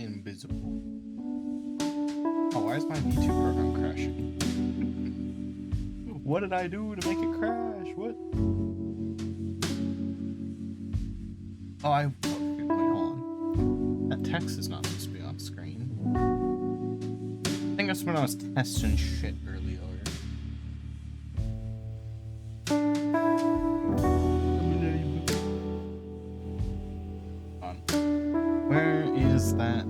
invisible? Oh, why is my V2 program crashing? What did I do to make it crash? What? Oh, wait, hold on. That text is not supposed to be on screen. I think that's when I was testing shit earlier. Where is that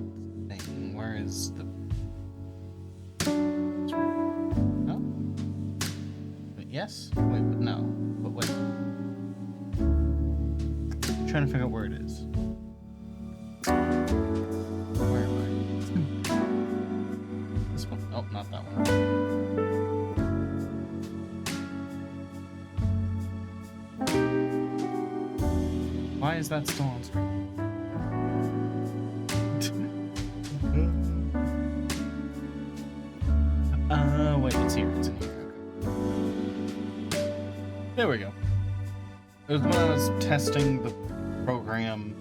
thing? Where is the... No? Wait, yes? Wait, but no. But wait. I'm trying to figure out where it is. Where am I? This one? Oh, not that one. Why is that still on screen? Wait, it's here. It's in here. Okay. There we go. It was when I was testing the program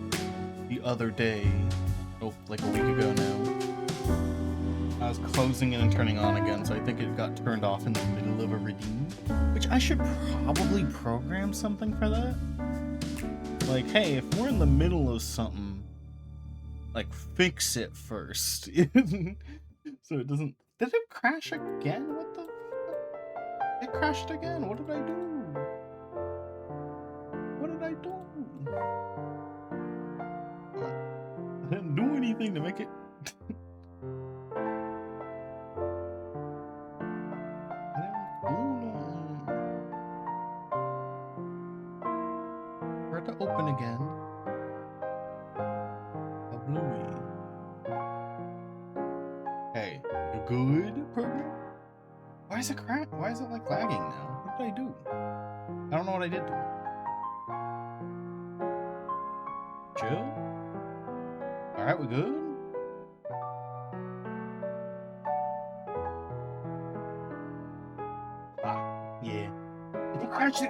the other day, like a week ago now. I was closing it and turning on again, so I think it got turned off in the middle of a redeem. Which I should probably program something for that. Like, hey, if we're in the middle of something, like, fix it first. So it doesn't... Did it crash again? What the fuck? It crashed again. What did I do? What did I do? I didn't do anything to make it... For it to open again. A bluey. Hey, you good, program? Why is it Why is it like lagging now? What did I do? I don't know what I did to it. Chill? Alright, we good? Yeah. It crashed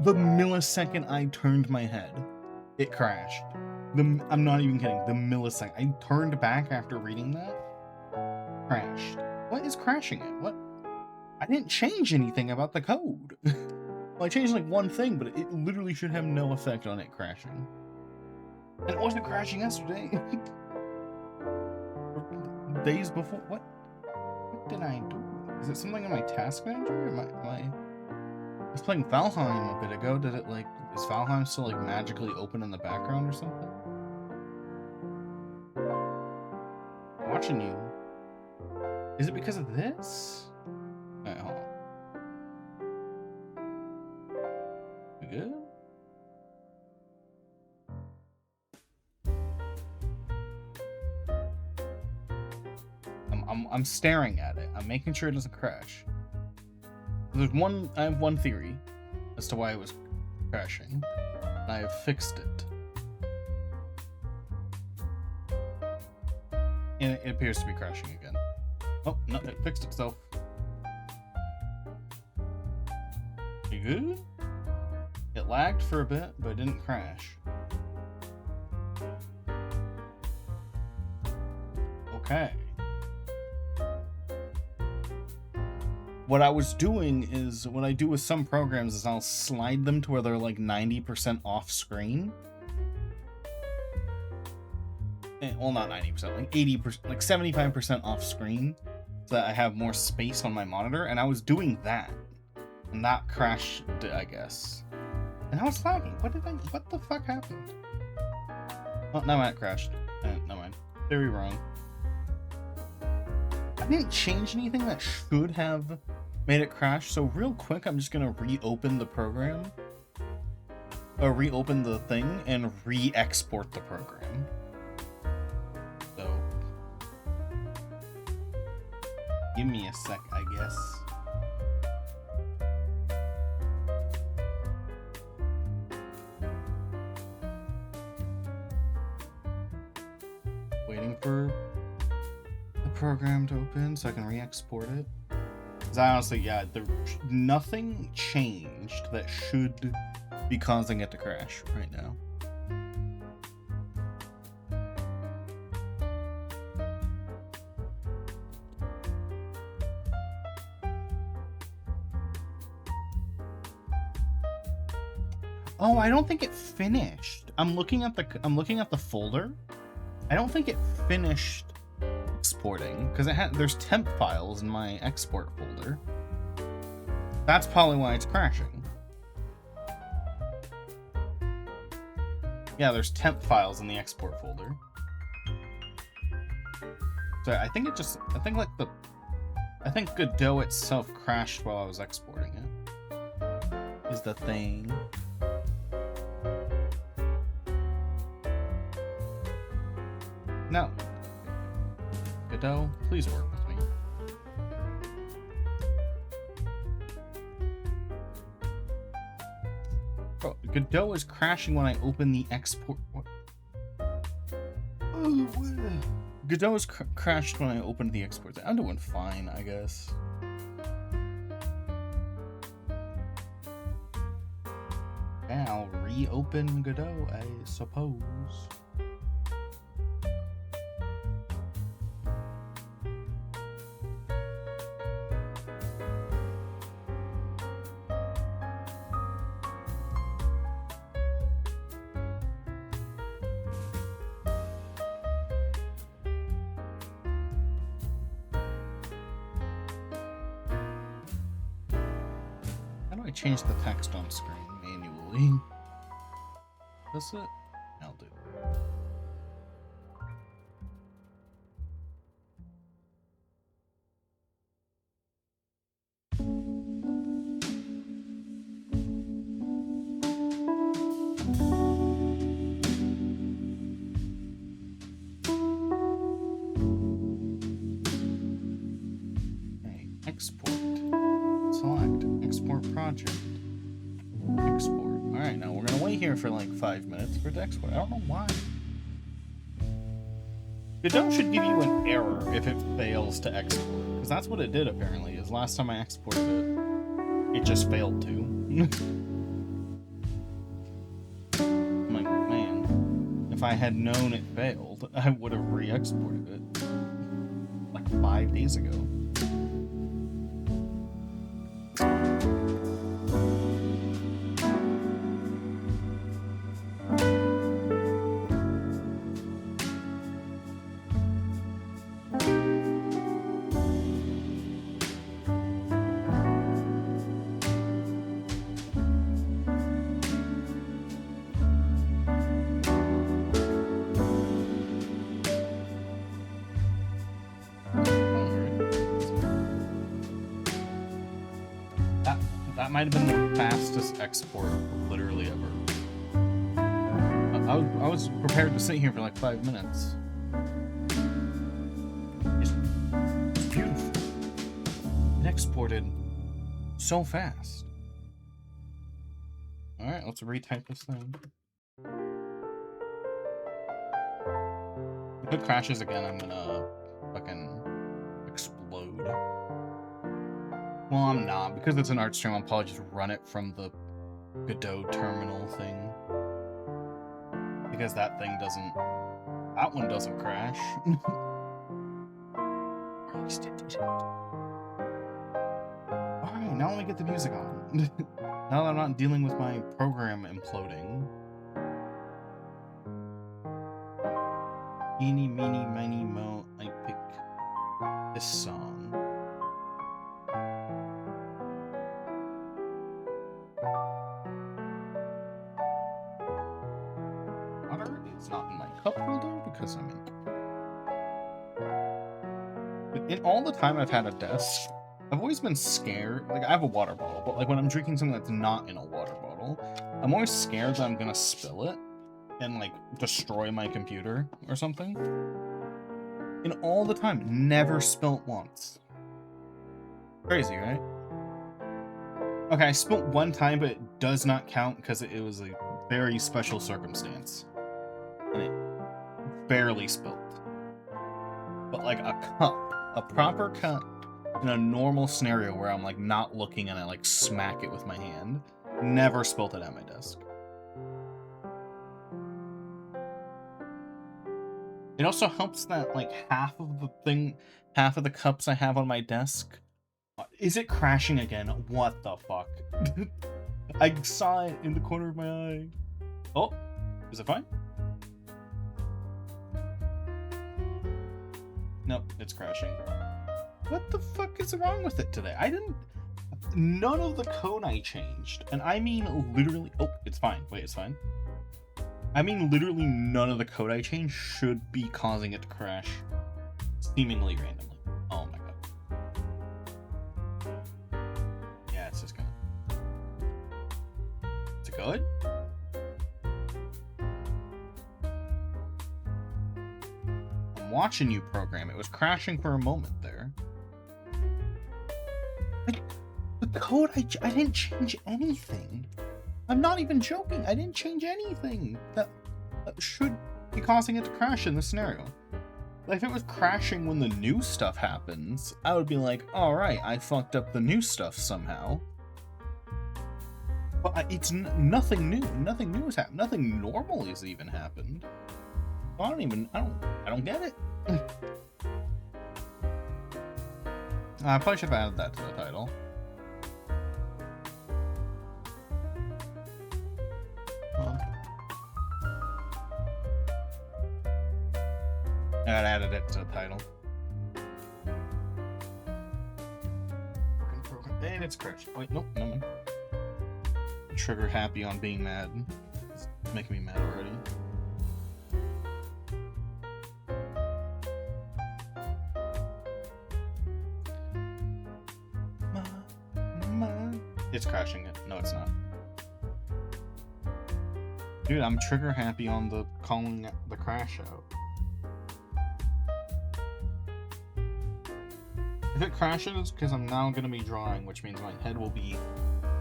the millisecond I turned my head. It crashed. I'm not even kidding. The millisecond. I turned back after reading that. Crashed. What is crashing it? What? I didn't change anything about the code. Well, I changed like one thing, but it literally should have no effect on it crashing. And it wasn't crashing yesterday. Days before. What did I do? Is it something in my task manager? Am I was playing Valheim a bit ago. Did it like, is Valheim still like magically open in the background or something? Watching you. Is it because of this? Alright, hold on. We good? I'm staring at it. I'm making sure it doesn't crash. I have one theory as to why it was crashing. And I have fixed it. And it appears to be crashing again. Oh, no, it fixed itself. You good? It lagged for a bit, but it didn't crash. Okay. What I was doing is, what I do with some programs is I'll slide them to where they're like 90% off screen. Well, not 90%, like 80%, like 75% off screen, so that I have more space on my monitor, and I was doing that. And that crashed, I guess. And now it's lagging. What the fuck happened? Oh, no, it crashed. Never mind. Very wrong. I didn't change anything that should have made it crash, so real quick, I'm just gonna reopen the program. Or reopen the thing and re-export the program. So, give me a sec, I guess. Waiting for the program to open so I can re-export it. Because I honestly, yeah, nothing changed that should be causing it to crash right now. Oh, I don't think it finished. I'm looking at the folder. I don't think it finished exporting because there's temp files in my export folder. That's probably why it's crashing. Yeah, there's temp files in the export folder. So I think I think Godot itself crashed while I was exporting it. Is the thing. No. Godot, please work with me. Bro, Godot is crashing when I open the export. What? Oh, Godot is crashed when I opened the export. I'm doing fine, I guess. Yeah, I'll reopen Godot, I suppose. Change the text on screen manually. Does it? I'll do. Okay, export. Select export project. Export. Alright, now we're gonna wait here for like 5 minutes for it to export. I don't know why. Godot should give you an error if it fails to export. Because that's what it did apparently, is last time I exported it, it just failed to. I'm like, man, if I had known it failed, I would have re-exported it like 5 days ago. Might have been the fastest export literally ever. I was prepared to sit here for like 5 minutes. It's beautiful. It exported so fast. Alright, let's retype this thing. If it crashes again, I'm gonna fucking explode. Well, I'm not. Because it's an art stream, I'll probably just run it from the Godot terminal thing. Because that thing doesn't... That one doesn't crash. Or at least it didn't. Alright, now let me get the music on. Now that I'm not dealing with my program imploding. Eeny, meeny, miny, mo, I pick this song. It's not in my cup holder because I'm in all the time I've had a desk, I've always been scared. Like, I have a water bottle, but like when I'm drinking something that's not in a water bottle, I'm always scared that I'm gonna spill it and like destroy my computer or something. And all the time, never spilt once. Crazy, right? Okay, I spilt one time, but it does not count because it was a very special circumstance. And it barely spilt. But like a cup, a proper cup in a normal scenario where I'm like not looking and I like smack it with my hand, never spilt it at my desk. It also helps that like half of the cups I have on my desk, is it crashing again? What the fuck? I saw it in the corner of my eye. Oh, is it fine? Nope, it's crashing. What the fuck is wrong with it today? None of the code I changed, and I mean literally, oh, it's fine. Wait, it's fine. I mean literally none of the code I changed should be causing it to crash seemingly randomly. Oh my god. Yeah, it's just gonna... Is it good? I'm watching you program. It was crashing for a moment there. The code, I didn't change anything. I'm not even joking. I didn't change anything that should be causing it to crash in this scenario. Like, if it was crashing when the new stuff happens, I would be like, alright, I fucked up the new stuff somehow. But it's nothing new. Nothing new has happened. Nothing normal has even happened. I don't get it. I probably should have added that to the title. I added it to the title. And it's crashed. Wait, nope, no man. Trigger happy on being mad. It's making me mad already. It's crashing it. No, it's not. Dude, I'm trigger happy on the calling the crash out. If it crashes, because I'm now going to be drawing, which means my head will be,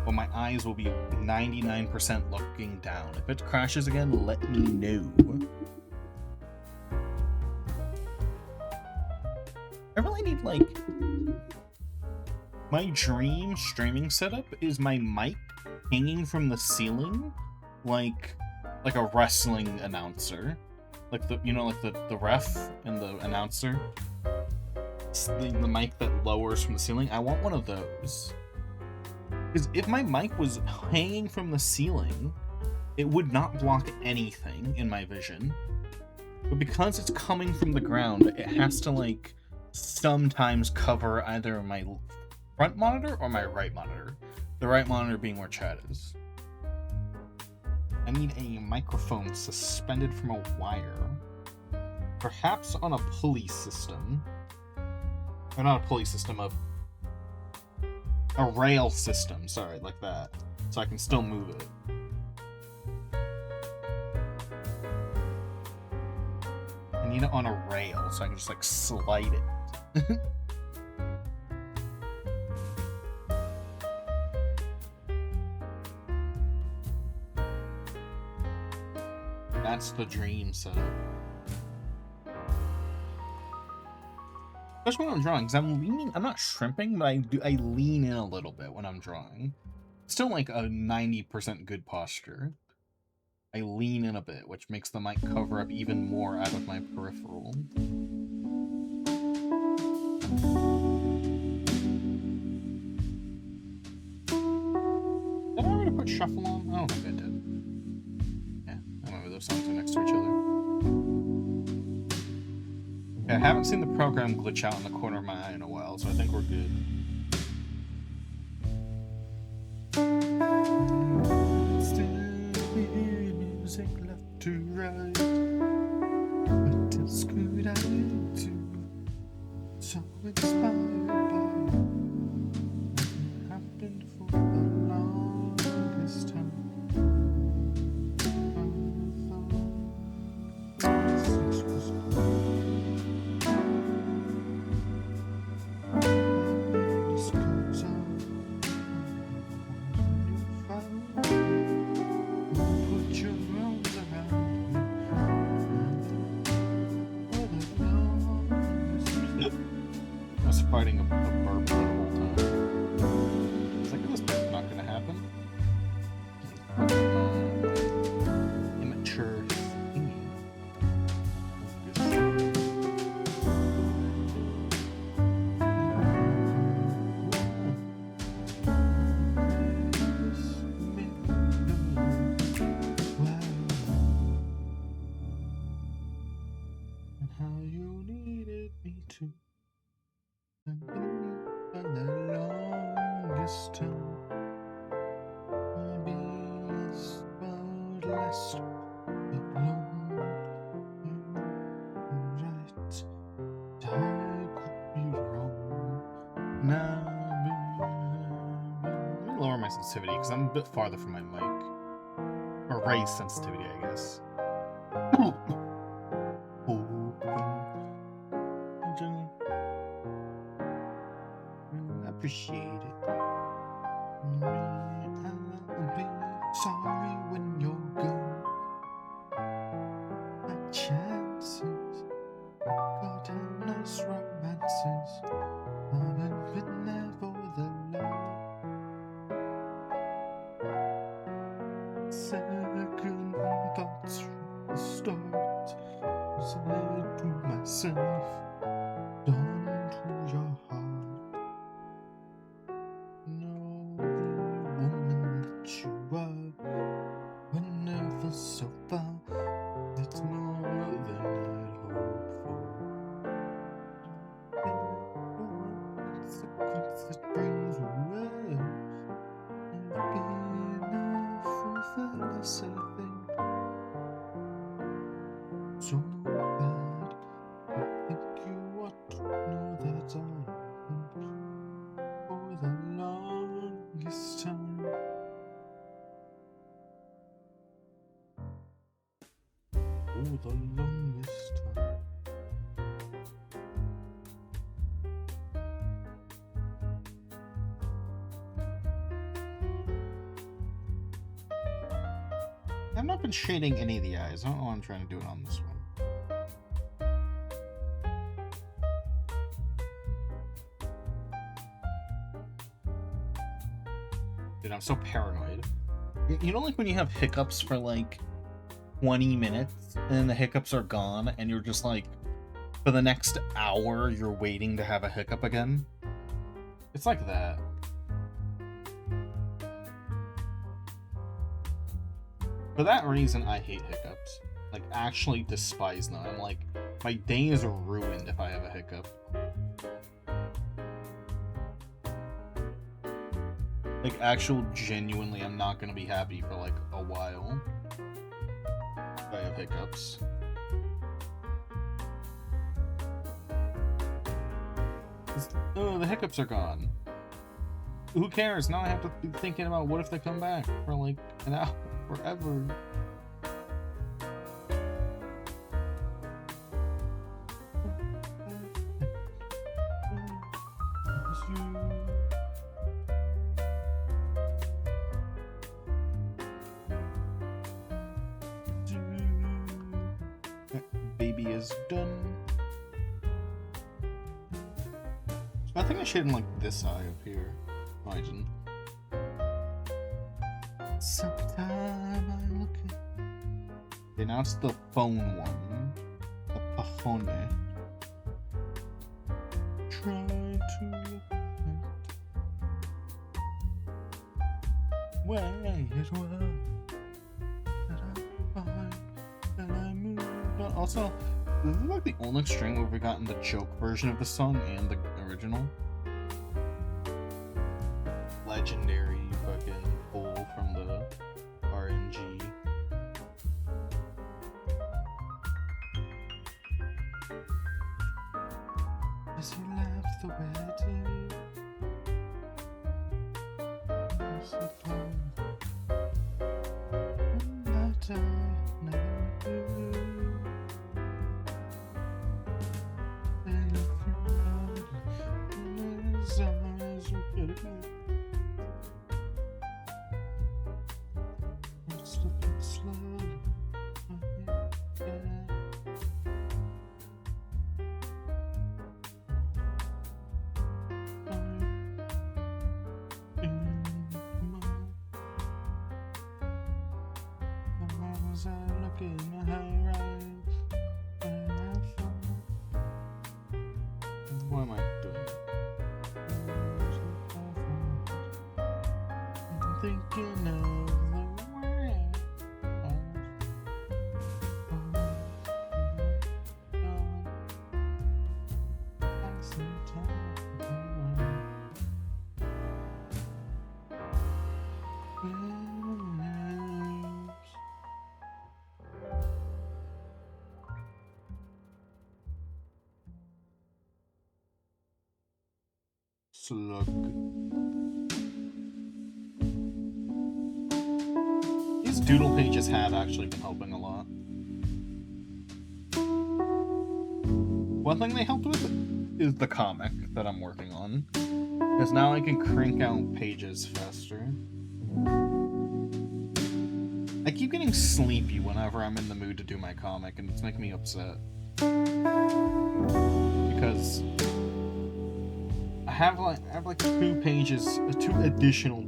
well, my eyes will be 99% looking down. If it crashes again, let me know. I really need, like, my dream streaming setup is my mic hanging from the ceiling, like a wrestling announcer. Like the, you know, like the ref and the announcer. The mic that lowers from the ceiling. I want one of those. Because if my mic was hanging from the ceiling, it would not block anything in my vision. But because it's coming from the ground, it has to, like, sometimes cover either my front monitor or my right monitor. The right monitor being where chat is. I need a microphone suspended from a wire. Perhaps on a pulley system. Or not a pulley system, a rail system, sorry, like that. So I can still move it. I need it on a rail so I can just, like, slide it. That's the dream setup. Especially when I'm drawing, because I'm not shrimping, but I lean in a little bit when I'm drawing. Still like a 90% good posture. I lean in a bit, which makes the mic cover up even more out of my peripheral. Did I already put Shuffle on? I don't think I did. Yeah, I remember those songs are next to each other. I haven't seen the program glitch out in the corner of my eye in a while, so I think we're good. Still music left to right, but it's screwed out too. So inspired by what happened for the longest time. Fighting a burp the whole time. It's like, this is not gonna happen. Immature thingy. last alone. Right, I could be wrong. Now, let me lower my sensitivity because I'm a bit farther from my mic, or raise sensitivity, I guess. Appreciate it. I'll be sorry when you're gone. My chances, God have nice romances. I haven't been there for the love. Second thoughts from the start. Said to myself, don't hold your heart. No, the woman that you are, were never so far. It's more than I'd hoped for. Consequence that brings love. Never be enough with the lesser thing. So bad, I think you ought to know that I think for the longest time. For the longest time. I've not been shading any of the eyes. I don't know why I'm trying to do it on this one. Dude, I'm so paranoid. You know, like when you have hiccups for like 20 minutes and then the hiccups are gone and you're just like, for the next hour, you're waiting to have a hiccup again? It's like that. For that reason, I hate hiccups. Like, actually despise them. I'm like, my day is ruined if I have a hiccup. Like, genuinely, I'm not gonna be happy for, like, a while if I have hiccups. Oh, the hiccups are gone. Who cares? Now I have to be thinking about what if they come back for, like, an hour, forever. Baby is done. I think I shaded like this eye up here. Oh, I didn't. Sometime I look at. Okay, now it's the phone one. The pajone. Try to look at where it was that I find that I moved on. Also, this is like the only string where we've gotten the joke version of the song and the original. Legendary fucking pull from the RNG. As you left the wedding, as you found that I never knew. And if you loved in his eyes were getting slipping slowly on your bed. Was I looking at her eyes when I found? What am I doing? I'm thinking of the way slug. These doodle pages have actually been helping a lot. One thing they helped with is the comic that I'm working on, because now I can crank out pages faster. I keep getting sleepy whenever I'm in the mood to do my comic, and it's making me upset. Because I have like 2 pages, 2 additional.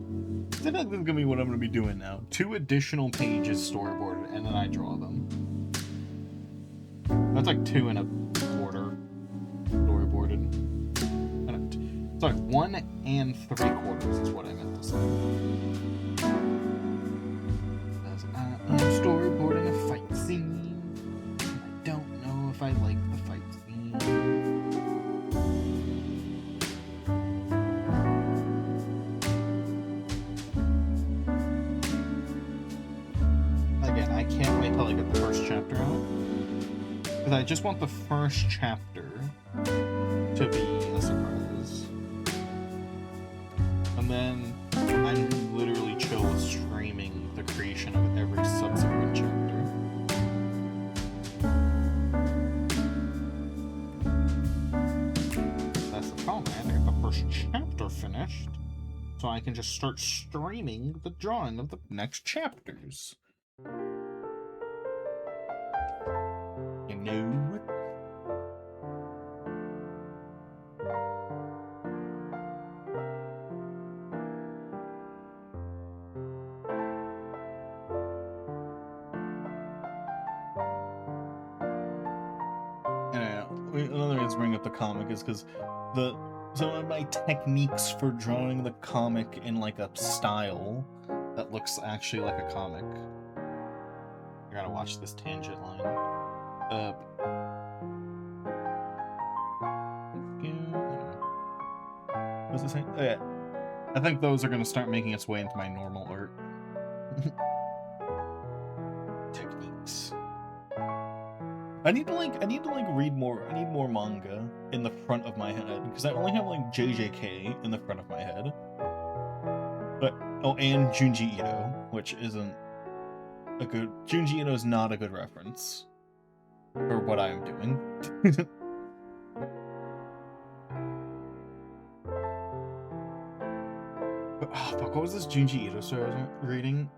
I think this is gonna be what I'm gonna be doing now. 2 additional pages storyboarded, and then I draw them. That's like 2 and a quarter storyboarded. It's like 1 and 3/4 is what I meant to say. Because I'm storyboarding a fight scene. I don't know if I like the fight scene. Again, I can't wait till I get the first chapter out. Because I just want the first chapter to be a surprise. And then I'm literally chill with streaming the creation of every subsequent chapter. That's the problem. I have to get the first chapter finished so I can just start streaming the drawing of the next chapters. You know? Another reason to bring up the comic is because some of my techniques for drawing the comic in like a style that looks actually like a comic. I gotta watch this tangent line. What's this saying? Oh, yeah. I think those are gonna start making its way into my normal art. Techniques. I need to read more. I need more manga in the front of my head because I only have like JJK in the front of my head. But and Junji Ito, which isn't a good. Junji Ito is not a good reference for what I'm doing. But, oh, fuck, what was this Junji Ito story I was reading?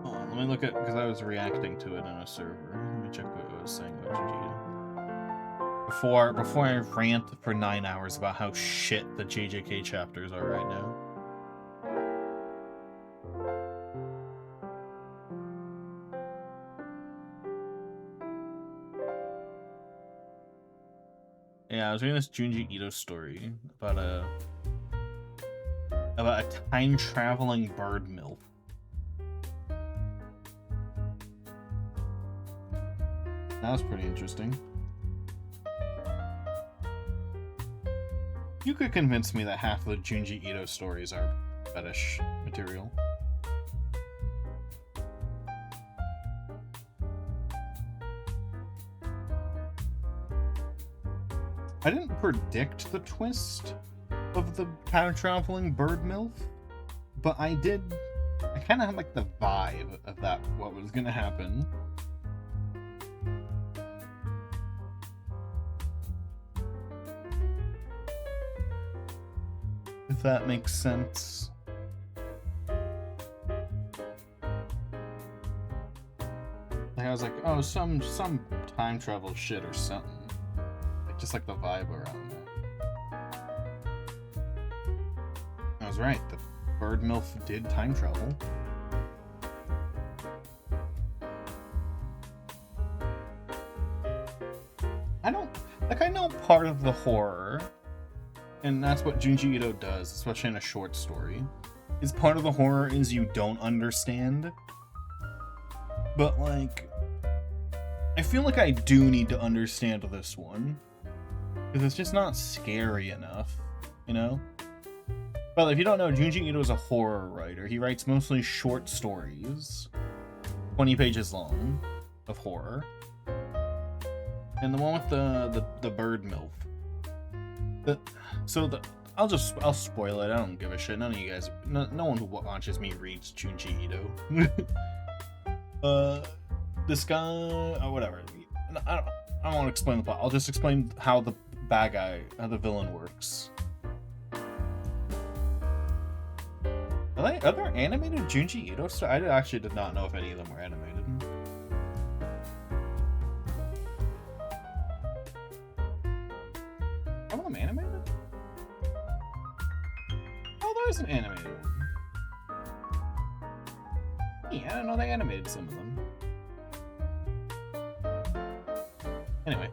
Let me look at, because I was reacting to it in a server. Let me check what I was saying about Junji Ito. Before I rant for 9 hours about how shit the JJK chapters are right now. Yeah, I was reading this Junji Ito story about a time-traveling bird MILF. That was pretty interesting. You could convince me that half of the Junji Ito stories are fetish material. I didn't predict the twist of the time-traveling bird MILF, but I kind of had like the vibe of that, what was gonna happen. If that makes sense. Like I was like, oh, some time travel shit or something. Like just like the vibe around that. I was right. The bird MILF did time travel. I know part of the horror. And that's what Junji Ito does, especially in a short story. Is part of the horror is you don't understand. But, like, I feel like I do need to understand this one. Because it's just not scary enough, you know? But if you don't know, Junji Ito is a horror writer. He writes mostly short stories, 20 pages long, of horror. And the one with the bird MILF. The, so the I'll spoil it. I don't give a shit. None of you guys, no one who watches me reads Junji Ito. This guy, whatever. I don't want to explain the plot. I'll just explain how the bad guy, how the villain works. Are there animated Junji Ito stuff? I actually did not know if any of them were animated. Some of them animated? Oh, there is an animated one. Yeah, I didn't know they animated some of them. Anyway,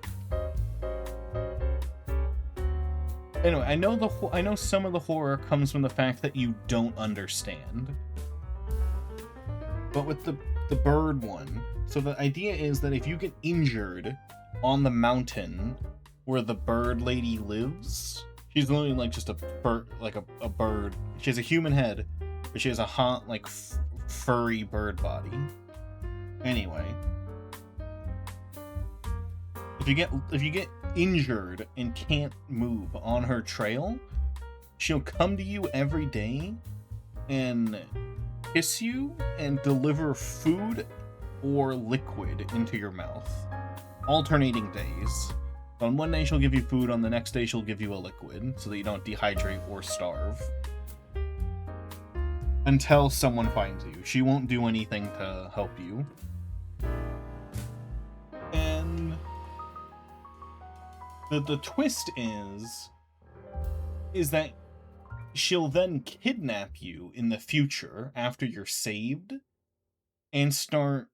I know some of the horror comes from the fact that you don't understand. But with the bird one, so the idea is that if you get injured on the mountain where the bird lady lives, she's literally like just a bird, like a bird. She has a human head, but she has a hot, like furry bird body. Anyway, if you get injured and can't move on her trail, she'll come to you every day and kiss you and deliver food or liquid into your mouth, alternating days. On one day she'll give you food, on the next day she'll give you a liquid so that you don't dehydrate or starve. Until someone finds you. She won't do anything to help you. And the twist is that she'll then kidnap you in the future after you're saved and start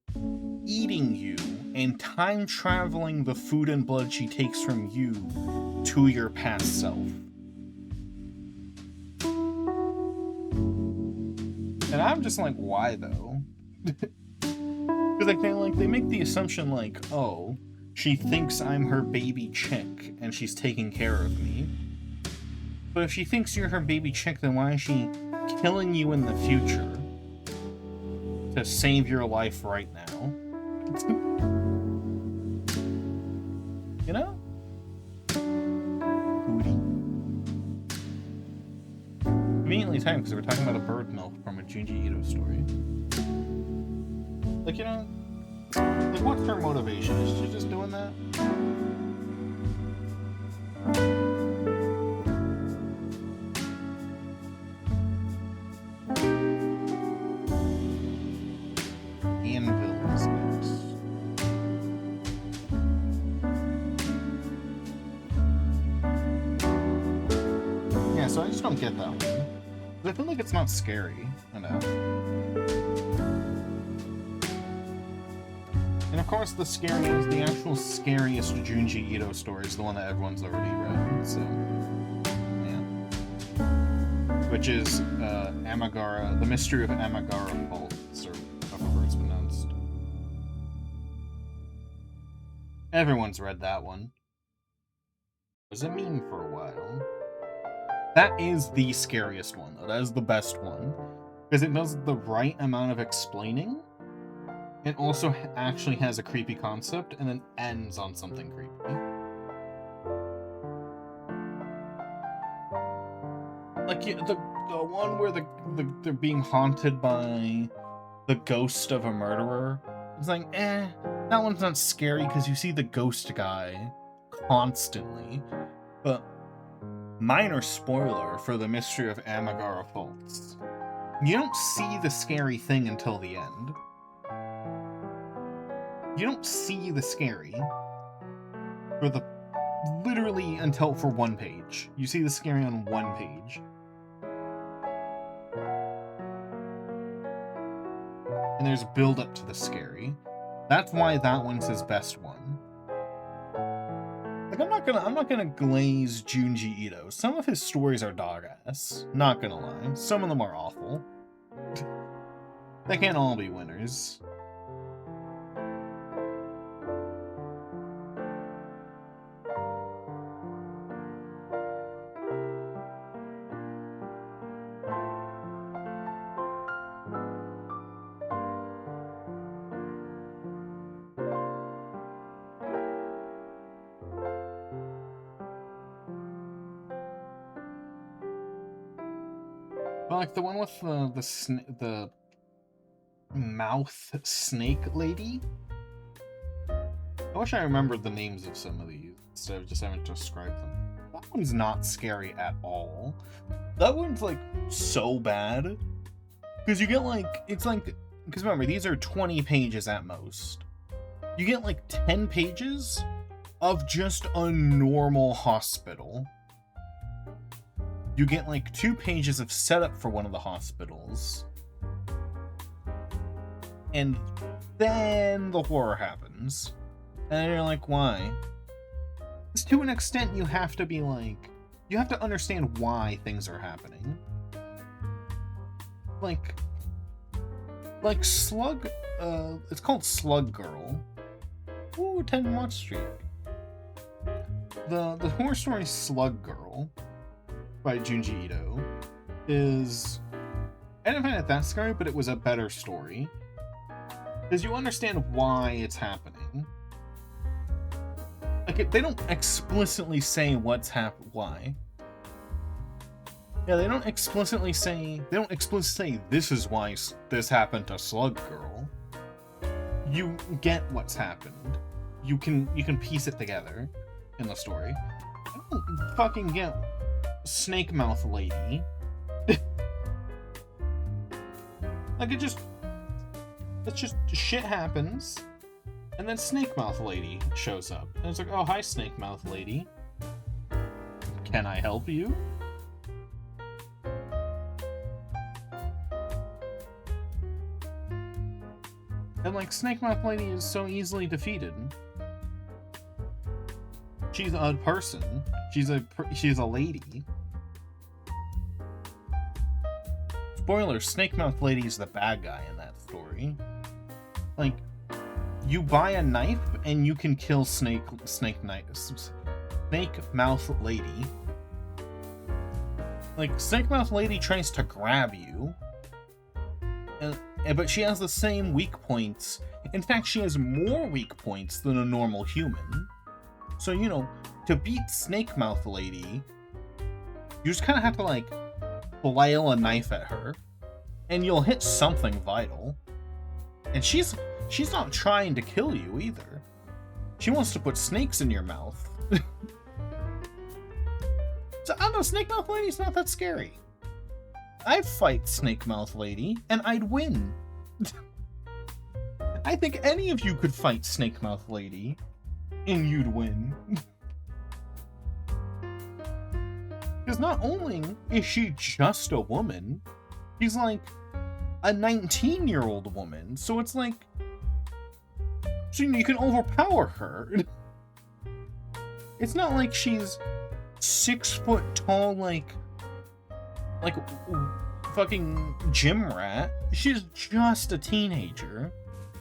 eating you and time traveling the food and blood she takes from you to your past self. And I'm just like, why though? Because they make the assumption like, oh, she thinks I'm her baby chick and she's taking care of me. But if she thinks you're her baby chick, then why is she killing you in the future to save your life right now? You know? Conveniently timed because we're talking about a bird milk from a Junji Ito story. Like, you know, like what's her motivation? Is she just doing that? So I just don't get that one. I feel like it's not scary enough. And of course the actual scariest Junji Ito story is the one that everyone's already read, so yeah. Which is Amigara, The Mystery of Amigara Faults, or however it's pronounced. Everyone's read that one. What does it mean for a while? That is the scariest one, though. That is the best one. Because it does the right amount of explaining. It also actually has a creepy concept, and then ends on something creepy. Like, the one where they're being haunted by the ghost of a murderer. It's like, that one's not scary because you see the ghost guy constantly. But minor spoiler for The Mystery of Amigara Faults. You don't see the scary thing until the end. You don't see the scary for literally until for one page. You see the scary on one page. And there's build up to the scary. That's why that one's his best one. Like, I'm not gonna glaze Junji Ito. Some of his stories are dog ass. Not gonna lie. Some of them are awful. They can't all be winners. But like the one with the mouth snake lady. I wish I remembered the names of some of these instead of just having to describe them. That one's not scary at all. That one's like so bad because you get like because remember these are 20 pages at most. You get like 10 pages of just a normal hospital. You get like 2 pages of setup for one of the hospitals. And then the horror happens. And you're like, why? Because to an extent you have to be like, you have to understand why things are happening. Like Slug, it's called Slug Girl. Ooh, 10 watch streak. The horror story Slug Girl by Junji Ito is, I didn't find it that scary, but it was a better story. Because you understand why it's happening. Like, they don't explicitly say why. Yeah, they don't explicitly say this is why this happened to Slug Girl. You get what's happened. You can piece it together in the story. I don't fucking get Snake Mouth Lady. Like, it's just shit happens, and then Snake Mouth Lady shows up. And it's like, oh, hi, Snake Mouth Lady. Can I help you? And like, Snake Mouth Lady is so easily defeated. She's a person. She's a lady. Spoiler, Snake Mouth Lady is the bad guy in that story. Like, you buy a knife and you can kill Snake Mouth Lady. Like, Snake Mouth Lady tries to grab you, but she has the same weak points. In fact, she has more weak points than a normal human. So, you know, to beat Snake Mouth Lady, you just kind of have to, like, flail a knife at her, and you'll hit something vital. And she's not trying to kill you either. She wants to put snakes in your mouth. So, I don't know, Snake Mouth Lady's not that scary. I'd fight Snake Mouth Lady, and I'd win. I think any of you could fight Snake Mouth Lady, and you'd win. Because not only is she just a woman, she's like a 19-year-old woman, so it's like, so you can overpower her. It's not like she's 6 foot tall, like fucking gym rat. She's just a teenager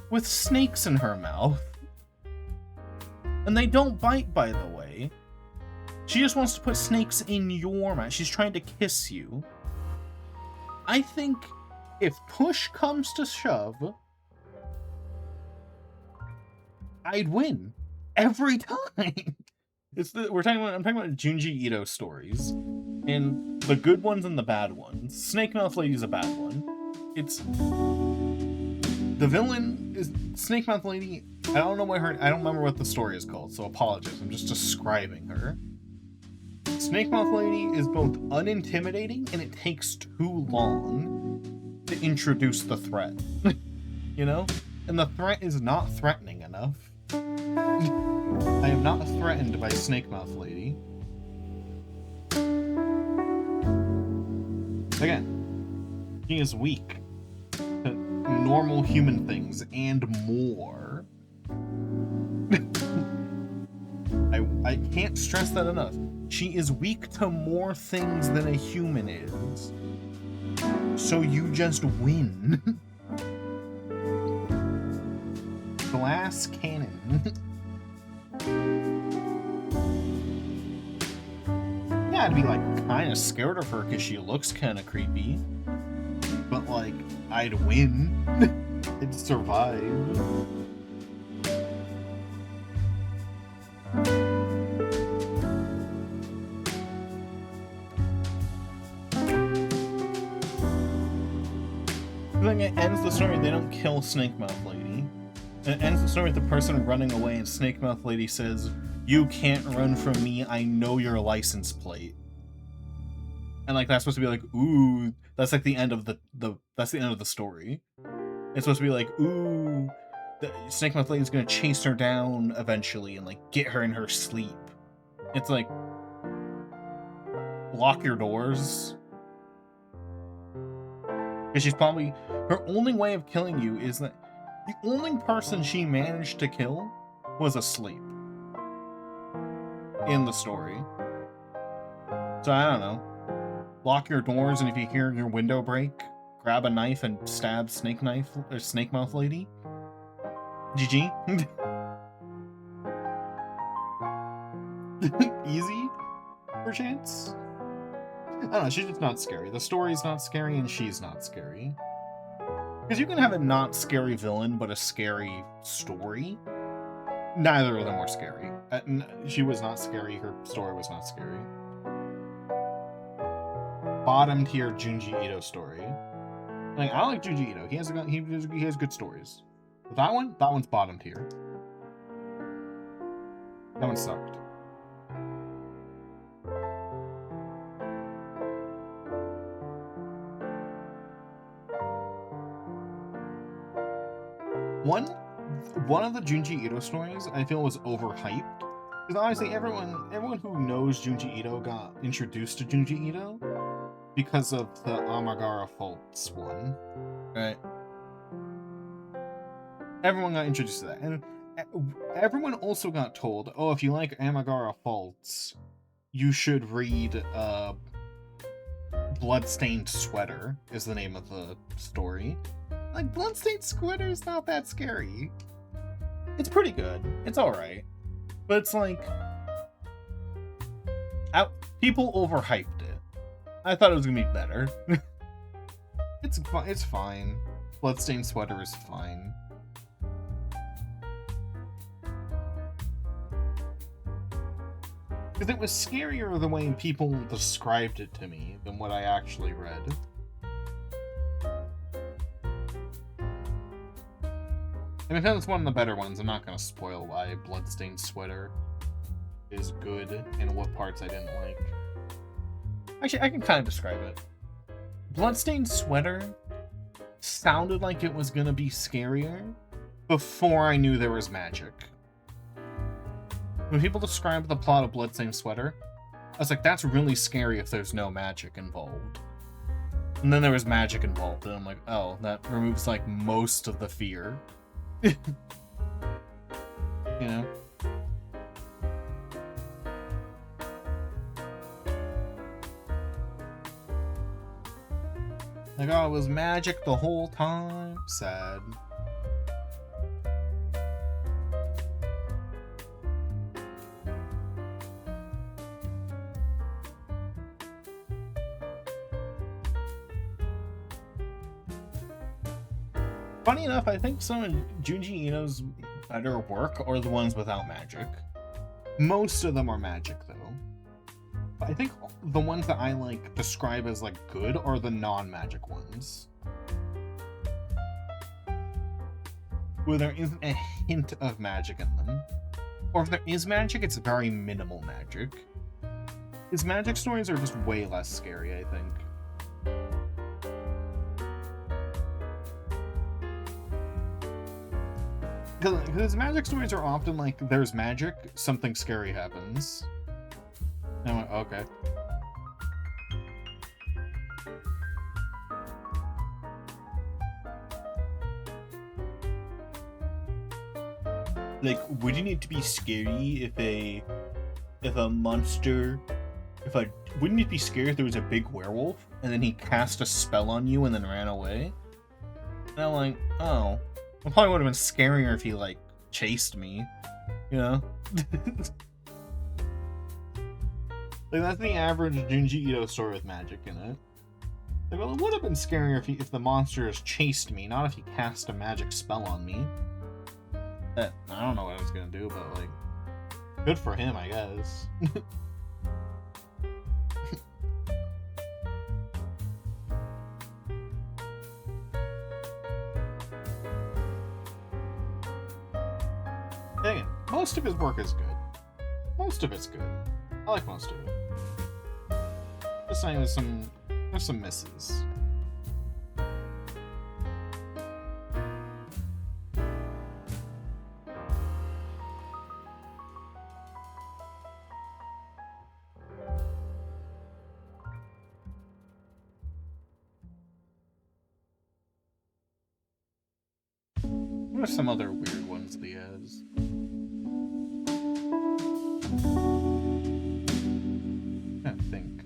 with snakes in her mouth. And they don't bite, by the way. She just wants to put snakes in your mouth. She's trying to kiss you. I think if push comes to shove, I'd win every time. I'm talking about Junji Ito stories, and the good ones and the bad ones. Snake Mouth Lady is a bad one. It's the villain is Snake Mouth Lady. I don't remember what the story is called, so apologies. I'm just describing her. Snake Mouth Lady is both unintimidating and it takes too long to introduce the threat. You know? And the threat is not threatening enough. I am not threatened by Snake Mouth Lady. Again, she is weak to normal human things and more. I can't stress that enough. She is weak to more things than a human is. So you just win. Glass cannon. Yeah, I'd be like kind of scared of her because she looks kind of creepy. But like, I'd win. I'd survive. story, they don't kill Snake Mouth Lady. It ends the story with the person running away, and Snake Mouth Lady says, "You can't run from me, I know your license plate." And like that's supposed to be like, ooh, that's like the end of the that's the end of the story. It's supposed to be like, ooh, the Snake Mouth Lady's gonna chase her down eventually and like get her in her sleep. It's like, lock your doors. Because she's probably, her only way of killing you is that the only person she managed to kill was asleep in the story. So I don't know. Lock your doors, and if you hear your window break, grab a knife and stab Snake Mouth Lady. GG. Easy, perchance? I don't know, she's just not scary. The story's not scary, and she's not scary. Because you can have a not scary villain, but a scary story. Neither of them were scary. She was not scary, her story was not scary. Bottom tier Junji Ito story. Like, I like Junji Ito. He has good stories. But that one's bottom tier. That one sucked. One of the Junji Ito stories I feel was overhyped. Because obviously everyone who knows Junji Ito got introduced to Junji Ito because of the Amagara Faults one. Right? Everyone got introduced to that. And everyone also got told, oh, if you like Amagara Faults, you should read Bloodstained Sweater is the name of the story. Like, Bloodstained Sweater is not that scary. It's pretty good. It's alright. But it's like, people overhyped it. I thought it was gonna be better. It's fine. Bloodstained Sweater is fine. Because it was scarier the way people described it to me than what I actually read. And I feel it's one of the better ones. I'm not going to spoil why Bloodstained Sweater is good and what parts I didn't like. Actually, I can kind of describe it. Bloodstained Sweater sounded like it was going to be scarier before I knew there was magic. When people describe the plot of Bloodstained Sweater, I was like, that's really scary if there's no magic involved. And then there was magic involved, and I'm like, oh, that removes, like, most of the fear. You know? Like, oh, it was magic the whole time. Sad. Funny enough, I think some of Junji Ito's better work are the ones without magic. Most of them are magic, though. But I think the ones that I, like, describe as, like, good are the non-magic ones. Where there isn't a hint of magic in them. Or if there is magic, it's very minimal magic. His magic stories are just way less scary, I think. Because magic stories are often like, there's magic, something scary happens. And I'm like, okay. Like, wouldn't it be scary if a monster, wouldn't it be scary if there was a big werewolf, and then he cast a spell on you and then ran away? And I'm like, oh. It probably would have been scarier if he, like, chased me, you know? Like, that's the average Junji Ito story with magic in it. Like, well, it would have been scarier if the monster has chased me, not if he cast a magic spell on me. I don't know what I was gonna do, but, like, good for him, I guess. most of his work is good. Most of it's good. I like most of it. Just saying there's some misses. What are some other weird ones that he has? I think.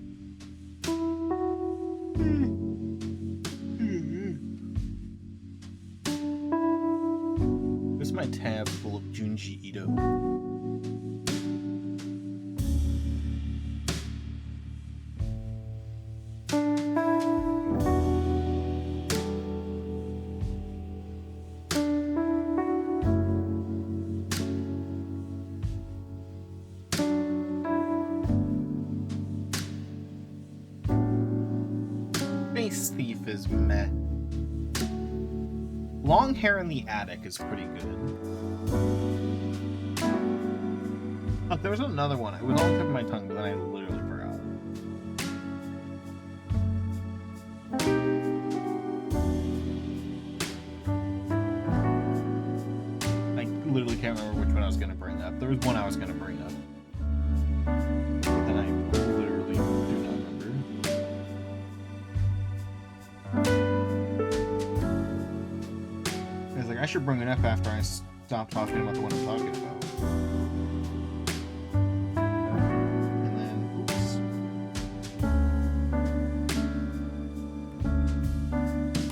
This is my tab full of Junji Ito. Thief is meh. Long Hair in the Attic is pretty good. Oh, there was another one. It was on the tip of my tongue, but then I literally forgot. I literally can't remember which one I was going to bring up. There was one I was going to bring up. But then I literally do not remember. I should bring it up after I stop talking about the one I'm talking about. And then, oops.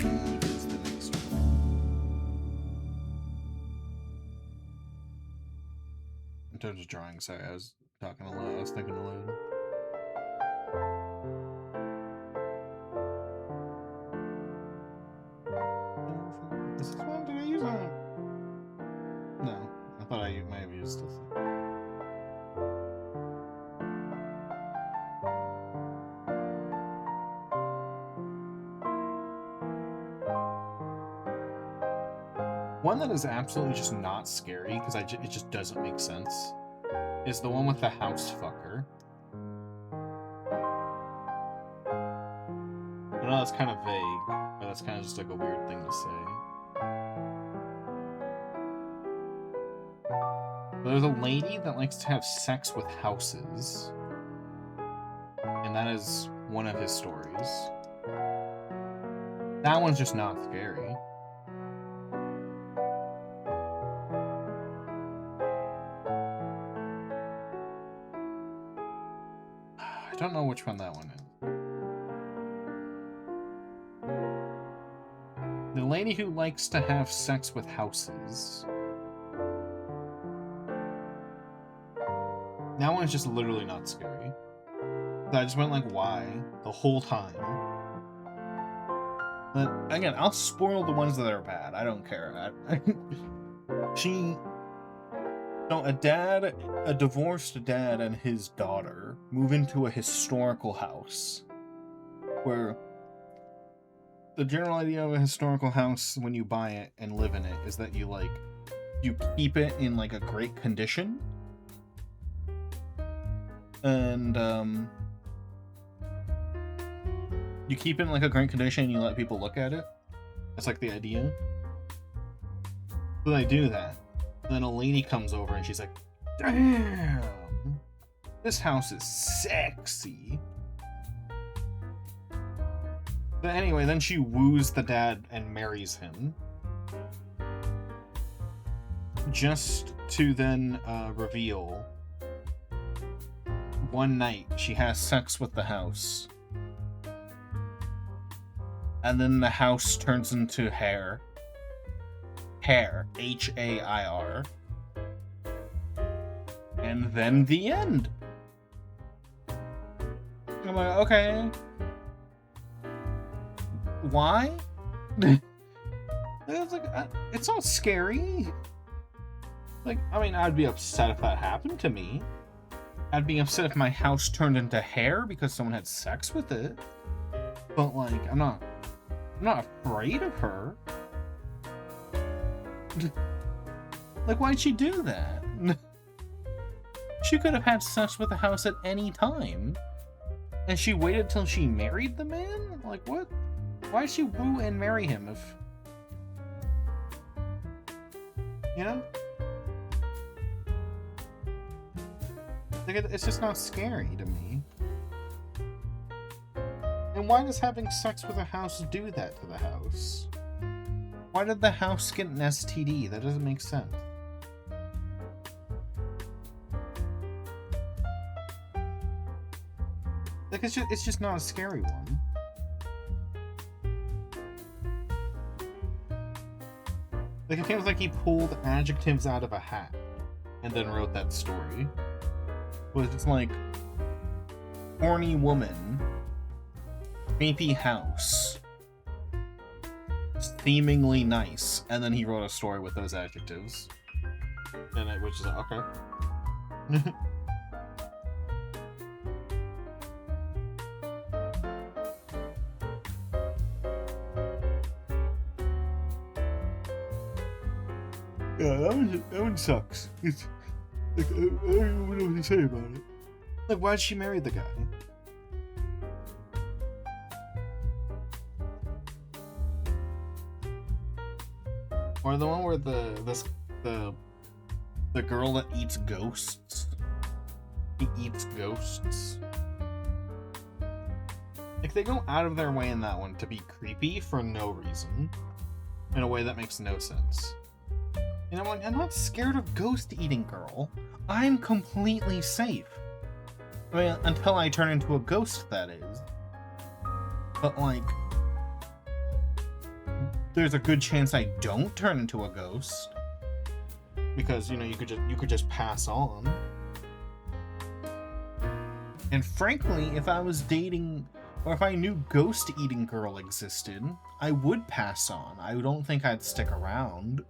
Eve is the next one. In terms of drawing, sorry, I was talking a lot. I was thinking aloud. Is this one? Did I use that? No, I thought I might have used this. One that is absolutely just not scary, because it just doesn't make sense, is the one with the house fucker. I know that's kind of vague, but that's kind of just like a weird thing to say. There's a lady that likes to have sex with houses, and that is one of his stories. That one's just not scary. I don't know which one that one is. The lady who likes to have sex with houses. That one's just literally not scary. I just went like, why? The whole time. But again, I'll spoil the ones that are bad. I don't care. A divorced dad and his daughter move into a historical house. Where the general idea of a historical house when you buy it and live in it is that you keep it in like a great condition. And you keep it in like a great condition and you let people look at it. That's like the idea. So they do that. And then a lady comes over and she's like, damn, this house is sexy. But anyway, then she woos the dad and marries him. Just to then reveal one night she has sex with the house. And then the house turns into hair. Hair. H-A-I-R. And then the end. I'm like, okay. Why? It's like, it's not scary. Like, I mean, I'd be upset if that happened to me. I'd be upset if my house turned into hair because someone had sex with it. But like, I'm not afraid of her. Like, why'd she do that? She could have had sex with the house at any time. And she waited till she married the man? Like, what? Why'd she woo and marry him if... You know? Like, it's just not scary to me. And why does having sex with a house do that to the house? Why did the house get an STD? That doesn't make sense. Like, it's just not a scary one. Like, it feels like he pulled adjectives out of a hat and then wrote that story. But it's like, horny woman, creepy house, seemingly nice, and then he wrote a story with those adjectives. And which is like, okay. Yeah, that one sucks. It's like, I don't even know what to say about it. Like, why'd she marry the guy? Or the one where the girl that eats ghosts. He eats ghosts. Like, they go out of their way in that one to be creepy for no reason. In a way that makes no sense. You know, I'm not scared of ghost-eating girl. I'm completely safe. I mean, until I turn into a ghost, that is. But, like, there's a good chance I don't turn into a ghost. Because, you know, you could just pass on. And frankly, if I was dating, or if I knew ghost-eating girl existed, I would pass on. I don't think I'd stick around.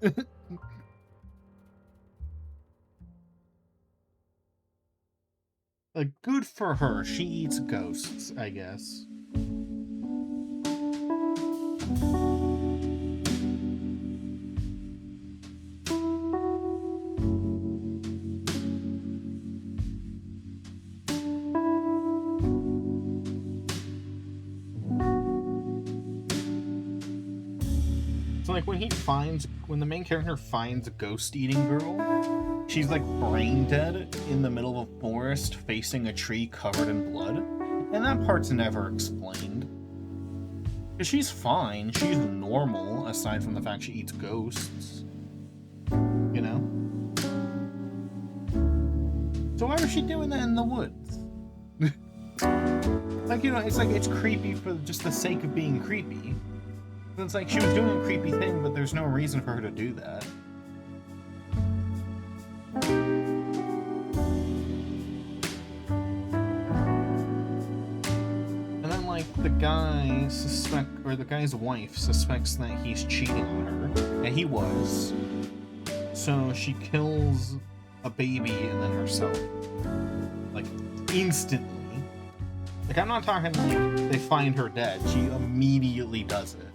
Like, good for her. She eats ghosts, I guess. So, like, when the main character finds a ghost-eating girl, she's, like, brain dead in the middle of a forest facing a tree covered in blood. And that part's never explained. Because she's fine. She's normal, aside from the fact she eats ghosts. You know? So why was she doing that in the woods? Like, you know, it's like, it's creepy for just the sake of being creepy. It's like, she was doing a creepy thing, but there's no reason for her to do that. The guy's wife suspects that he's cheating on her, and he was. So she kills a baby and then herself. Like, instantly. Like, I'm not talking like they find her dead. She immediately does it.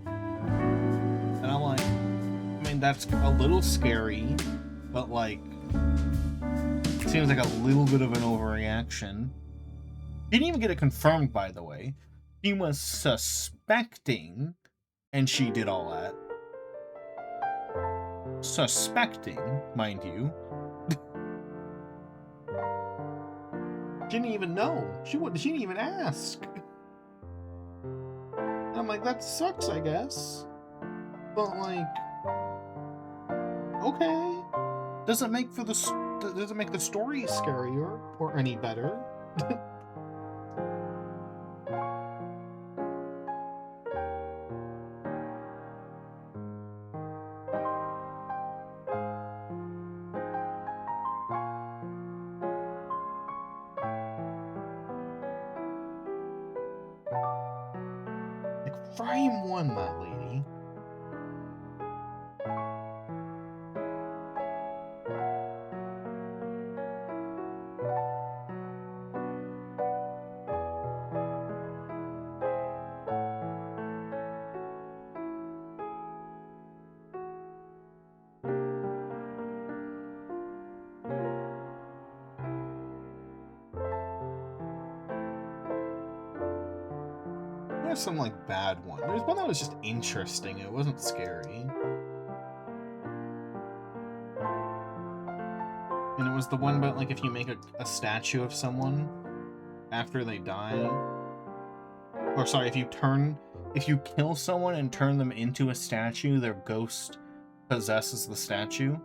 And I'm like, I mean, that's a little scary, but like, it seems like a little bit of an overreaction. Didn't even get it confirmed, by the way. She was suspecting, and she did all that. Suspecting, mind you. She didn't even know. She didn't even ask. And I'm like, that sucks, I guess. But like, okay. Doesn't make the story scarier or any better. Frame won that lady. some like bad ones. There's one that was just interesting. It wasn't scary. And it was the one about like if you make a statue of someone after they die. Or sorry, if you kill someone and turn them into a statue, their ghost possesses the statue.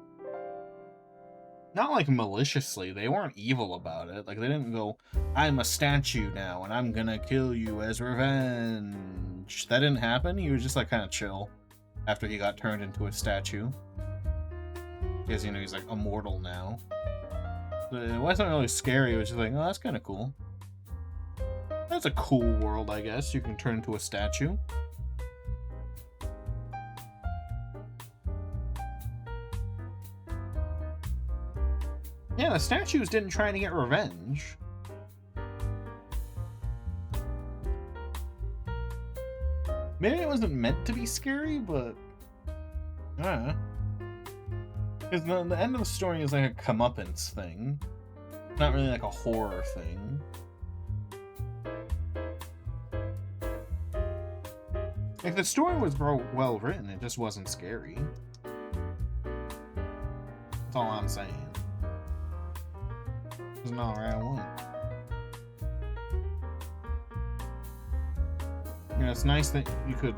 Not like maliciously, they weren't evil about it. Like they didn't go, I'm a statue now and I'm gonna kill you as revenge. That didn't happen. He was just like kind of chill after he got turned into a statue. Because, you know, he's like immortal now. But it wasn't really scary, it was just like, oh, that's kind of cool. That's a cool world, I guess. You can turn into a statue. Yeah, the statues didn't try to get revenge. Maybe it wasn't meant to be scary, but... I don't know. Because the end of the story is like a comeuppance thing. Not really like a horror thing. If the story was well written, it just wasn't scary. That's all I'm saying. It's not what I want. You know, it's nice that you could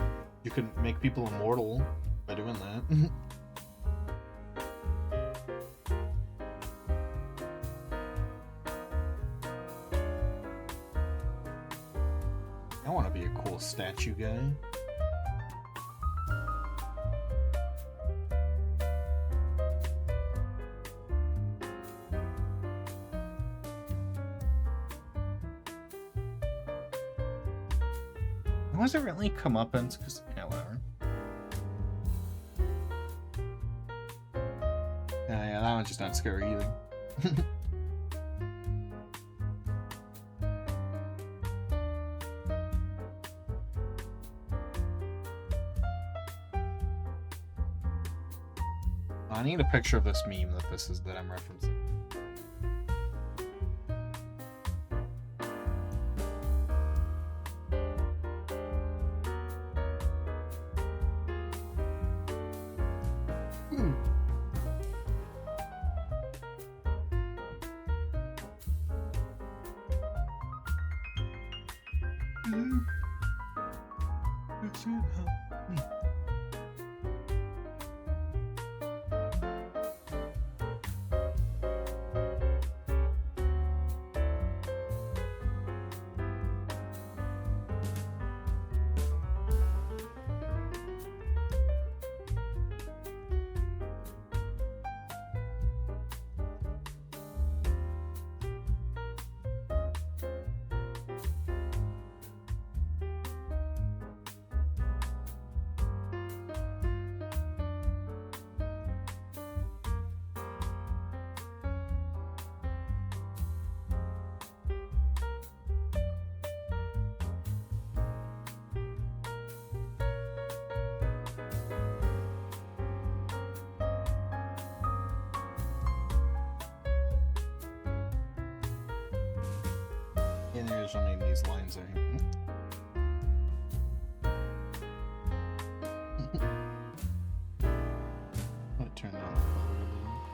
make people immortal by doing that. I want to be a cool statue guy. Was it really comeuppance? Because, yeah, whatever. Yeah, that one's just not scary either. I need a picture of this meme that I'm referencing. And there's only these lines there. I'm gonna turn down the volume a little.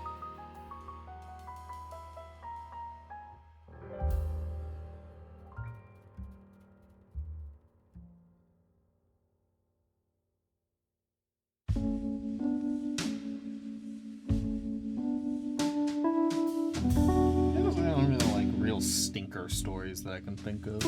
There's not really like real stinker stories that I can think of.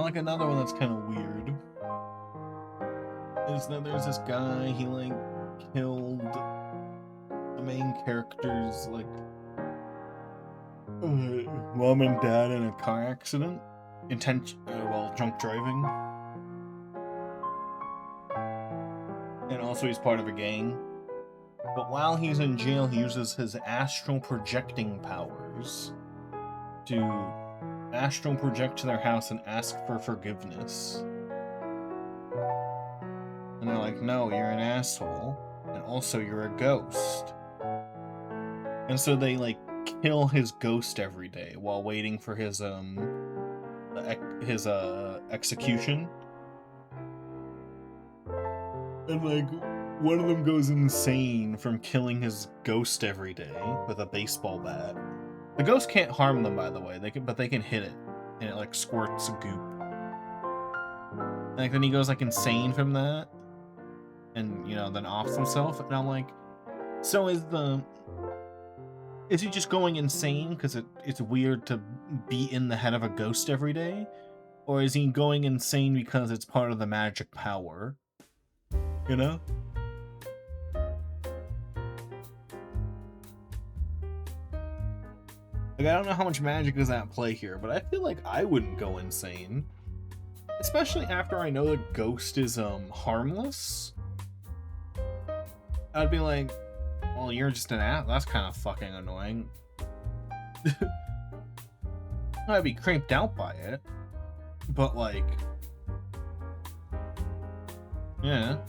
like another one that's kind of weird is that there's this guy, he like killed the main character's like mom and dad in a car accident, while drunk driving, and also he's part of a gang. But while he's in jail, he uses his astral projecting powers to astral project to their house and ask for forgiveness. And they're like, no, you're an asshole, and also you're a ghost. And so they like kill his ghost every day while waiting for his execution. And like one of them goes insane from killing his ghost every day with a baseball bat. The ghost can't harm them, by the way. But they can hit it, and it like squirts goop. Like then he goes like insane from that, and you know then offs himself. And I'm like, so is he just going insane because it's weird to be in the head of a ghost every day, or is he going insane because it's part of the magic power? You know? Like, I don't know how much magic is at play here, but I feel like I wouldn't go insane. Especially after I know the ghost is, harmless. I'd be like, well, you're just an ass. That's kind of fucking annoying. I'd be creeped out by it. But, like... yeah.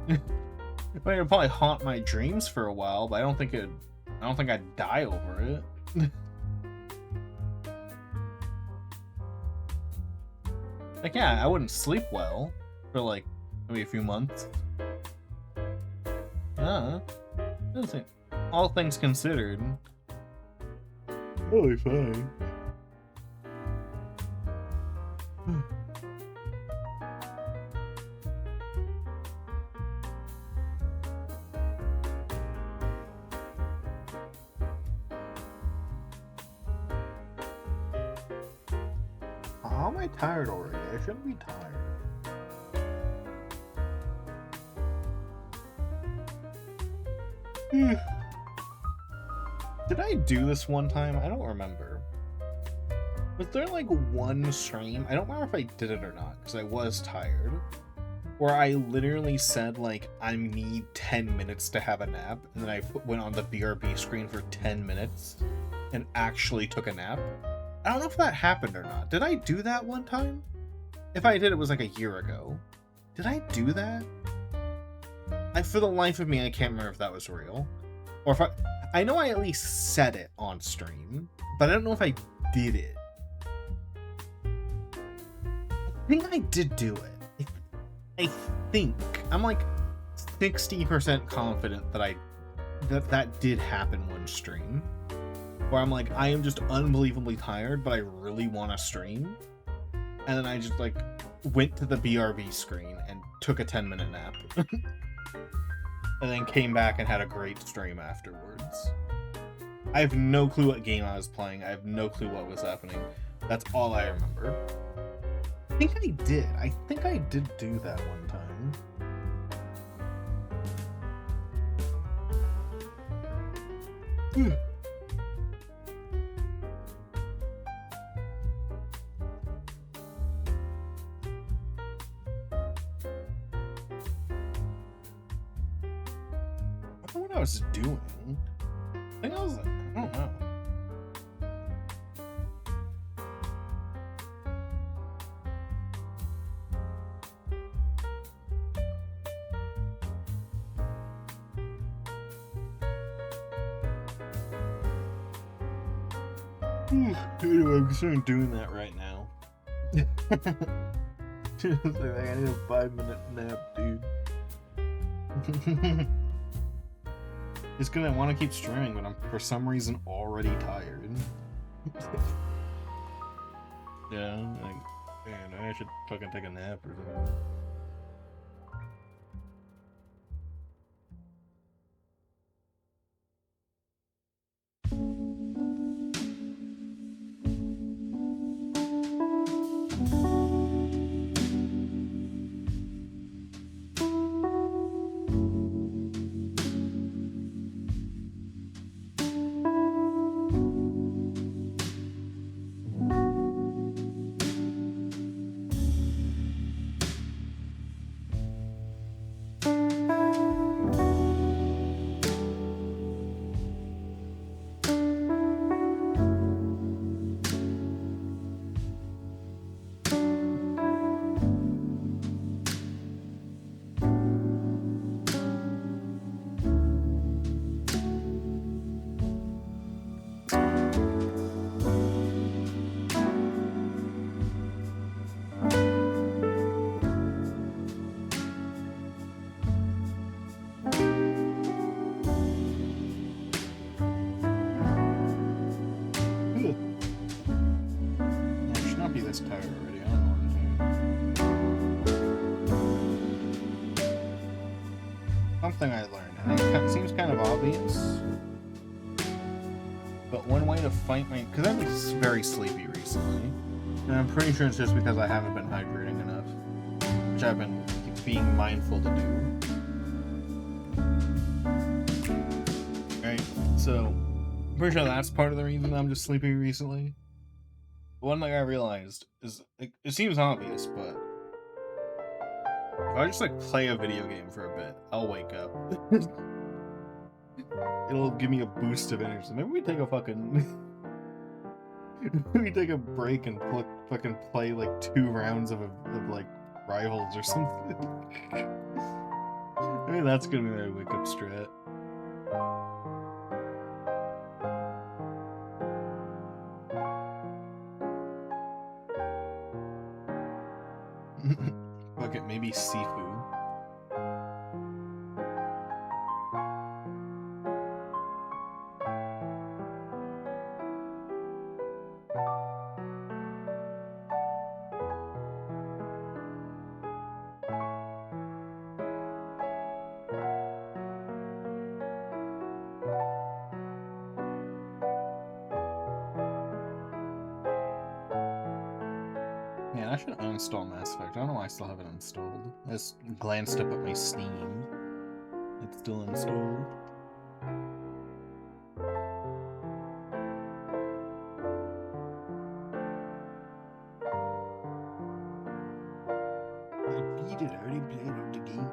I mean, it'd probably haunt my dreams for a while, but I don't think I'd die over it. Like, yeah, I wouldn't sleep well for like maybe a few months. Yeah, all things considered, totally fine. How am I tired already? I shouldn't be tired. Did I do this one time? I don't remember. Was there like one stream? I don't remember if I did it or not, because I was tired. Where I literally said like, I need 10 minutes to have a nap, and then I went on the BRB screen for 10 minutes and actually took a nap. I don't know if that happened or not. Did I do that one time? If I did, it was like a year ago. Did I do that? For the life of me, I can't remember if that was real. Or if I know I at least said it on stream, but I don't know if I did it. I think I did do it. I think. I'm like 60% confident that that did happen one stream. Where I'm like, I am just unbelievably tired, but I really want to stream. And then I just like went to the BRB screen and took a 10-minute nap. And then came back and had a great stream afterwards. I have no clue what game I was playing. I have no clue what was happening. That's all I remember. I think I did. I think I did do that one time. I don't know what I was doing. I think I don't know. Anyway, I'm considering doing that right now. Just like, I need a 5-minute nap, dude. Just gonna want to keep streaming, but I'm for some reason already tired. Yeah, like, man, I should fucking take a nap or something. one thing I learned, and it seems kind of obvious, but one way to fight my... Because I've been very sleepy recently, and I'm pretty sure it's just because I haven't been hydrating enough, which I've been being mindful to do. Right, so I'm pretty sure that's part of the reason I'm just sleepy recently. One thing I realized is, it seems obvious, but if I just like play a video game for a bit, I'll wake up. It'll give me a boost of energy. Maybe we take a fucking... Maybe we take a break and fucking play like 2 rounds of like Rivals or something. Maybe that's gonna be my wake up strat. Fuck it, maybe Sifu. Man, I should uninstall Mass Effect. I don't know why I still have it installed. I just glanced up at my Steam. It's still installed. I beat it. I already played out the game.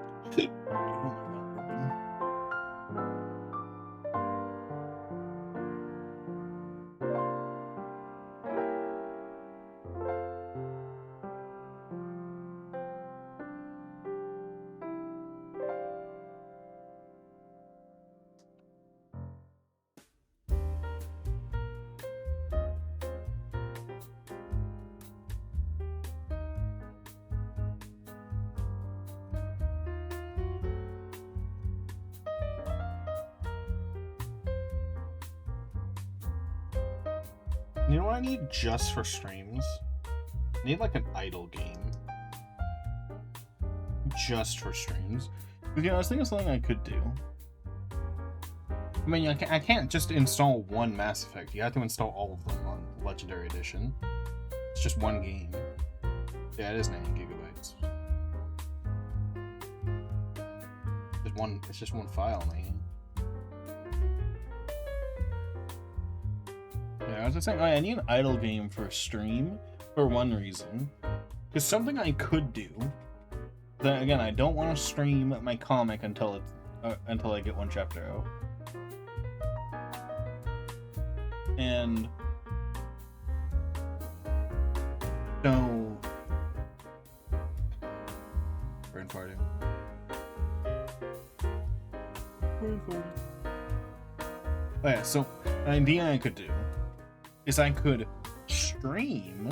You know what I need just for streams? I need like an idle game. Just for streams. Because, you know, I was thinking of something I could do. I mean, I can't just install one Mass Effect. You have to install all of them on Legendary Edition. It's just one game. Yeah, it is 90 gigabytes. It's just one file, man. Yeah, I was just saying, I need an idle game for a stream for one reason. Because something I could do, that again, I don't want to stream my comic until I get one chapter out. And so brain farting. Oh yeah, so an idea I could do is I could stream,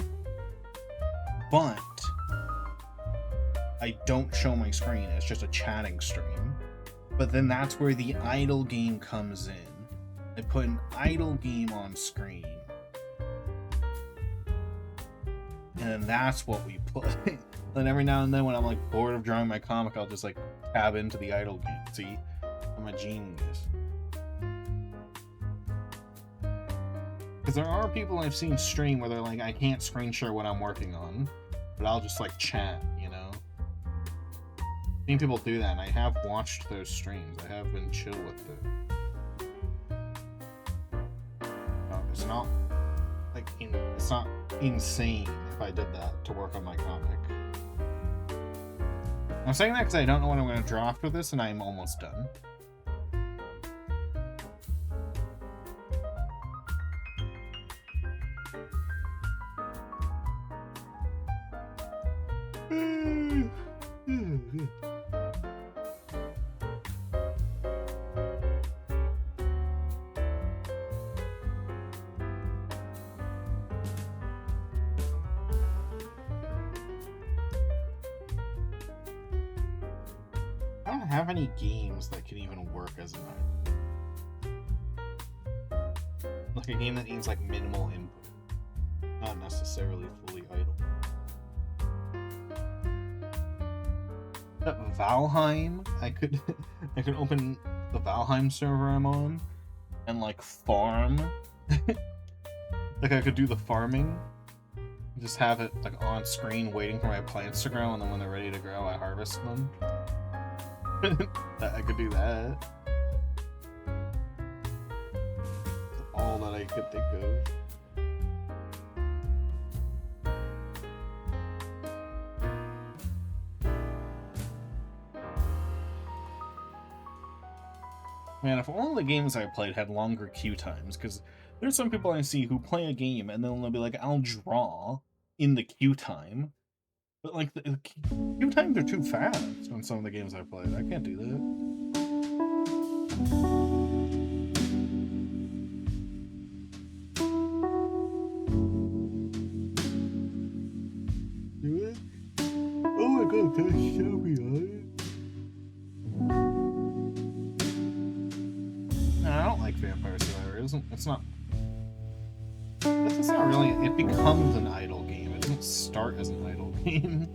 but I don't show my screen. It's just a chatting stream. But then that's where the idle game comes in. I put an idle game on screen. And then that's what we play. Then every now and then when I'm like bored of drawing my comic, I'll just like tab into the idle game. See? I'm a genius. Because there are people I've seen stream where they're like, I can't screen share what I'm working on, but I'll just like chat, you know? I've seen people do that, and I have watched those streams. I have been chill with it. It's not like it's not insane if I did that to work on my comic. I'm saying that because I don't know what I'm going to draw after this, and I'm almost done. I don't have any games that can even work as an idle. Like a game that needs like minimal input, not necessarily fully idle. Valheim, I could I could open the Valheim server I'm on and like farm. Like I could do the farming. Just have it like on screen waiting for my plants to grow, and then when they're ready to grow I harvest them. I could do that. That's all that I could think of. Man, if all the games I played had longer queue times, because there's some people I see who play a game and then they'll be like, I'll draw in the queue time. But like, the queue times are too fast on some of the games I played. I can't do that. Do it? Oh my god, can I show me on? I don't like Vampire Survivor. It's not really. It becomes an idle game. It doesn't start as an idle game.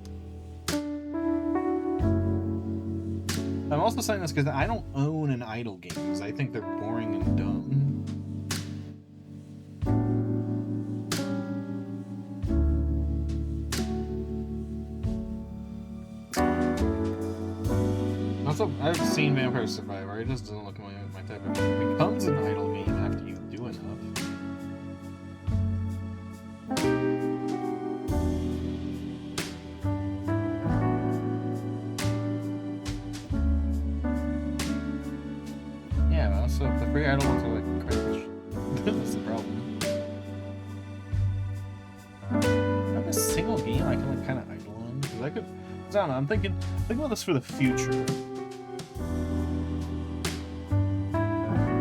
I'm also saying this because I don't own an idle game because I think they're boring and dumb. Also, I've seen Vampire Survivor. It just doesn't look like my type of game. It becomes an idle game after you do enough. Yeah, well, so if the free idle ones are like cringe, that's the problem. I have a single game I can like kind of idle on because I could. I don't know. I'm thinking about this for the future.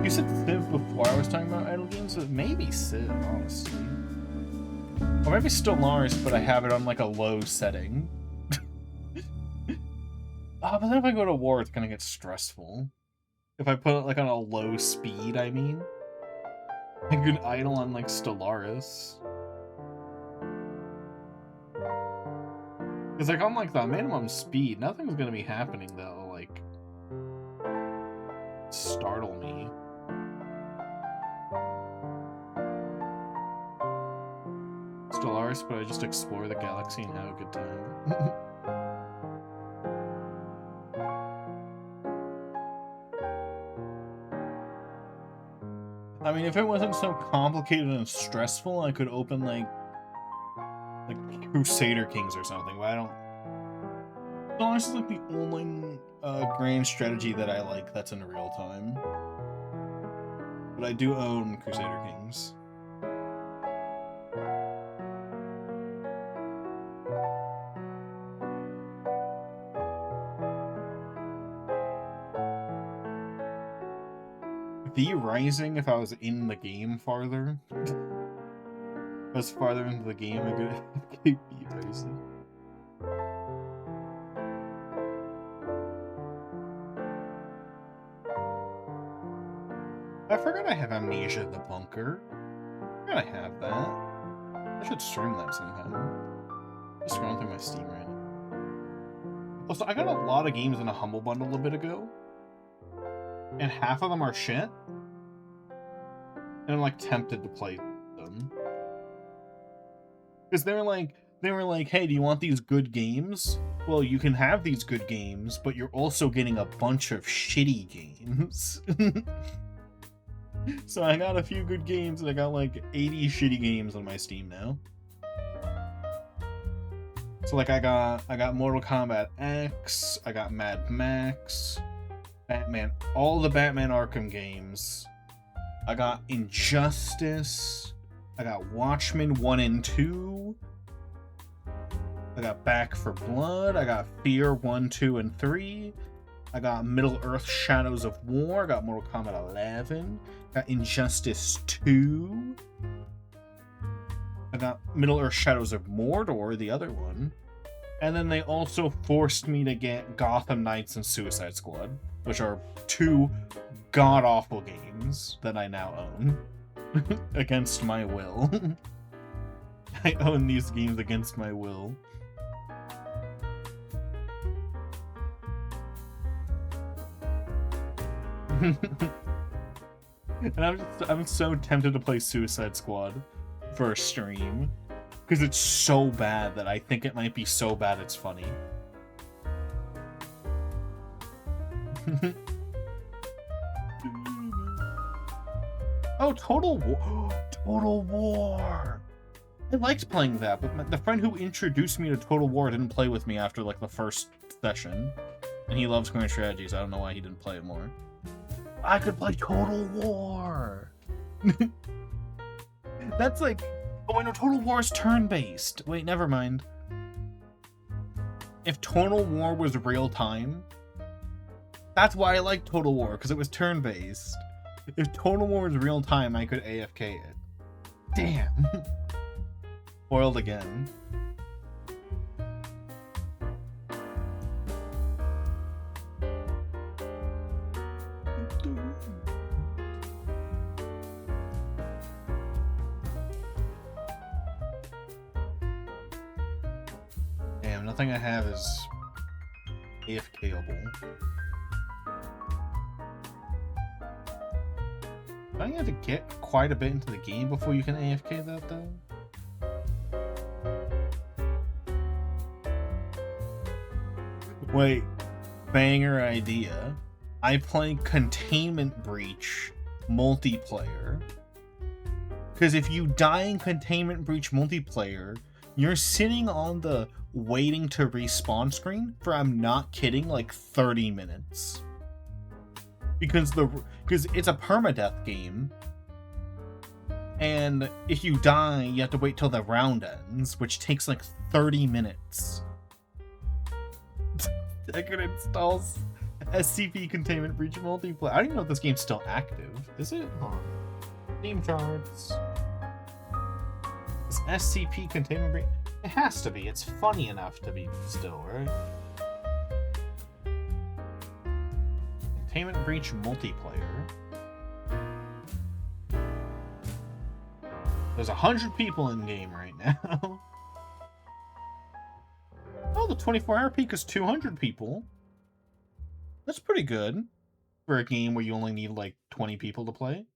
You said Civ before I was talking about idle games, but maybe Civ, honestly. Or maybe Stellaris, but I have it on like a low setting. But then if I go to war, it's gonna get stressful. If I put it like on a low speed, I mean. I could idle on like Stellaris. Because like on like the minimum speed, nothing's gonna be happening that'll like startle me. Stellaris, but I just explore the galaxy and have a good time. I mean, if it wasn't so complicated and stressful, I could open like Crusader Kings or something, but I don't. Stellaris is like the only grand strategy that I like that's in real time. But I do own Crusader Kings. V Rising, if I was in the game farther. If I was farther into the game, I could keep V Rising. I forgot I have Amnesia the Bunker. I forgot I have that. I should stream that sometime. Just scrolling through my Steam right now. Also, I got a lot of games in a Humble Bundle a bit ago. And half of them are shit. And I'm like tempted to play them. Because they were like, hey, do you want these good games? Well, you can have these good games, but you're also getting a bunch of shitty games. So I got a few good games, and I got like 80 shitty games on my Steam now. So like I got Mortal Kombat X, I got Mad Max, Batman, all the Batman Arkham games. I got Injustice, I got Watchmen 1 and 2, I got Back 4 Blood, I got Fear 1, 2, and 3, I got Middle-earth Shadows of War, I got Mortal Kombat 11, got Injustice 2, I got Middle-earth Shadows of Mordor, the other one, and then they also forced me to get Gotham Knights and Suicide Squad, which are two god-awful games that I now own. Against my will. I own these games against my will. And I'm so tempted to play Suicide Squad for a stream. Because it's so bad that I think it might be so bad it's funny. Oh, Total War! Total War! I liked playing that, but the friend who introduced me to Total War didn't play with me after, like, the first session. And he loves Grand Strategies. I don't know why he didn't play it more. I could play Total War! That's like... Oh, wait, no, Total War is turn-based. Wait, never mind. If Total War was real-time... That's why I like Total War, because it was turn-based. If Total War was real-time, I could AFK it. Damn. Spoiled again. Damn, nothing I have is AFK-able. Don't you have to get quite a bit into the game before you can AFK that, though? Wait, banger idea. I play Containment Breach multiplayer. Because if you die in Containment Breach multiplayer, you're sitting on the waiting to respawn screen for, I'm not kidding, like 30 minutes. Because it's a permadeath game. And if you die, you have to wait till the round ends, which takes like 30 minutes. I could install SCP Containment Breach multiplayer. I don't even know if this game's still active. Is it? Huh. Game charts. Is SCP Containment Breach? It has to be. It's funny enough to be still, right? Containment Breach multiplayer. There's 100 people in game right now. Oh, the 24-hour peak is 200 people. That's pretty good for a game where you only need like 20 people to play.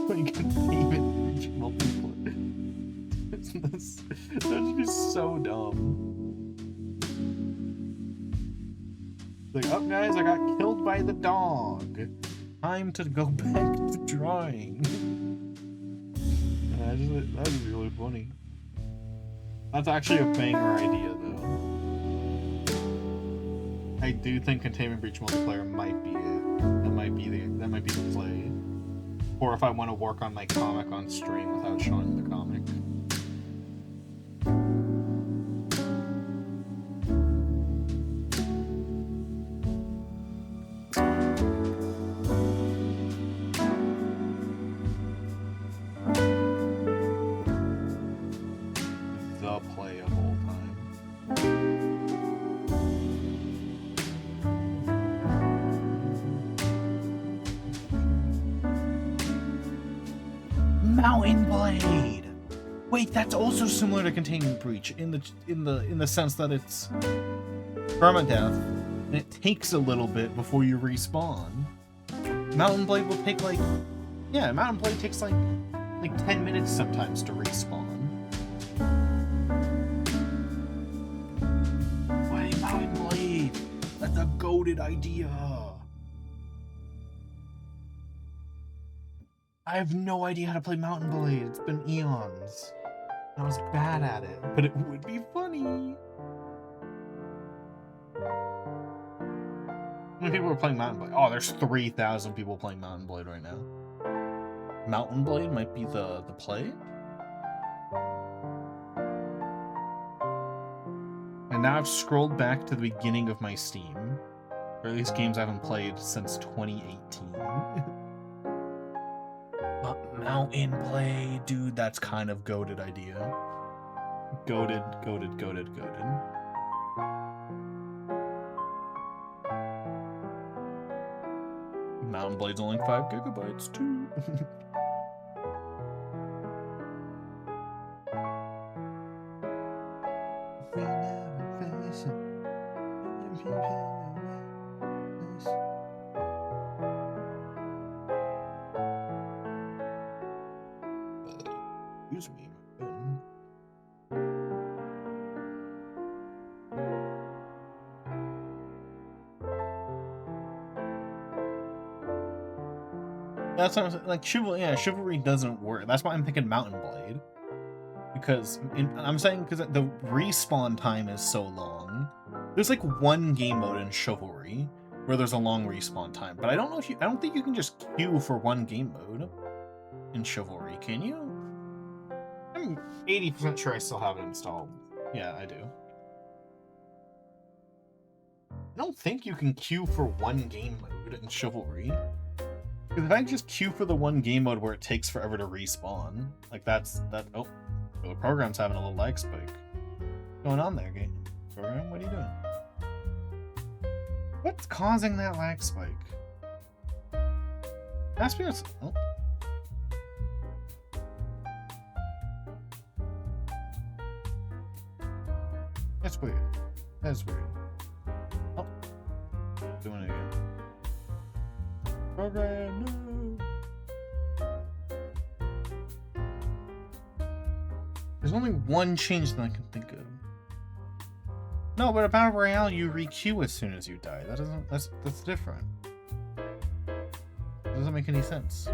Like Containment Breach multiplayer. That's just so dumb. Like, oh guys, I got killed by the dog. Time to go back to drawing. That is really funny. That's actually a banger idea, though. I do think Containment Breach multiplayer might be it. That might be the play. Or if I want to work on my comic on stream without showing the comic. Mountain Blade. Wait, that's also similar to Containment Breach in the sense that it's permadeath and it takes a little bit before you respawn. Mountain Blade will take like, yeah, Mountain Blade takes like 10 minutes sometimes to respawn. Wait, Mountain Blade. That's a goated idea. I have no idea how to play Mountain Blade. It's been eons. I was bad at it, but it would be funny. How many people are playing Mountain Blade? Oh, there's 3,000 people playing Mountain Blade right now. Mountain Blade might be the play. And now I've scrolled back to the beginning of my Steam. Or at least games I haven't played since 2018. Mountain Blade, dude, that's kind of goated idea. Goated. Mountain Blade's only 5 gigabytes too. Excuse me. That's what I'm saying. Like chivalry doesn't work. That's why I'm thinking Mountain Blade. Because I'm saying because the respawn time is so long. There's like one game mode in Chivalry where there's a long respawn time, but I don't think you can just queue for one game mode in Chivalry, can you? I'm 80% sure I still have it installed. Yeah, I do. I don't think you can queue for one game mode in Chivalry. Because if I just queue for the one game mode where it takes forever to respawn, like oh, the program's having a little lag spike. What's going on there, game program? What are you doing? What's causing that lag spike? Ask me what's... Oh. That's weird. That's weird. Oh. Doing it again. Program, no. There's only one change that I can think of. No, but a Battle Royale, you re-queue as soon as you die. That's different. It doesn't make any sense.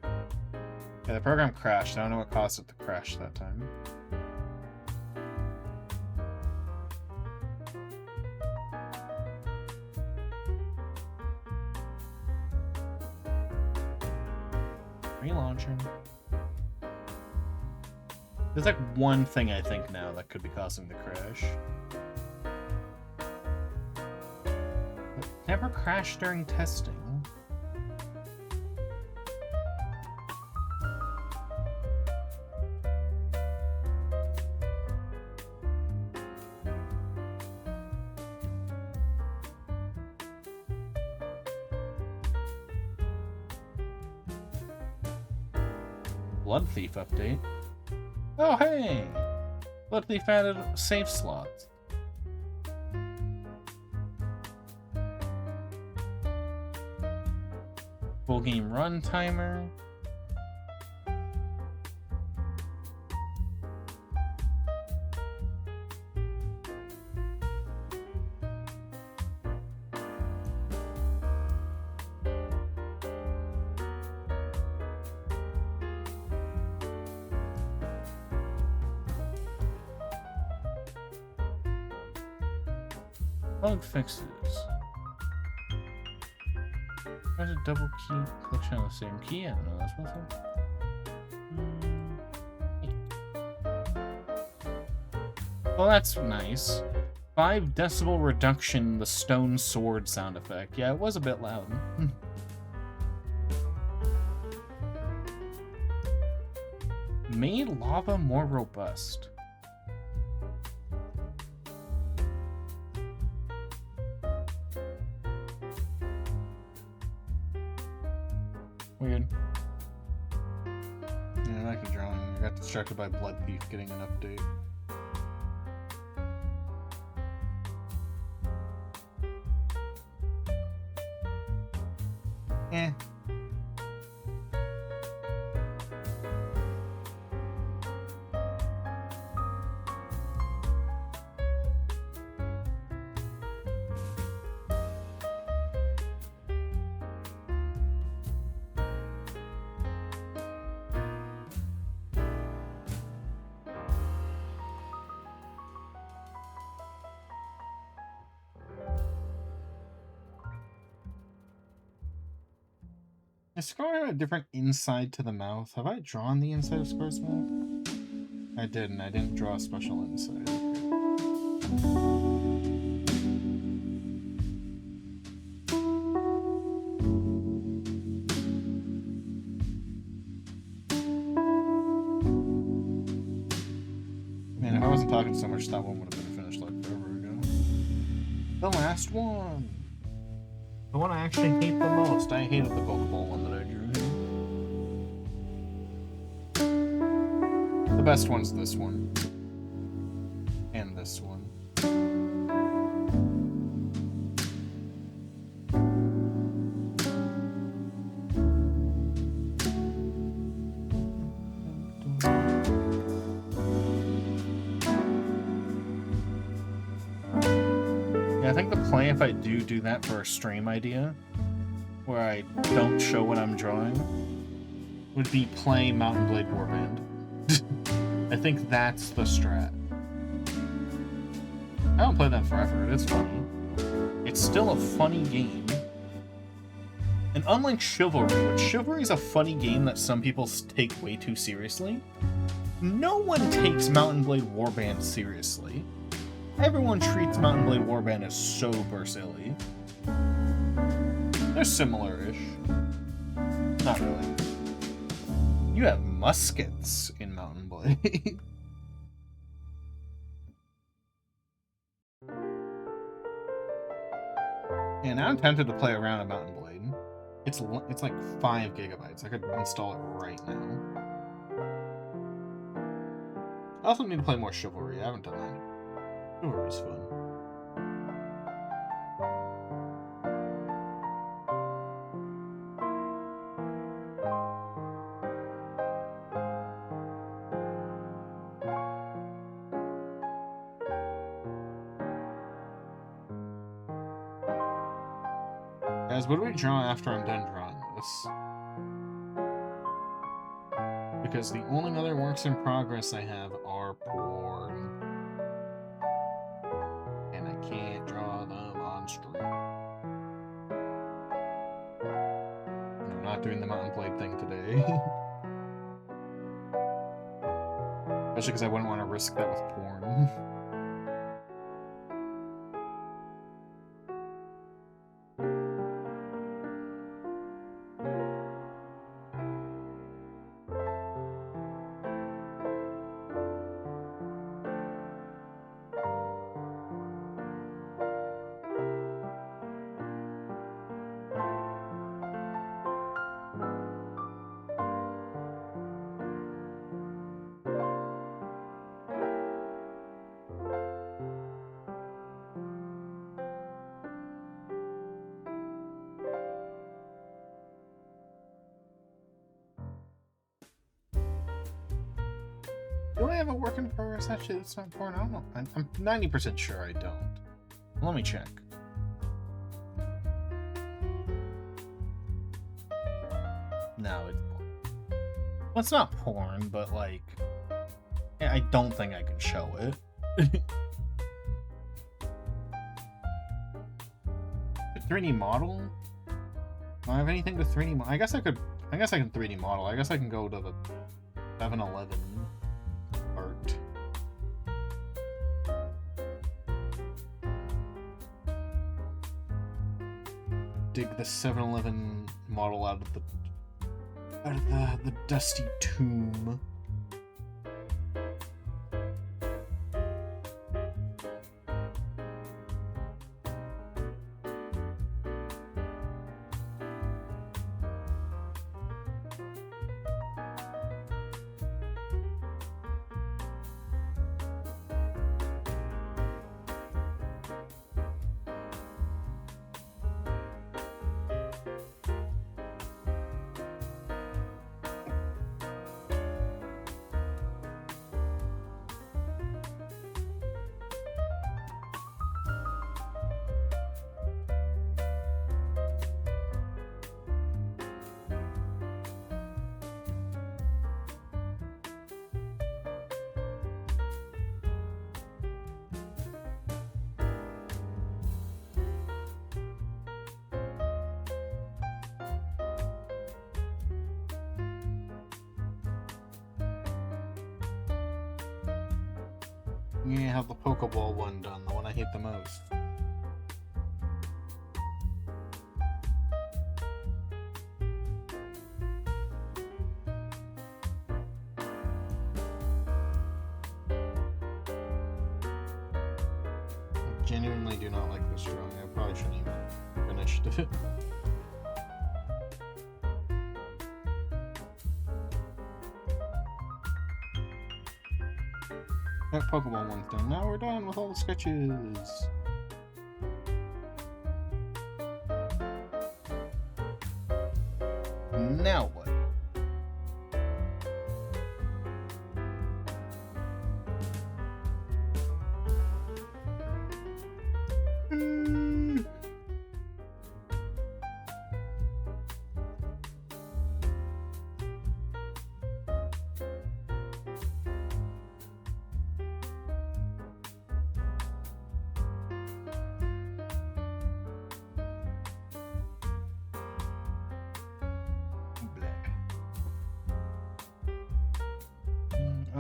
Yeah, the program crashed. I don't know what caused it to crash that time. Relaunching. There's like one thing I think now that could be causing the crash. It never crashed during testing. Blood Thief update. Oh, hey! Blood Thief added save slots. Full game run timer. Bug fixes. There's a double key collection on the same key. I don't know. That's what's up. Well, that's nice. 5 decibel reduction in the stone sword sound effect. Yeah, it was a bit loud. Made lava more robust. Weird. Yeah, I like the drawing. I got distracted by Blood Thief getting an update. Eh. Is Scar have a different inside to the mouth? Have I drawn the inside of Scar's mouth? I didn't. I didn't draw a special inside. Man, if I wasn't talking so much, that one would have been finished like forever ago. The last one! The one I actually hate the most. I hated the Pokeball one that I drew. The best one's this one. And this one. I think the play, if I do that for a stream idea, where I don't show what I'm drawing, would be play Mount & Blade Warband. I think that's the strat. I don't play that forever, it is funny. It's still a funny game. And unlike Chivalry, which Chivalry is a funny game that some people take way too seriously, no one takes Mount & Blade Warband seriously. Everyone treats Mount & Blade Warband as super silly. They're similar-ish. Not really. You have muskets in Mount & Blade. And now I'm tempted to play around at Mount & Blade. It's like 5 gigabytes. I could install it right now. I also need to play more Chivalry. I haven't done that. Chivalry's fun. Guys, what do we draw after I'm done drawing this? Because the only other works in progress I have are porn. And I can't draw them on stream. And I'm not doing the Mount & Blade thing today. Especially because I wouldn't want to risk that with porn. Do I have a work in progress? Actually, that's not porn. I don't know. I'm 90% sure I don't. Let me check. No, it's porn. Well, it's not porn, but like, I don't think I can show it. A 3D model? Do I have anything to 3D model? I guess I can 3D model. I guess I can go to the 7-Eleven. Art. Dig the 7-Eleven model out of the dusty tomb. Yeah, have the Pokeball one done, the one I hate the most. I genuinely do not like this drawing. I probably shouldn't even finished it. That Pokemon one's done. Now we're done with all the sketches. Now what?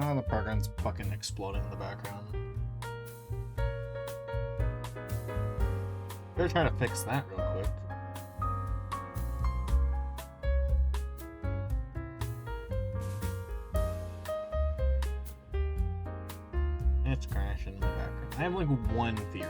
Oh, the program's fucking exploding in the background. They're trying to fix that real quick. It's crashing in the background. I have like one theory.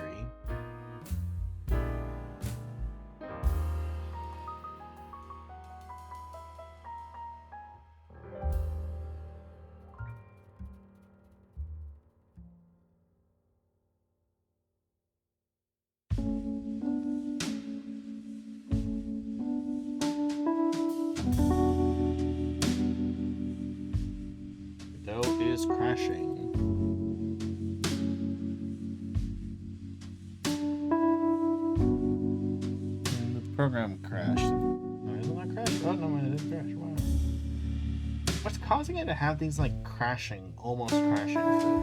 Is crashing. And the program crashed. No, isn't that crash? Oh no, it didn't crash. Wow. What's causing it to have these like crashing, almost crashing fits?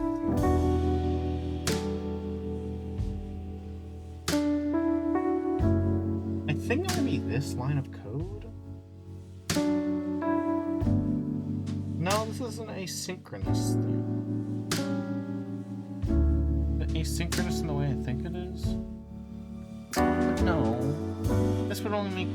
I think it might be this line of code. No, this is an asynchronous thing. Asynchronous in the way I think it is? But no. This would only make...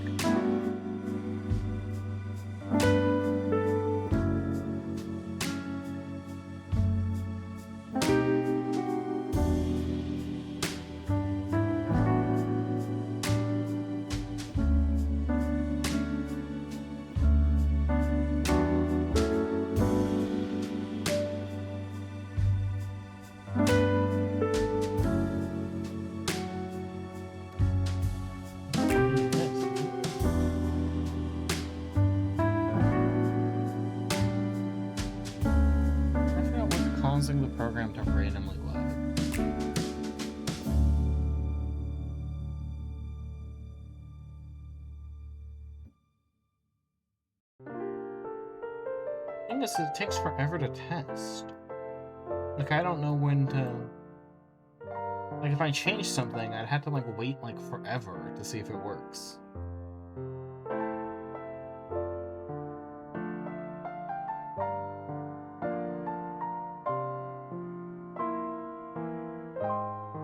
the program to randomly lag. The thing is, it takes forever to test. Like, I don't know when to... Like, if I change something, I'd have to, like, wait, like, forever to see if it works.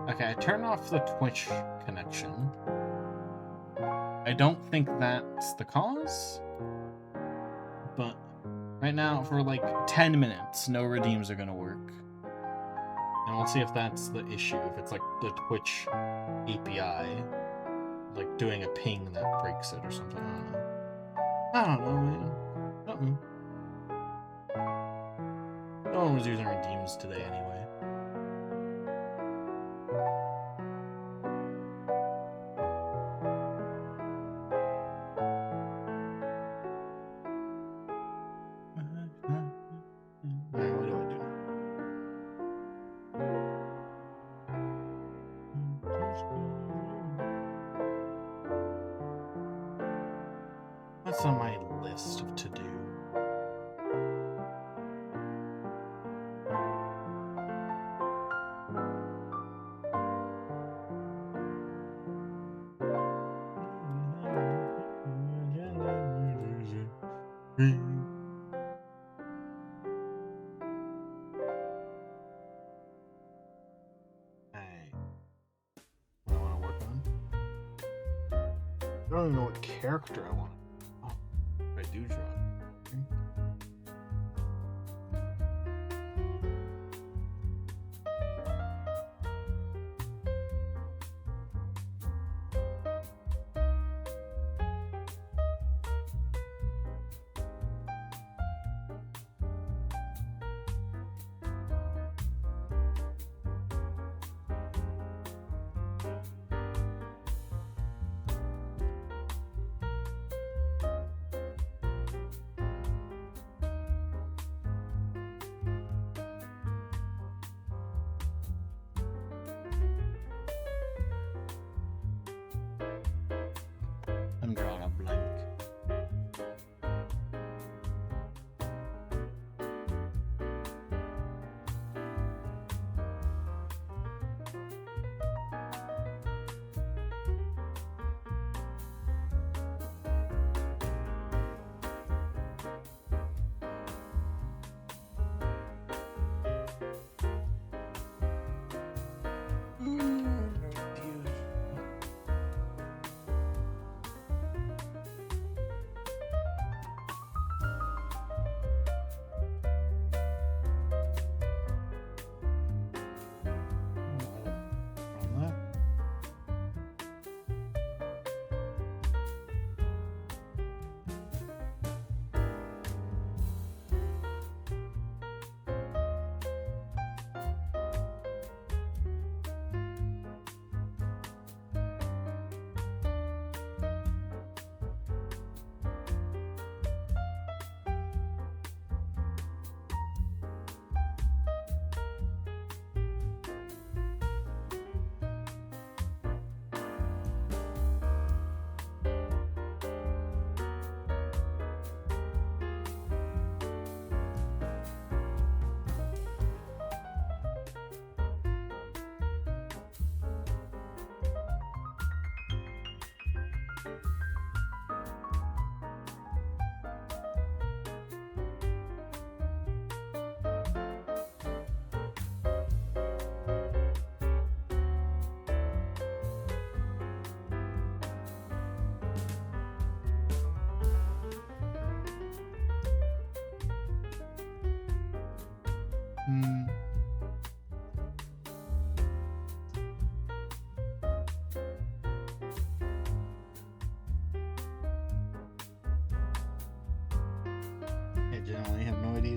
Okay, I turned off the Twitch connection. I don't think that's the cause, but right now, for like 10 minutes, no redeems are gonna work. And we'll see if that's the issue, if it's like the Twitch API, like doing a ping that breaks it or something, I don't know, man. No one was using redeems today anyway. What's on my list of to-do? What I want to work on? I don't even know what character I want. I do draw.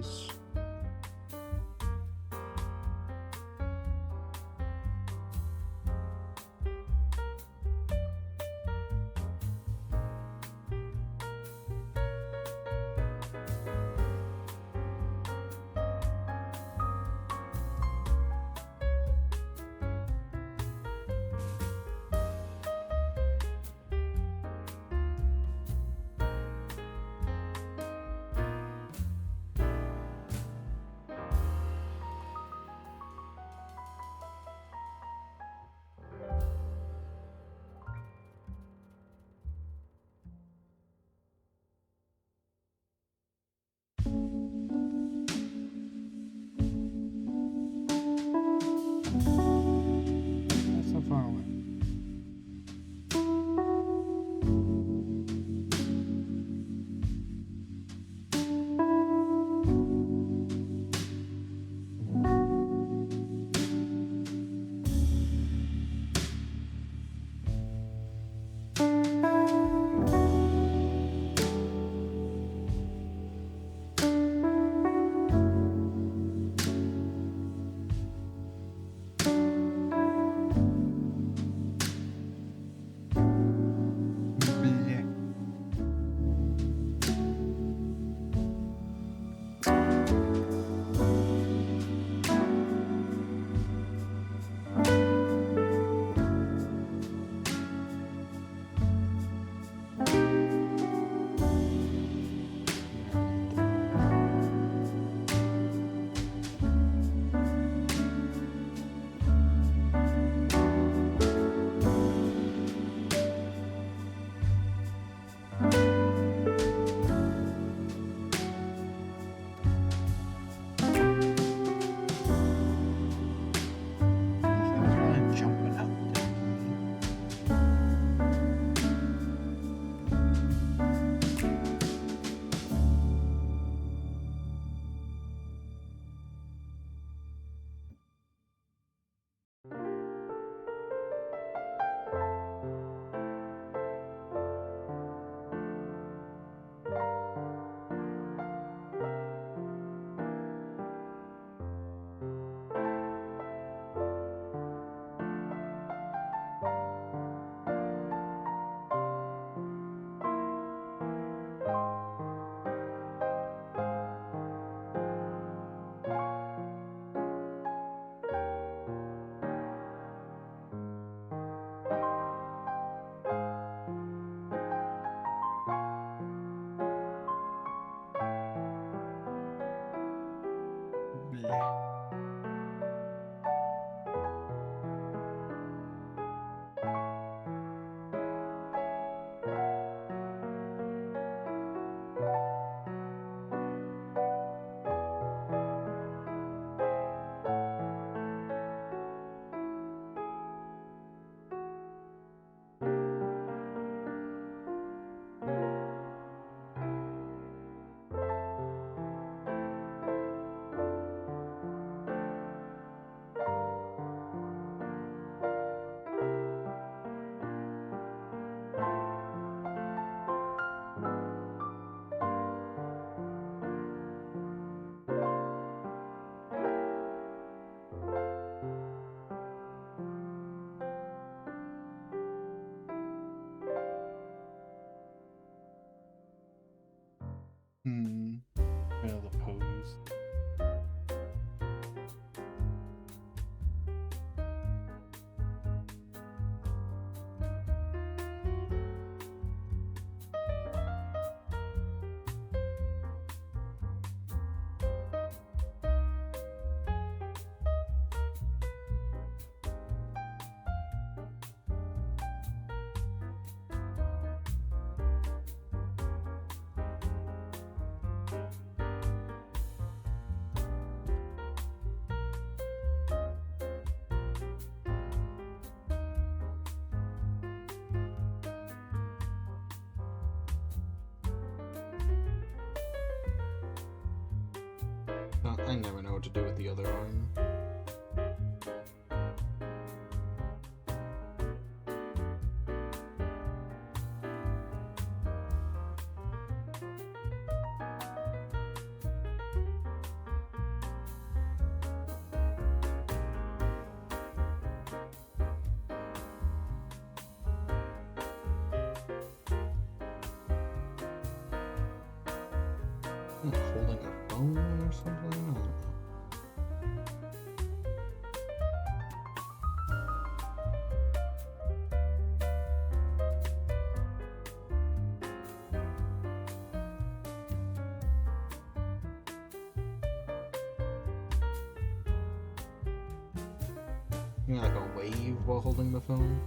place. That's so far away. Blech. Sounds really jumping out there. Blech. Yeah, the pose. I never know what to do with the other arm. Like holding a phone or something? I don't know. You know, like a wave while holding the phone?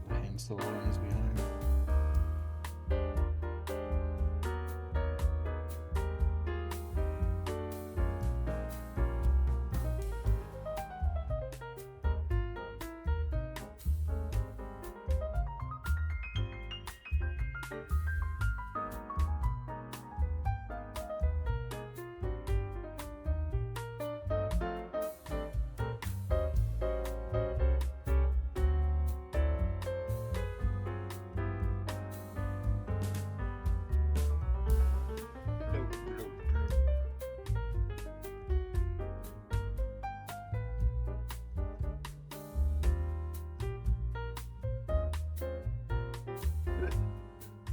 My hand still runs behind.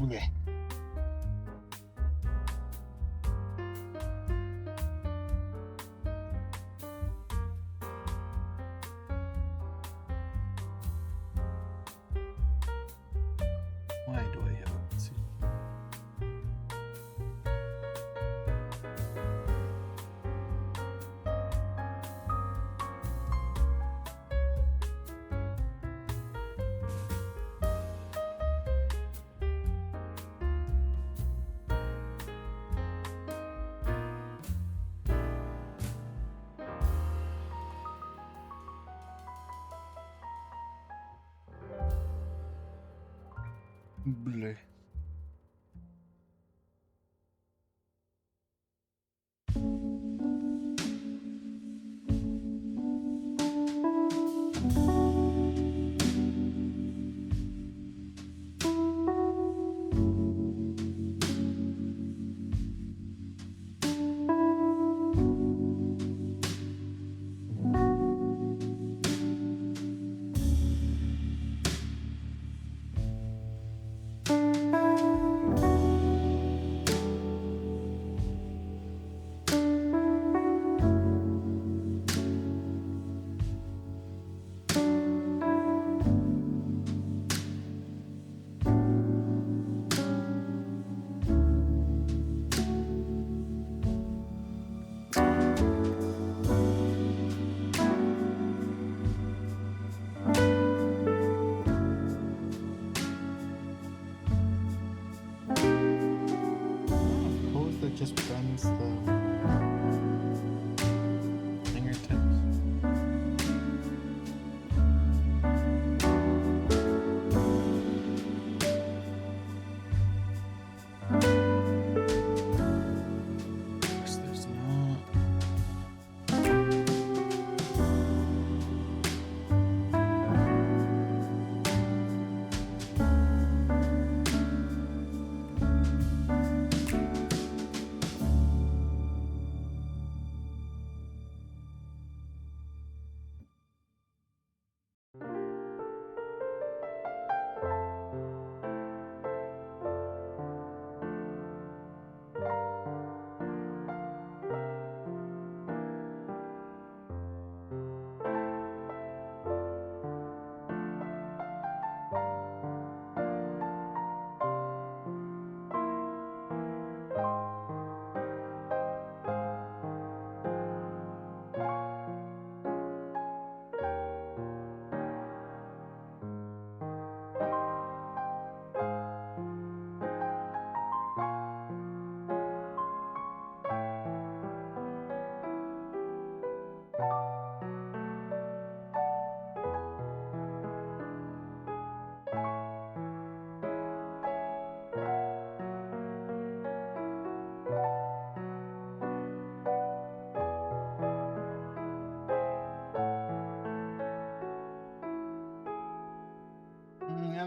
Yeah. Why do I have a see? Bleh.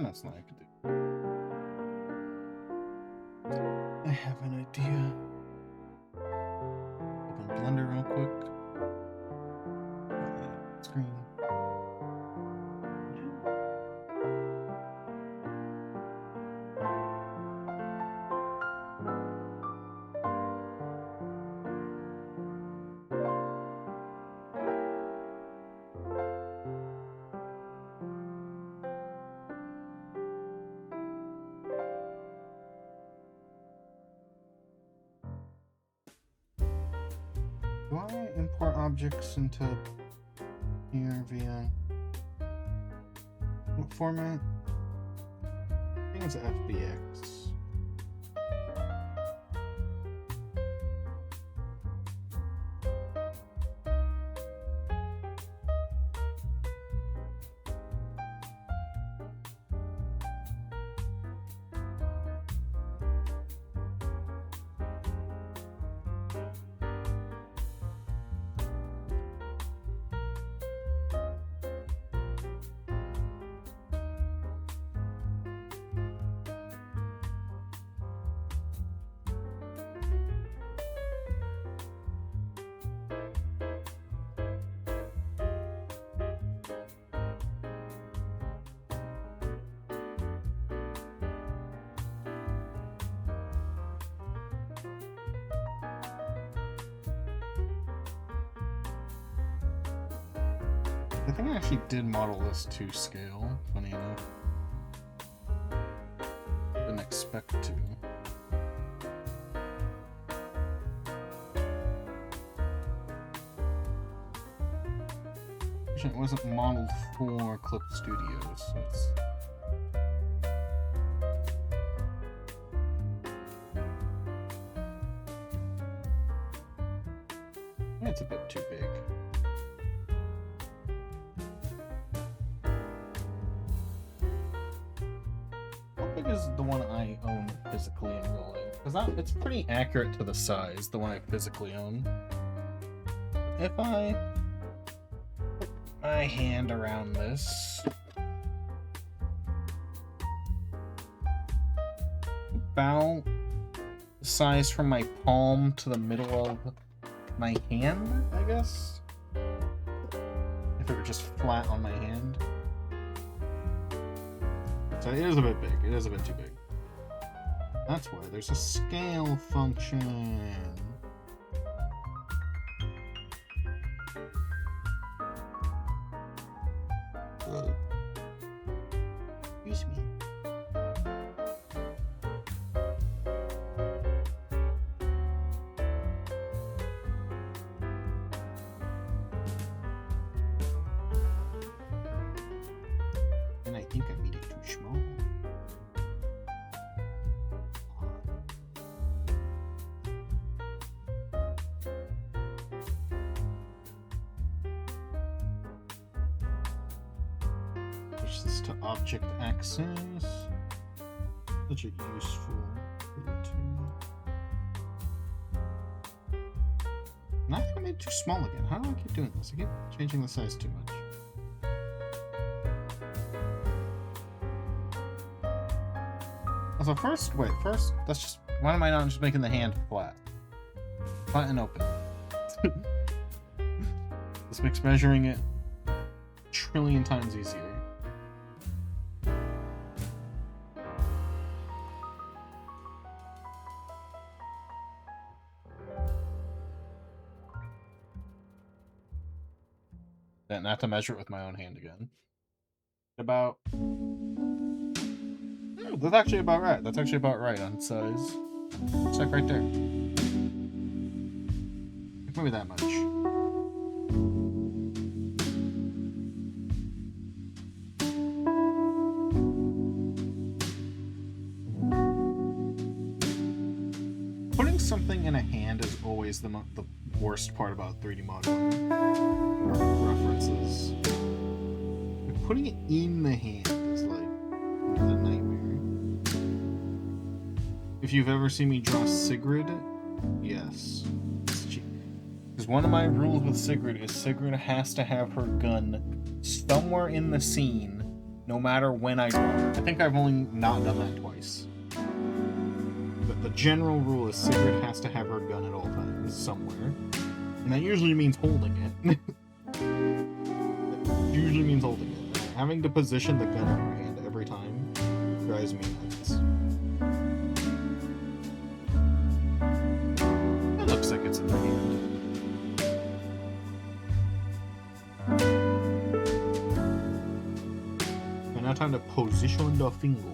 That's something I could do. I have an idea. Open Blender real quick. Screen. Do I import objects into here via what format? I think it's FBX. I think I actually did model this to scale, funny enough. Didn't expect to. It wasn't modeled for Clip Studios, so it's a bit too big. Is the one I own physically in real life, because it's pretty accurate to the size, the one I physically own. If I put my hand around this, about the size from my palm to the middle of my hand, I guess, if it were just flat on my hand. So it is a bit big. It is a bit too big. That's why there's a scale function. Excuse me. And I think I made it too small. Switch this to object access. Such a useful tool. And I think I made it too small again. How do I keep doing this? I keep changing the size too much. So first, that's just, why am I not just making the hand flat? Flat and open. This makes measuring it a trillion times easier. Then not to measure it with my own hand again. About... That's actually about right. That's actually about right on size. It's like right there. Maybe that much. Putting something in a hand is always the worst part about 3D modeling. References. Putting it in the hand is like the nightmare. If you've ever seen me draw Sigrid, yes. Because one of my rules with Sigrid is Sigrid has to have her gun somewhere in the scene, no matter when I draw. I think I've only not done that twice. But the general rule is Sigrid has to have her gun at all times, somewhere. And that usually means holding it. It usually means holding it. Having to position the gun in her hand every time drives me nuts. It looks like it's in the hand. And now time to position the fingers.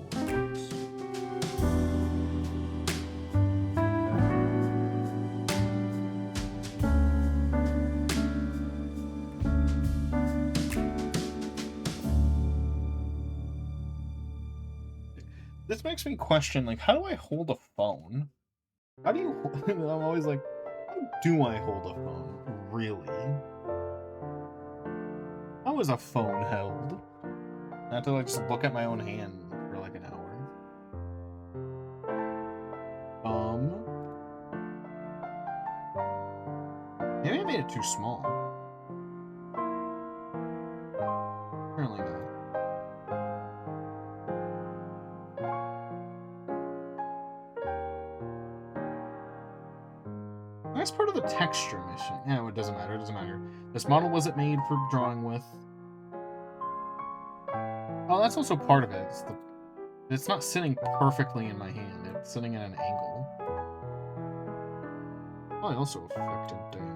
This makes me question, like, how do I hold a phone? How do you... I'm always like, how do I hold a phone? Really? How is a phone held? I have to, like, just look at my own hand for, like, an hour. Maybe I made it too small. Apparently not. That's part of the texture mission. Yeah, it doesn't matter. It doesn't matter. This model wasn't made for drawing with. Oh, that's also part of it. It's not sitting perfectly in my hand. It's sitting at an angle. I also affected damage.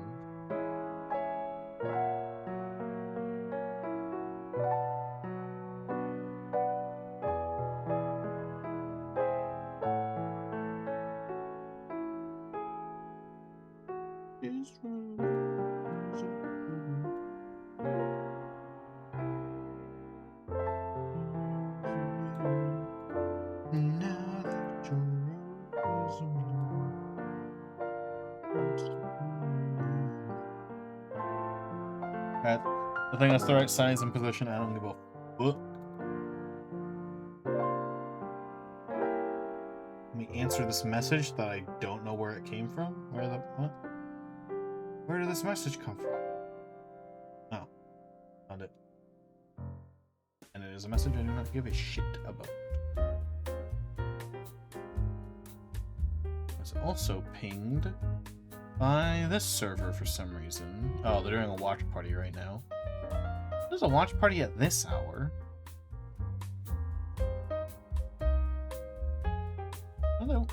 I think that's the right size and position. I don't give a fuck. Let me answer this message that I don't know where it came from. Where did this message come from? Oh, found it. And it is a message I do not give a shit about. It's also pinged by this server for some reason. Oh, they're doing a watch party right now. There's a watch party at this hour. Hello.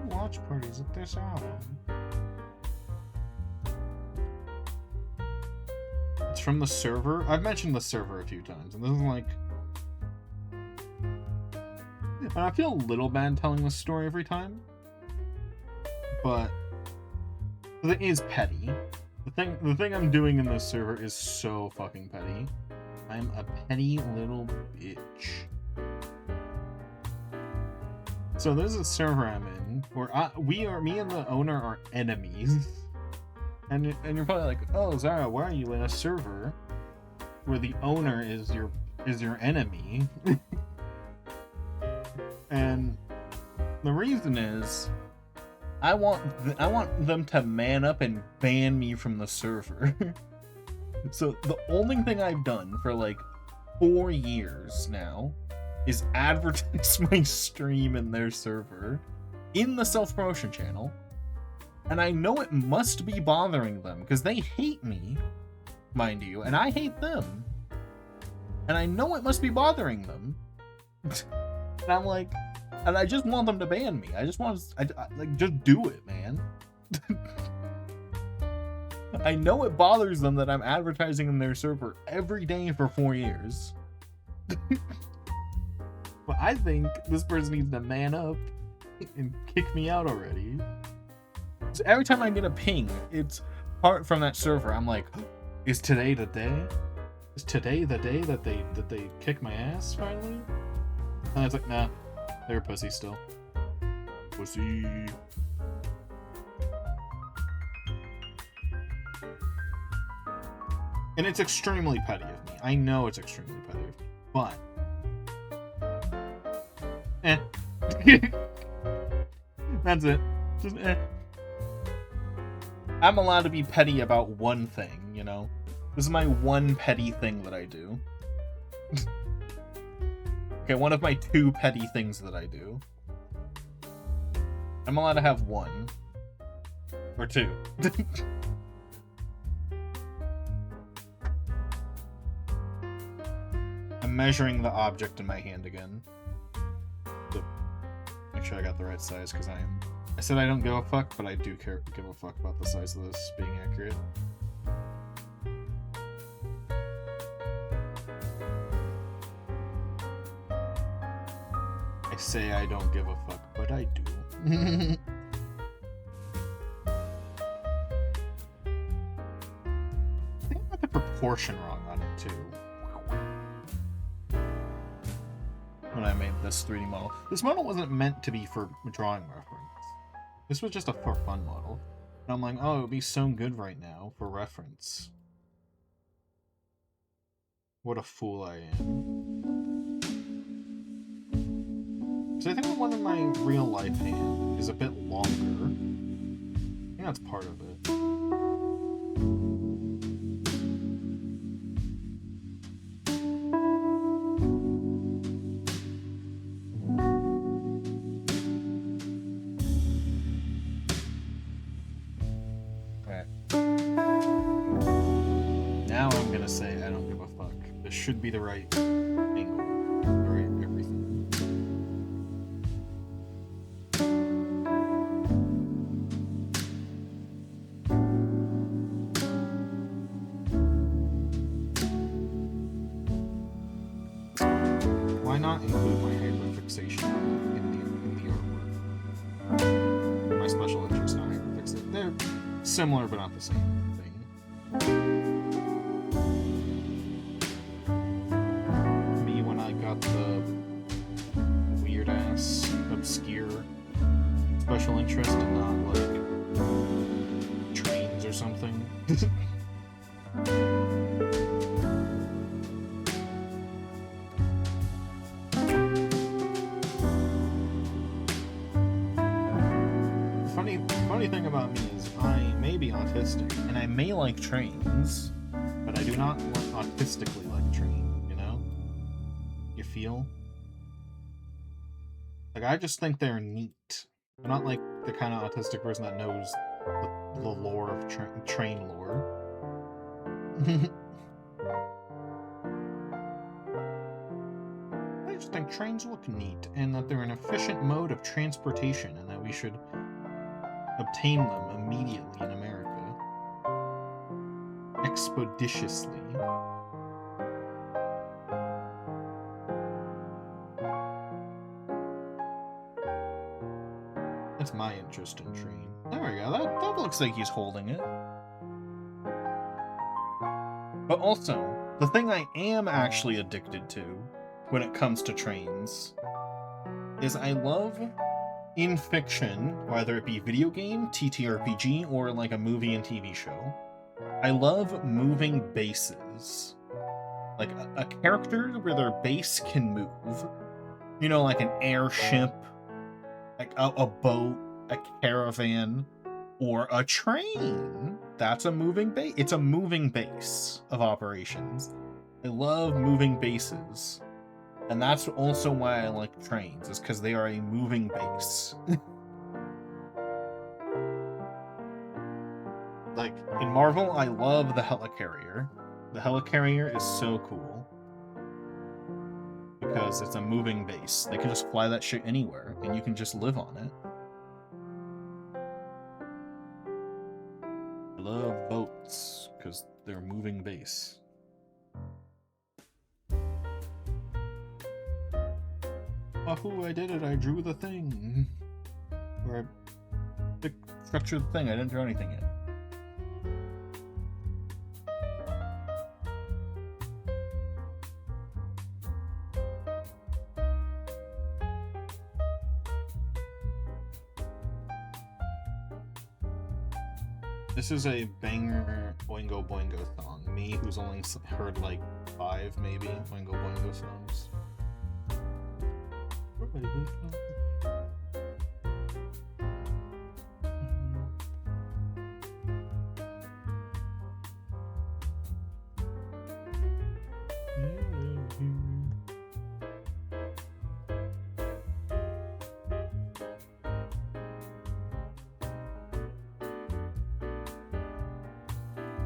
Watch parties at this hour. It's from the server. I've mentioned the server a few times, and this is like... I feel a little bad telling this story every time, but the thing is petty. The thing I'm doing in this server is so fucking petty. I'm a petty little bitch. So there's a server I'm in where me and the owner are enemies, and you're probably like, oh Zara, why are you in a server where the owner is your enemy? And the reason is, I want them to man up and ban me from the server. So the only thing I've done for like 4 years now is advertise my stream in their server, in the self-promotion channel, and I know it must be bothering them because they hate me, mind you, and I hate them, and I know it must be bothering them. And I'm like, and I just want them to ban me. I just like, just do it, man. I know it bothers them that I'm advertising in their server every day for 4 years. But I think this person needs to man up and kick me out already. So every time I get a ping, it's part from that server. I'm like, is today the day? Is today the day that they kick my ass finally? And it's like, nah, they're a pussy still. Pussy. And it's extremely petty of me. I know it's extremely petty of me, but that's it. Just I'm allowed to be petty about one thing, you know? This is my one petty thing that I do. Okay, one of my 2 petty things that I do. I'm allowed to have 1. Or 2. I'm measuring the object in my hand again. To make sure I got the right size, because I said I don't give a fuck, but I do give a fuck about the size of this being accurate. I say I don't give a fuck, but I do. I think I got the proportion wrong on it, too. When I made this 3D model. This model wasn't meant to be for drawing reference. This was just a for fun model. And I'm like, oh, it would be so good right now for reference. What a fool I am. So I think the one in my real life hand is a bit longer. I think that's part of it. Now I'm gonna say I don't give a fuck. This should be the right angle. The right everything. Why not include my hyperfixation in the artwork? My special interest on hyperfixation. They're similar but not the same thing. Me when I got the weird ass obscure special interest and not like trains or something. Funny thing about me is I may be autistic, and I may like trains, but I do not autistically like train, you know? You feel? Like, I just think they're neat. I'm not like the kind of autistic person that knows the lore of train lore. I just think trains look neat, and that they're an efficient mode of transportation, and that we should obtain them immediately in America. Expeditiously. That's my interest in train. There we go, that looks like he's holding it. But also, the thing I am actually addicted to when it comes to trains is I love in fiction, whether it be video game, TTRPG, or like a movie and TV show, I love moving bases. Like a character where their base can move. You know, like an airship, like a boat, a caravan, or a train. That's a moving base. It's a moving base of operations. I love moving bases. And that's also why I like trains, is because they are a moving base. Like, in Marvel, I love the helicarrier. The helicarrier is so cool. Because it's a moving base. They can just fly that shit anywhere, and you can just live on it. I love boats, because they're a moving base. Wahoo, I did it, I drew the thing. Or I structured the thing, I didn't draw anything yet. This is a banger Boingo Boingo song. Me, who's only heard like 5 maybe Boingo Boingo songs.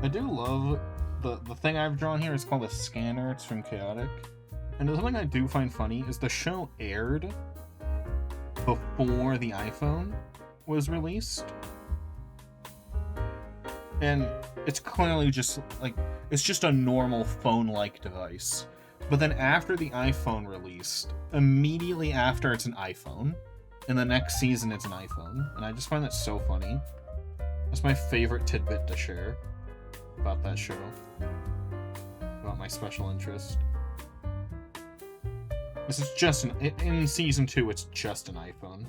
I do love the thing I've drawn here is called a scanner. It's from Chaotic. And something I do find funny is the show aired before the iPhone was released. And it's clearly just like, it's just a normal phone-like device. But then after the iPhone released, immediately after it's an iPhone, and the next season it's an iPhone. And I just find that so funny. That's my favorite tidbit to share about that show. About my special interest. This is just in season 2, it's just an iPhone.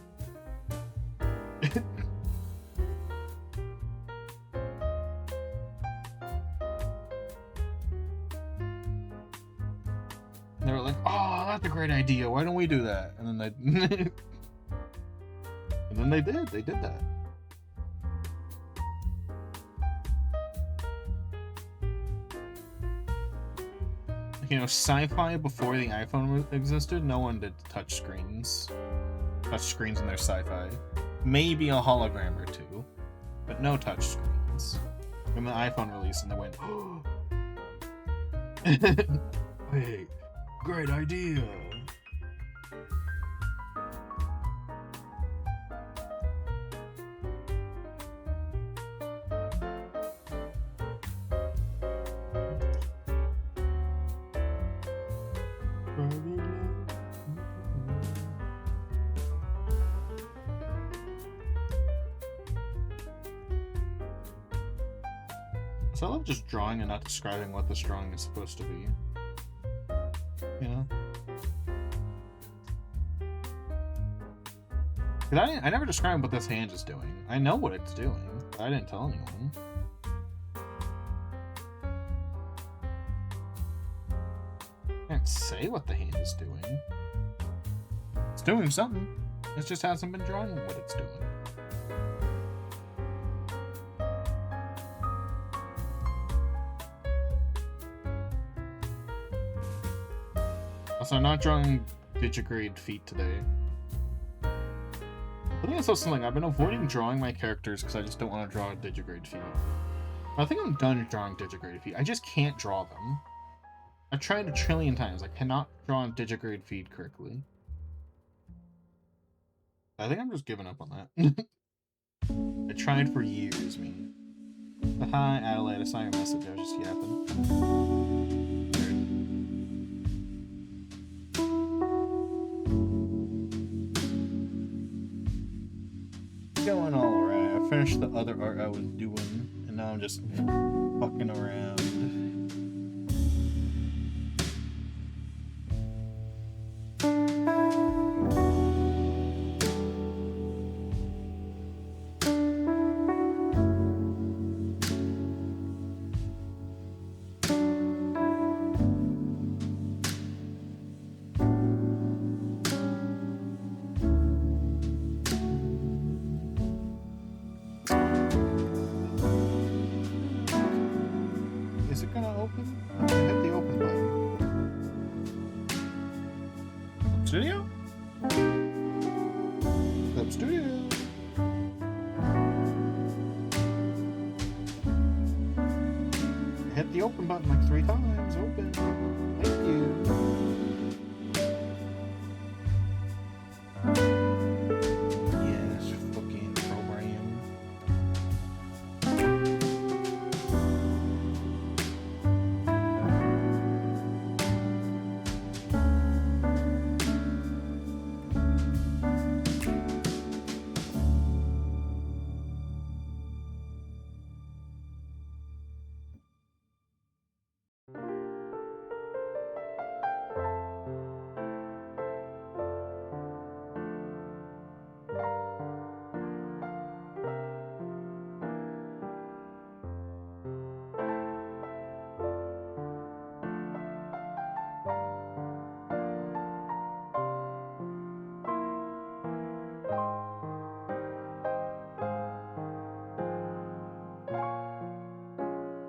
They were like, "Oh, that's a great idea. Why don't we do that?" And then they did. They did that. You know, sci-fi before the iPhone existed, no one did touch screens in their sci-fi. Maybe a hologram or two, but no touch screens. When the iPhone released, and they went, "Oh, wait, great idea." So I love just drawing and not describing what this drawing is supposed to be. You know? Because I never described what this hand is doing. I know what it's doing, but I didn't tell anyone. I didn't say what the hand is doing. It's doing something. It just hasn't been drawing what it's doing. Also, I'm not drawing digigrade feet today. I think that's also something. I've been avoiding drawing my characters because I just don't want to draw digigrade feet. I think I'm done drawing digigrade feet. I just can't draw them. I've tried a trillion times. I cannot draw digigrade feet correctly. I think I'm just giving up on that. I tried for years, man. But hi, Adelaide. I saw your message. I was just yapping. Going all right. I finished the other art I was doing, and now I'm just fucking around. Studio? Club Studio. Hit the open button like 3 times. Open. Thank you. Yes, fucking program.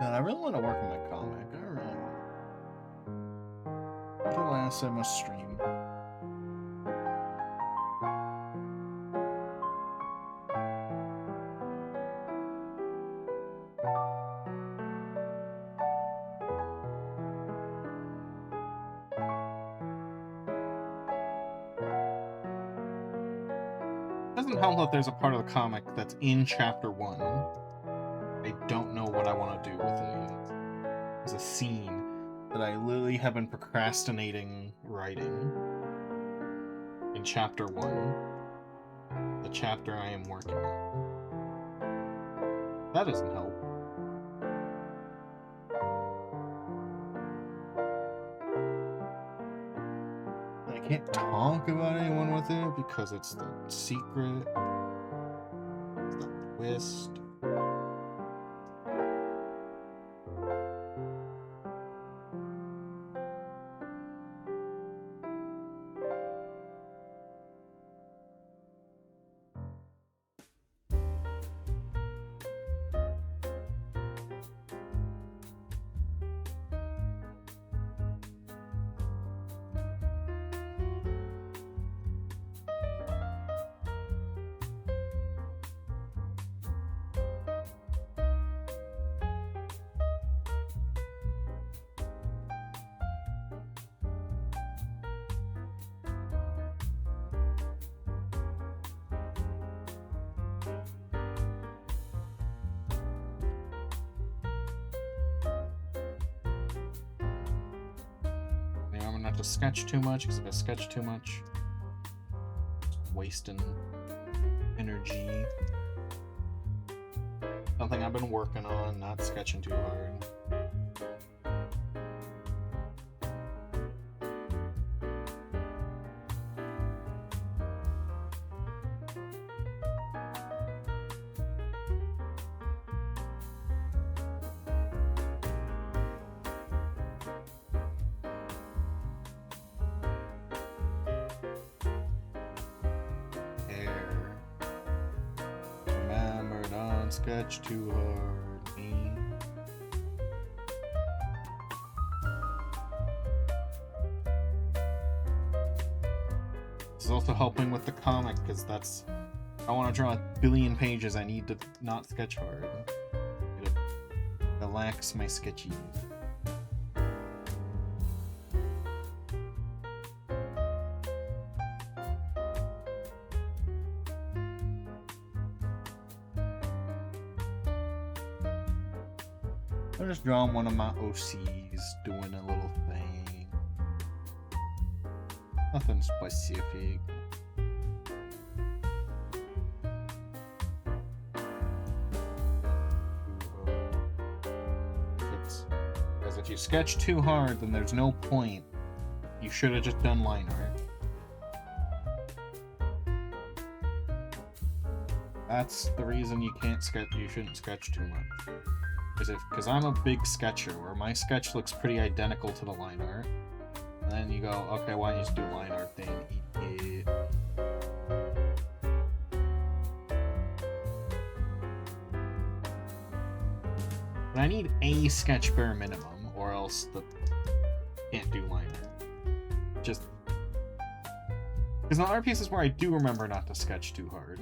I really want to work on my comic. I really want. Until last I must stream. doesn't help that there's a part of the comic that's in chapter 1. I don't know what I want to do with it yet. There's a scene that I literally have been procrastinating writing in chapter 1. The chapter I am working on. That doesn't help. I can't talk about anyone with it because it's the secret. It's the twist. Not to sketch too much, because if I sketch too much, it's wasting energy. Something I've been working on, not sketching too hard. Sketch too hard, me. This is also helping with the comic, because that's... I want to draw a billion pages, I need to not sketch hard. It relax my sketchy. I'm just drawing one of my OCs, doing a little thing. Nothing specific. Because if you sketch too hard, then there's no point. You should have just done line art. That's the reason you can't sketch. You shouldn't sketch too much. Because I'm a big sketcher, where my sketch looks pretty identical to the line art. And then you go, okay, why don't you just do line art thing? Eat it. But I need a sketch bare minimum, or else the can't do line art. Just because the art pieces where I do remember not to sketch too hard,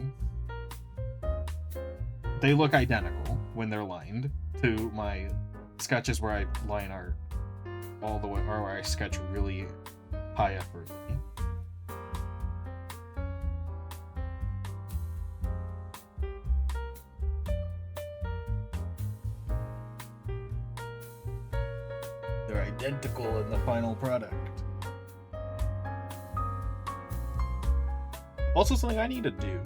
they look identical when they're lined to my sketches where I line art all the way, or where I sketch really high effort. They're identical in the final product. Also, something I need to do.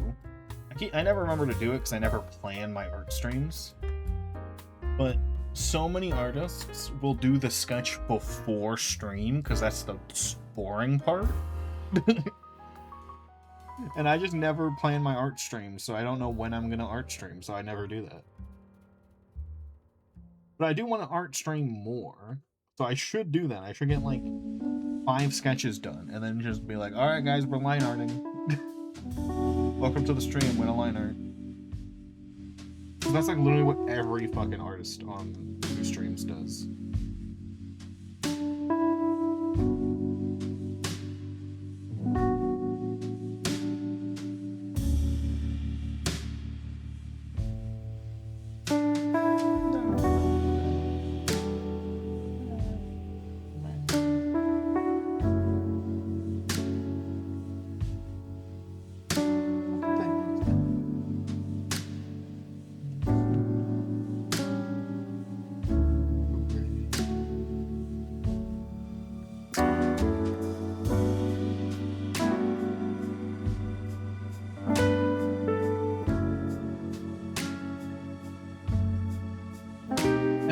I never remember to do it because I never plan my art streams. But so many artists will do the sketch before stream because that's the boring part. And I just never plan my art streams, so I don't know when I'm going to art stream, so I never do that. But I do want to art stream more, so I should do that. I should get like 5 sketches done, and then just be like, alright guys, we're line arting. Welcome to the stream, we're gonna line art. That's like literally what every fucking artist on who streams does.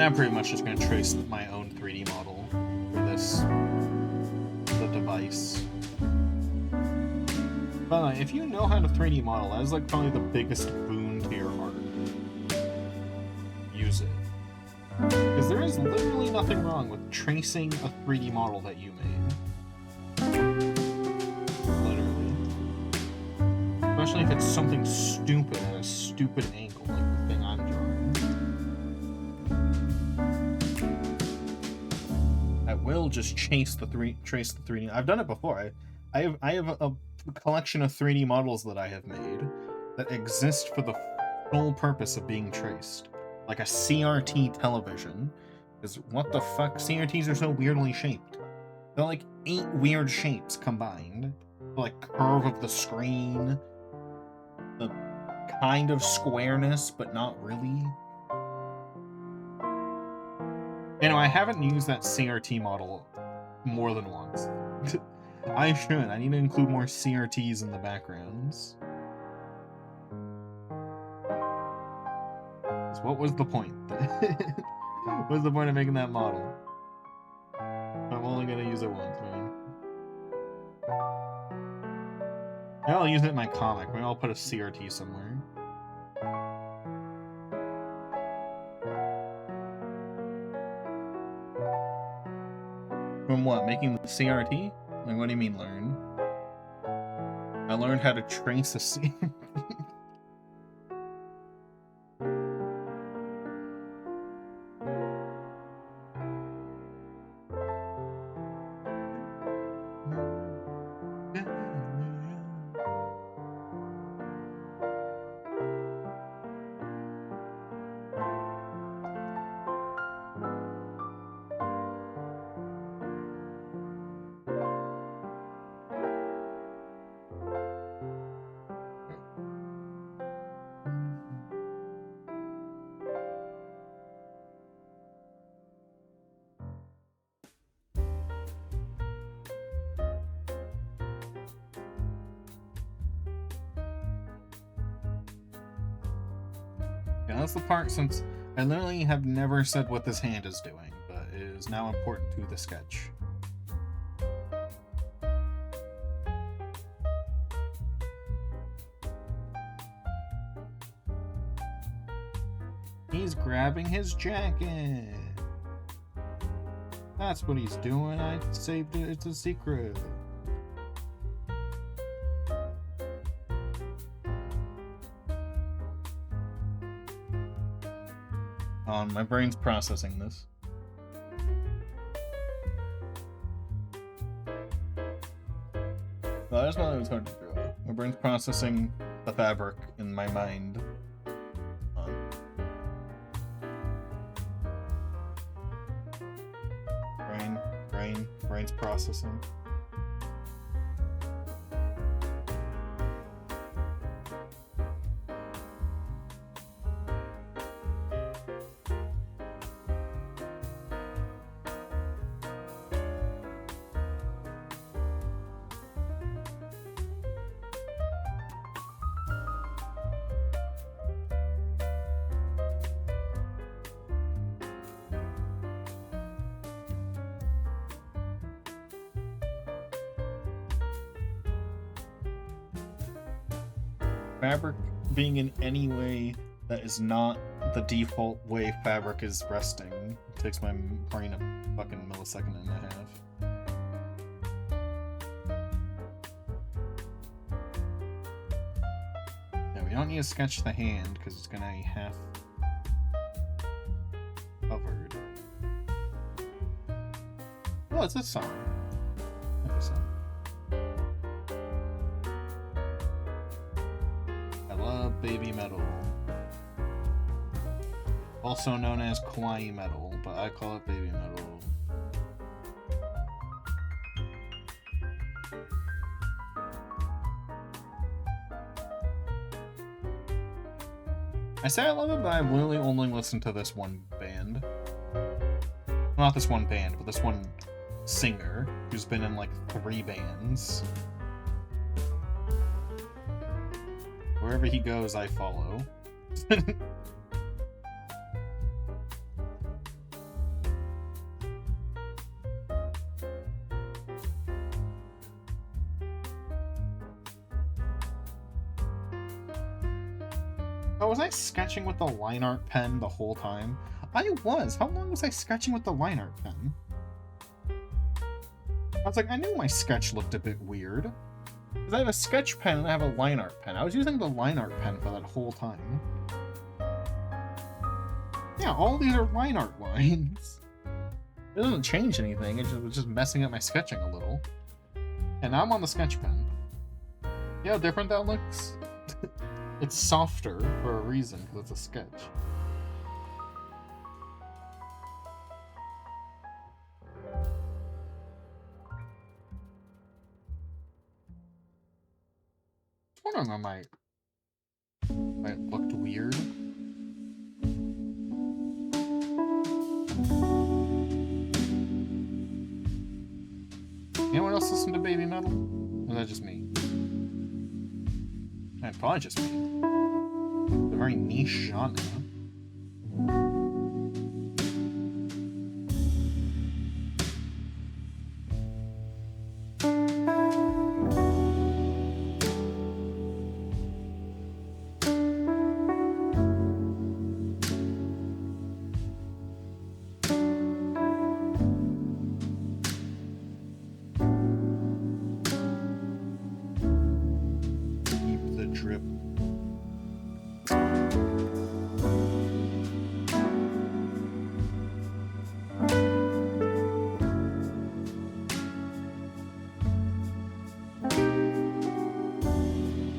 I'm pretty much just going to trace my own 3D model for the device. But if you know how to 3D model, that is like probably the biggest boon to your art. Use it. Because there is literally nothing wrong with tracing a 3D model that you made. Literally. Especially if it's something stupid at a stupid angle, like the thing I'm drawing. I will just trace the 3D. I've done it before. I have a collection of 3D models that I have made that exist for the sole purpose of being traced. Like a CRT television. Because what the fuck? CRTs are so weirdly shaped. They're like 8 weird shapes combined. The like curve of the screen. The kind of squareness, but not really. You know, I haven't used that CRT model more than once. I should. I need to include more CRTs in the backgrounds. What was the point? What was the point of making that model? I'm only gonna use it once, man. Maybe I'll use it in my comic. Maybe I'll put a CRT somewhere. From what? Making the CRT? Like, what do you mean, learn? I learned how to trace a CRT. That's the part, since I literally have never said what this hand is doing, but it is now important to the sketch. He's grabbing his jacket. That's what he's doing. I saved it. It's a secret. My brain's processing this. Well, that's not what it's hard to draw. My brain's processing the fabric in my mind. Brain's processing. Fabric being in any way that is not the default way fabric is resting takes my brain a fucking millisecond and a half. Now we don't need to sketch the hand because it's gonna be half covered. Oh, it's this song. Episode. Baby metal, also known as kawaii metal, but I call it baby metal. I say I love it, but I've literally only listened to this one band. Well, not this one band, but this one singer who's been in like 3 bands. Wherever he goes, I follow. Oh, was I sketching with the line art pen the whole time? I was. How long was I sketching with the line art pen? I was like, I knew my sketch looked a bit weird. Because I have a sketch pen and I have a line art pen. I was using the line art pen for that whole time. Yeah, all these are line art lines. It doesn't change anything. It was just messing up my sketching a little. And now I'm on the sketch pen. See how different that looks? It's softer for a reason, because it's a sketch. I was wondering I might looked weird. Anyone else listen to Baby Metal? Or is that just me? That's probably just me. It's a very niche genre.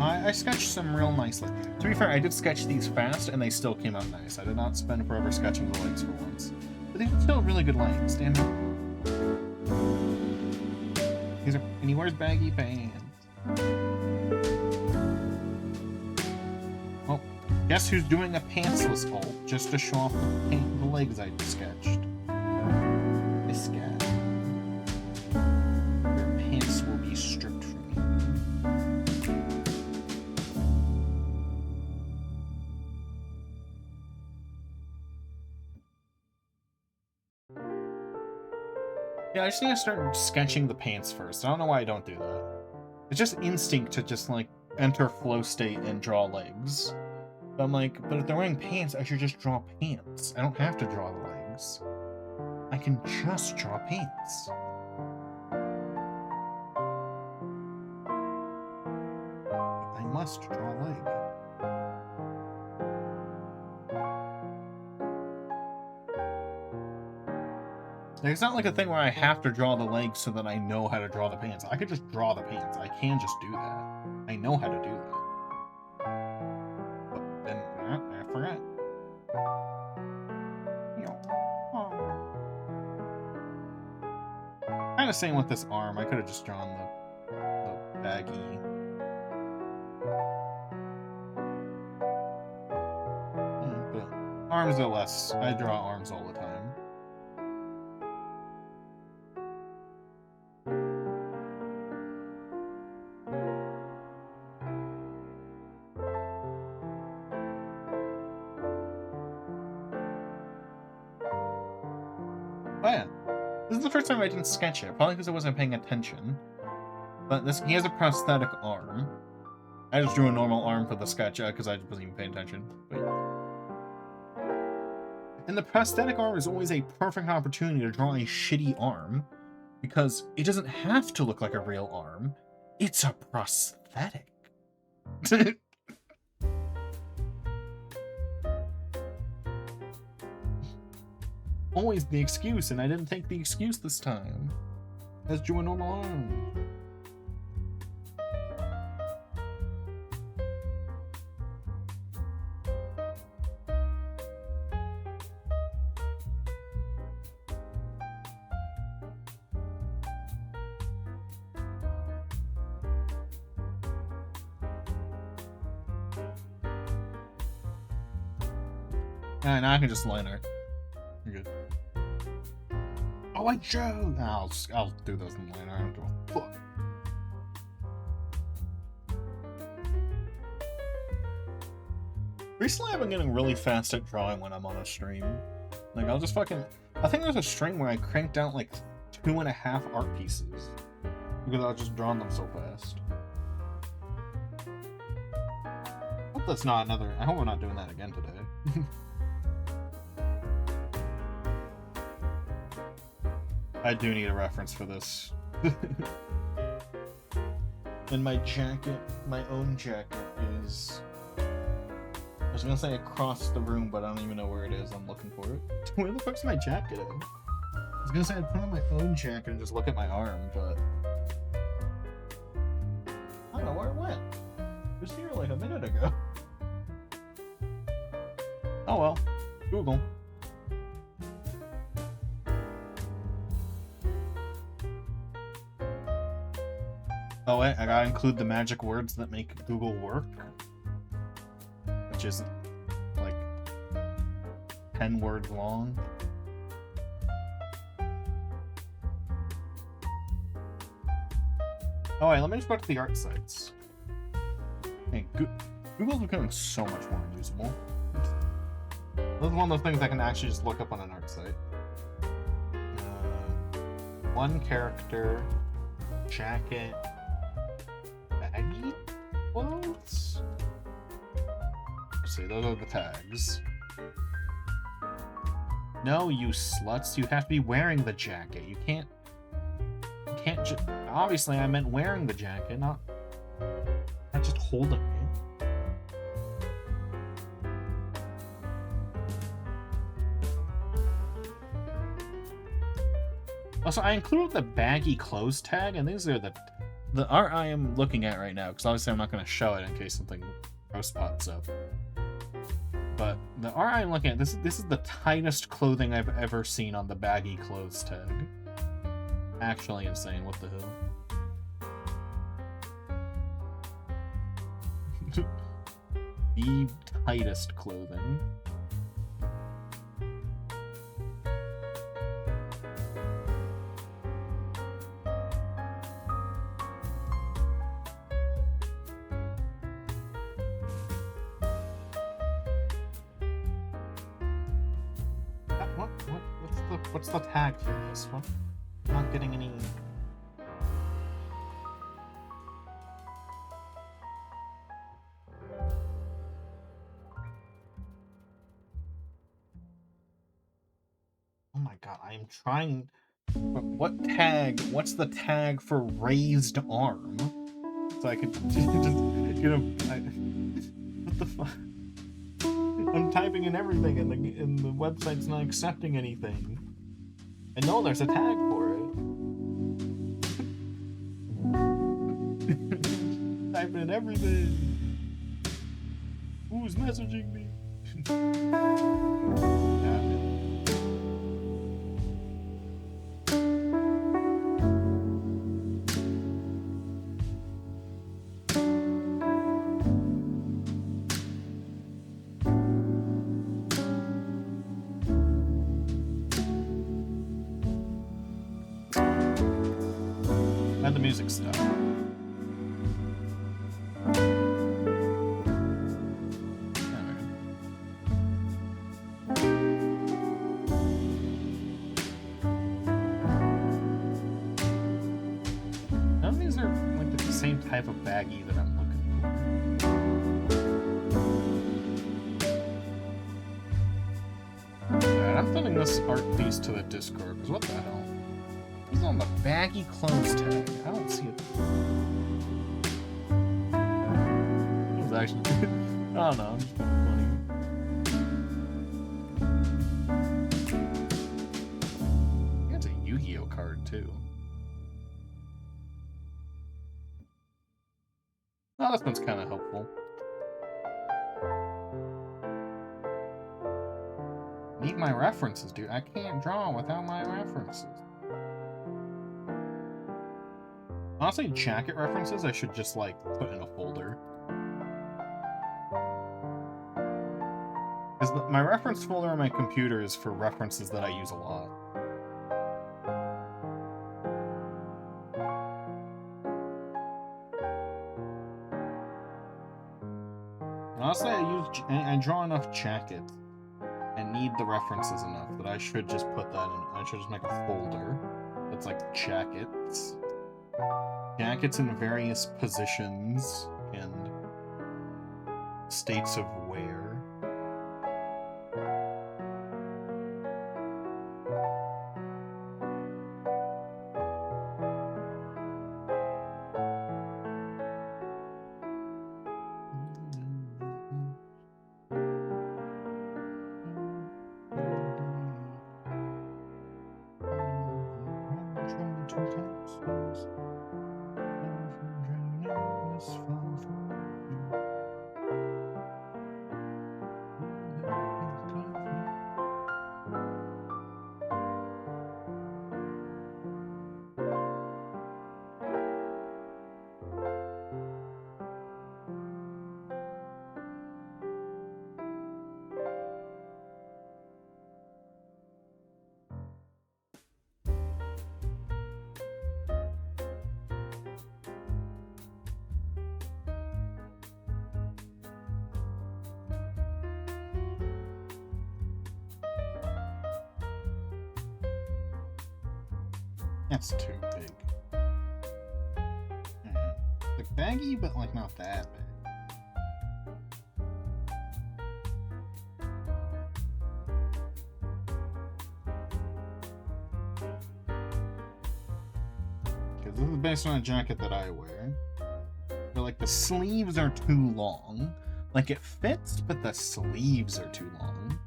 I sketched some real nicely. To be fair, I did sketch these fast, and they still came out nice. I did not spend forever sketching the legs for once. But they were still really good legs, damn it. And he wears baggy pants. Well, guess who's doing a pantsless ult, just to show off the legs I sketched. This guy. Your pants will be stripped from you. Yeah, I just need to start sketching the pants first. I don't know why I don't do that. It's just instinct to just, like, enter flow state and draw legs. But I'm like, but if they're wearing pants, I should just draw pants. I don't have to draw the legs. I can just draw pants. I must draw leg. It's not like a thing where I have to draw the legs so that I know how to draw the pants. I could just draw the pants. I can just do that. I know how to do that. But then, I forgot. Kind of same with this arm. I could have just drawn the baggy. But arms are less. I draw arms all the time. Oh yeah, this is the first time I didn't sketch it, probably because I wasn't paying attention. But he has a prosthetic arm. I just drew a normal arm for the sketch because I wasn't even paying attention. Wait. And the prosthetic arm is always a perfect opportunity to draw a shitty arm, because it doesn't have to look like a real arm. It's a prosthetic. Always the excuse, and I didn't take the excuse this time. I just drew a normal arm. Alright, now I can just line art. You're good. Oh, I drew! I'll do those in line art. I don't give a fuck. Recently, I've been getting really fast at drawing when I'm on a stream. Like, I'll just fucking... I think there's a stream where I cranked out, like, 2.5 art pieces. Because I was just drawing them so fast. What that's not another. I hope we're not doing that again today. I do need a reference for this. And my jacket, my own jacket, is... I was gonna say across the room, but I don't even know where it is. I'm looking for it. Where the fuck's my jacket in? I was gonna say I'd put on my own jacket and just look at my arm, but... I don't know where it went. It was here like a minute ago. Oh well. Google. Oh wait, I gotta include the magic words that make Google work. Which is like 10 words long. Oh wait, let me just go to the art sites. Hey, Google's becoming so much more usable. This is one of those things I can actually just look up on an art site. One character, jacket, baggy clothes? Let's see, those are the tags. No, you sluts, you have to be wearing the jacket. You can't just... Obviously, I meant wearing the jacket, not just holding it. Also, I included the baggy clothes tag, and these are the art I am looking at right now, because obviously I'm not going to show it in case something gross pops up. But the art I'm looking at, this is the tightest clothing I've ever seen on the baggy clothes tag. Actually insane, what the hell? The tightest clothing. What's the tag for this one? I'm not getting any... Oh my god, I am trying... What tag? What's the tag for raised arm? So I could just get a... What the fuck? I'm typing in everything and the website's not accepting anything. I know there's a tag for it. Typing in everything. Who's messaging me? And the music stuff. None of these are like the same type of baggie that I'm looking for. Alright, I'm sending this art piece to the Discord, because what the hell? It's on the baggy clothes tag. I don't see it. It was actually... I don't know. It's just funny. I think it's a Yu-Gi-Oh card, too. Oh, this one's kind of helpful. Need my references, dude. I can't draw without my references. Honestly, jacket references I should just, like, put in a folder. Because my reference folder on my computer is for references that I use a lot. Honestly, I draw enough jackets and need the references enough that I should just put that in. I should just make a folder that's like jackets. Jackets in various positions and states of wear. That's too big. Like baggy, but like not that big. Because this is based on a jacket that I wear. But like the sleeves are too long. Like it fits, but the sleeves are too long.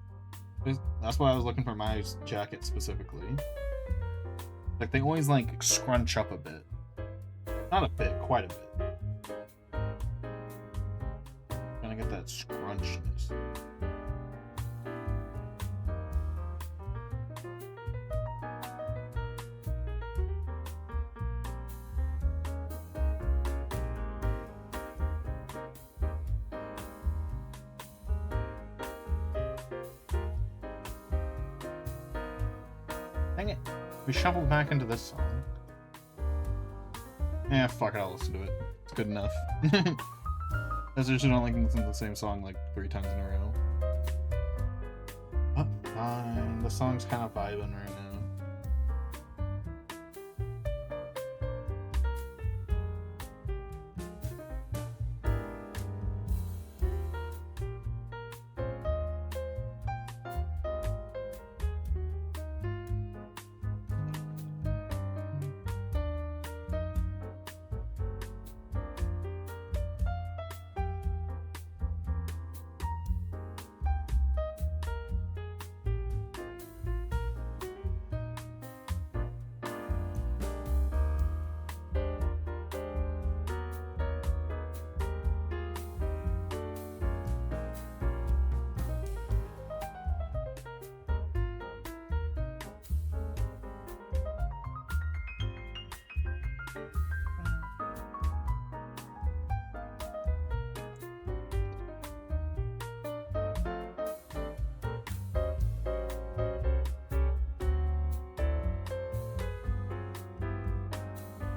That's why I was looking for my jacket specifically. Like, they always, like, scrunch up a bit. Not a bit, quite a bit. Gonna get that scrunchness. Dang it. We shuffled back into this song. Yeah, fuck it, I'll listen to it. It's good enough. I usually don't like listening to the same song like 3 times in a row. But fine, the song's kind of vibing right now.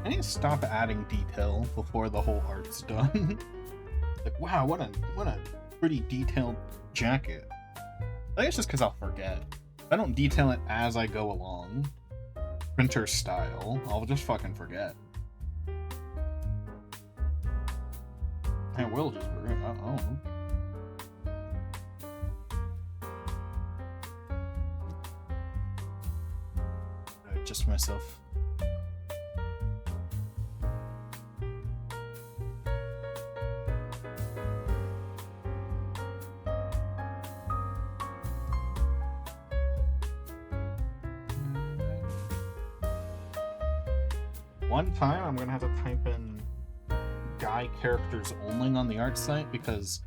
I need to stop adding detail before the whole art's done. Like, wow, what a pretty detailed jacket. I think it's just because I'll forget. If I don't detail it as I go along, printer style, I'll just fucking forget. I will just forget. Uh-oh. Adjust myself. One time I'm gonna have to type in guy characters only on the art site because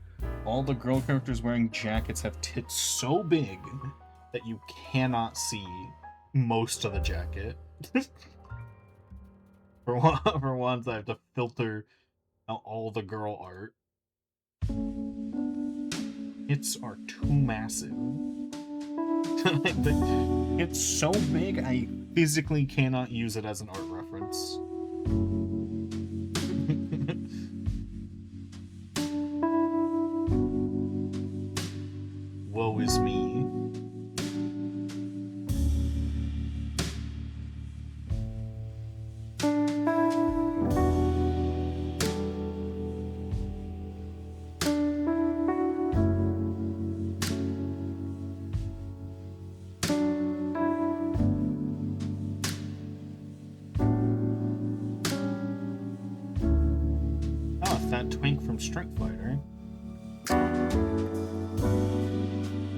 all the girl characters wearing jackets have tits so big that you cannot see most of the jacket. For once, I have to filter out all the girl art. Tits are too massive. It's so big, I physically cannot use it as an art reference. Woe is me. with that twink from Street Fighter.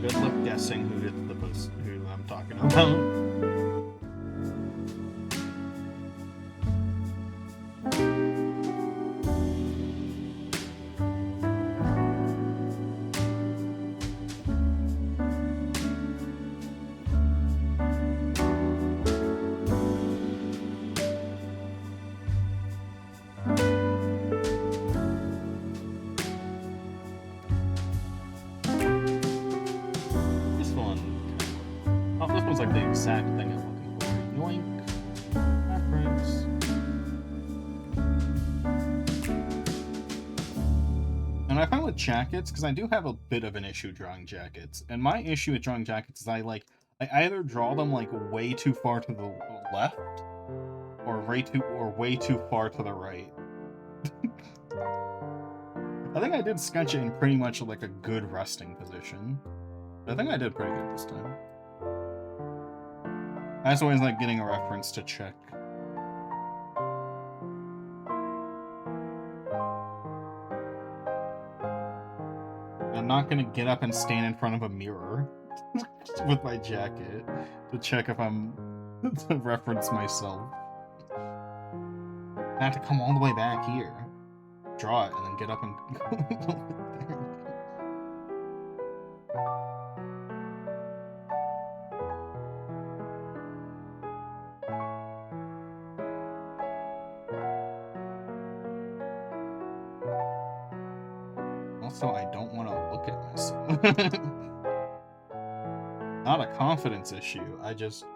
Good luck guessing who I'm talking about. Like the exact thing I'm looking for. Yoink. Reference. And I found with jackets, because I do have a bit of an issue drawing jackets. And my issue with drawing jackets is I either draw them like way too far to the left or way too far to the right. I think I did sketch it in pretty much like a good resting position. I think I did pretty good this time. I just always like getting a reference to check. I'm not gonna get up and stand in front of a mirror with my jacket to check if I'm to reference myself. I have to come all the way back here, draw it, and then get up and go there. Also, I don't want to look at myself. Not a confidence issue. I just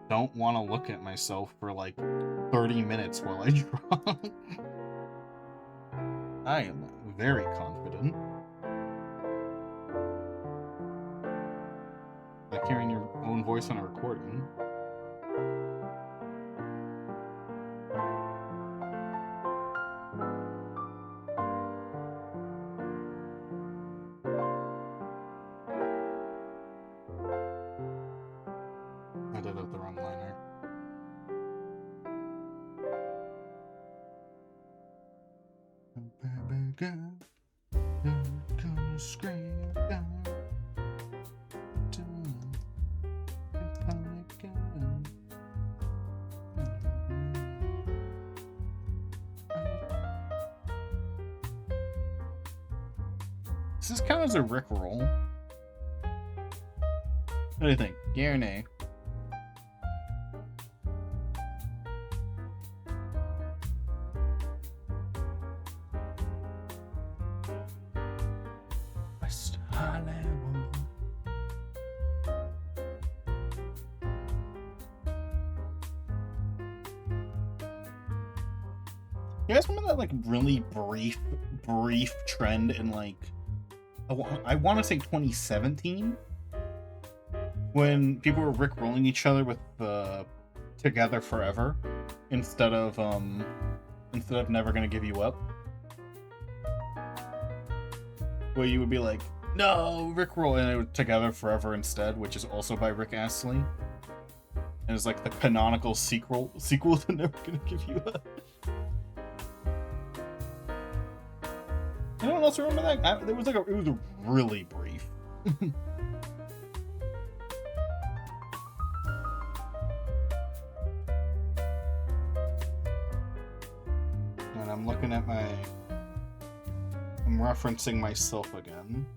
don't want to look at myself for like 30 minutes while I draw. I am very confident. Like hearing your own voice on a recording. Does this count as a Rickroll? What do you think? Yeah or nay? West Hollywood. You guys remember that like really brief trend in like I want to say 2017 when people were rickrolling each other with Together Forever instead of Never Gonna Give You Up, where you would be like, no, Rickroll, and it was Together Forever instead, which is also by Rick Astley, and it's like the canonical sequel to Never Gonna Give You Up. Anyone else remember that? It was really brief. And I'm looking at I'm referencing myself again.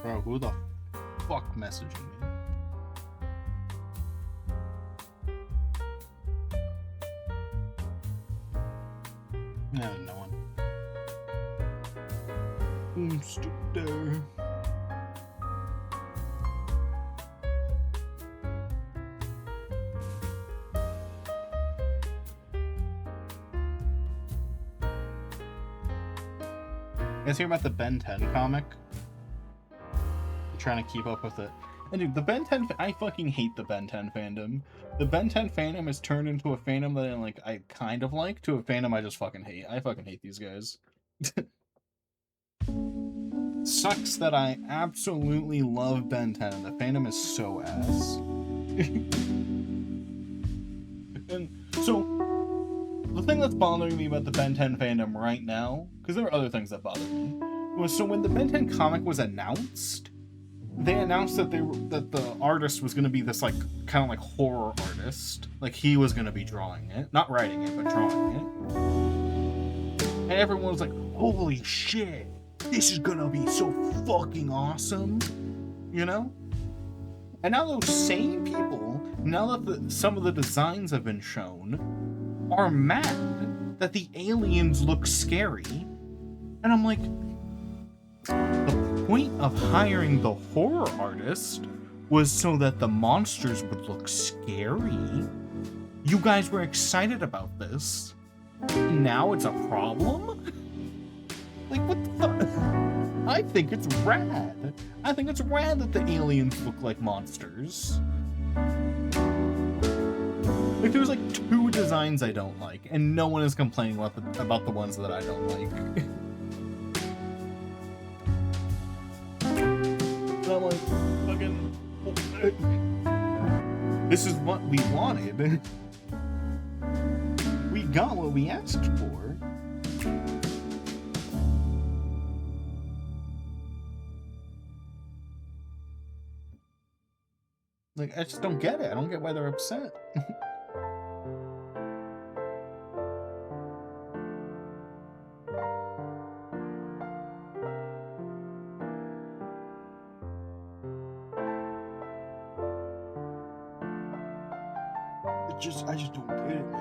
Bro, who the fuck messaging me? No one. Stood there. You guys hear about the Ben 10 comic? I'm trying to keep up with it. And dude, the Ben 10, I fucking hate the Ben 10 fandom. The Ben 10 fandom has turned into a fandom that I kind of like, to a fandom I just fucking hate. I fucking hate these guys. Sucks that I absolutely love Ben 10 and the fandom is so ass. And so, the thing that's bothering me about the Ben 10 fandom right now, because there are other things that bother me, was so when the Ben 10 comic was announced, they announced that the artist was going to be this kind of horror artist. Like he was going to be drawing it, not writing it, but drawing it. And everyone was like, "Holy shit, this is going to be so fucking awesome," you know? And now those same people, now that some of the designs have been shown, are mad that the aliens look scary. And I'm like, the point of hiring the horror artist was so that the monsters would look scary. You guys were excited about this. Now it's a problem? Like, what the fuck? I think it's rad. I think it's rad that the aliens look like monsters. Like, there's 2 designs I don't like, and no one is complaining about the ones that I don't like. And I'm like, fucking, this is what we wanted. We got what we asked for. Like, I just don't get it. I don't get why they're upset. I just don't get it, man.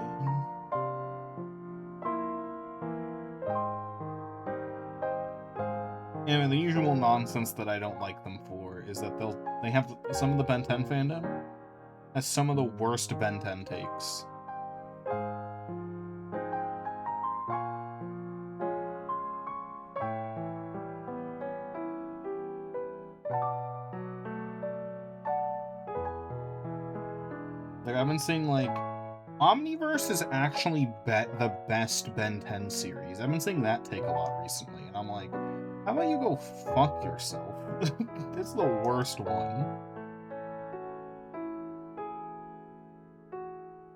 And the usual nonsense that I don't like them for is that they have some of the Ben 10 fandom has some of the worst Ben 10 takes. Like, I've been seeing Omniverse is actually the best Ben 10 series. I've been seeing that take a lot recently, and I'm like, how about you go fuck yourself? This is the worst one.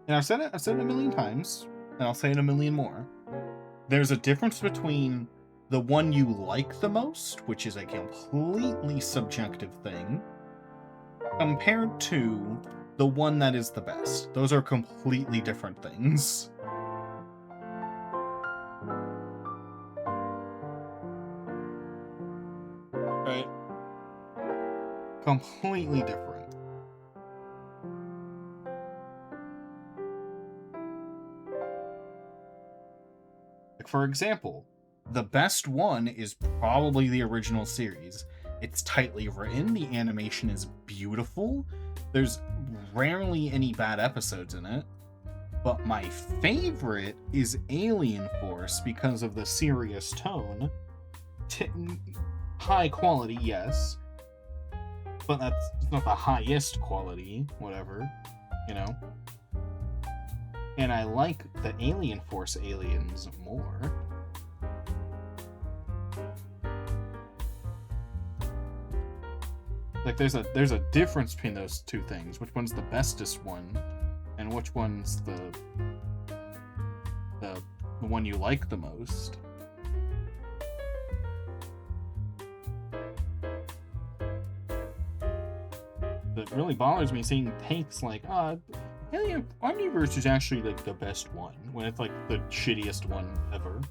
And I've said it a million times, and I'll say it a million more. There's a difference between the one you like the most, which is a completely subjective thing, compared to the one that is the best. Those are completely different things. Right? Completely different. Like, for example, the best one is probably the original series. It's tightly written, the animation is beautiful, there's rarely any bad episodes in it, but my favorite is Alien Force because of the serious tone. High quality, yes, but that's not the highest quality, whatever, you know? And I like the Alien Force aliens more. Like, there's a difference between those two things. Which one's the bestest one, and which one's the one you like the most. It really bothers me seeing takes like, Alien Omniverse is actually the best one, when it's the shittiest one ever.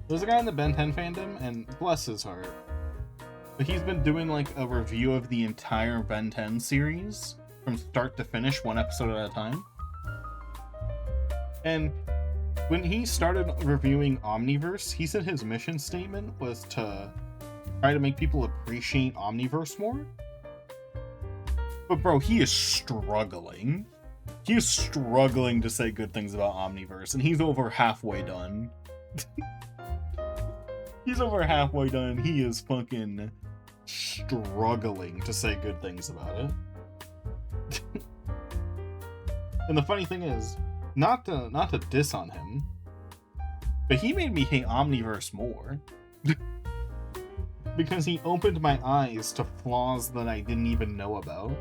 There's a guy in the Ben 10 fandom, and bless his heart, but he's been doing like a review of the entire Ben 10 series from start to finish, one episode at a time. And when he started reviewing Omniverse, he said his mission statement was to try to make people appreciate Omniverse more. But bro, he is struggling. He is struggling to say good things about Omniverse, and he's over halfway done. He's over halfway done. He is fucking struggling to say good things about it. And the funny thing is, not to diss on him, but he made me hate Omniverse more. Because he opened my eyes to flaws that I didn't even know about.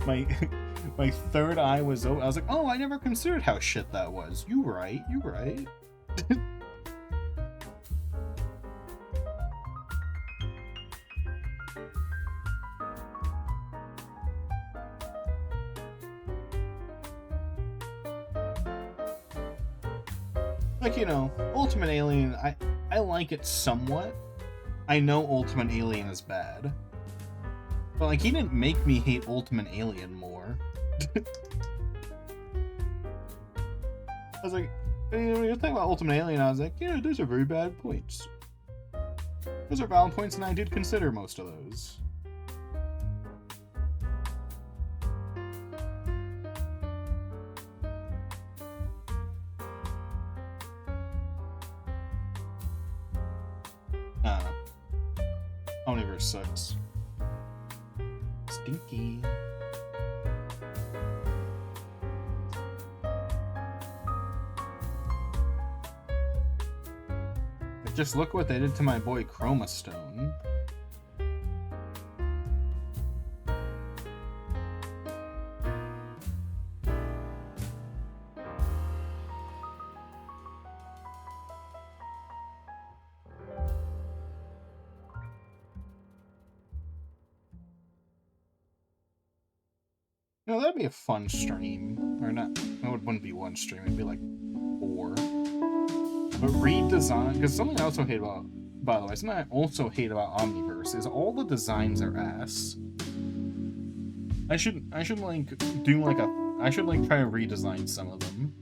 My third eye was open. I was like, oh, I never considered how shit that was. You right. Like, you know, Ultimate Alien, I like it somewhat. I know Ultimate Alien is bad. But, like, he didn't make me hate Ultimate Alien more. I was like, when you're thinking about Ultimate Alien, I was like, yeah, those are very bad points. Those are valid points, and I did consider most of those. Omniverse sucks. Stinky. Just look what they did to my boy Chroma Stone. No, that'd be a fun stream. Or not, it wouldn't be one stream, it'd be like 4. But redesign, because something I also hate about, by the way, something I also hate about Omniverse is all the designs are ass. I should like do like I should like try to redesign some of them.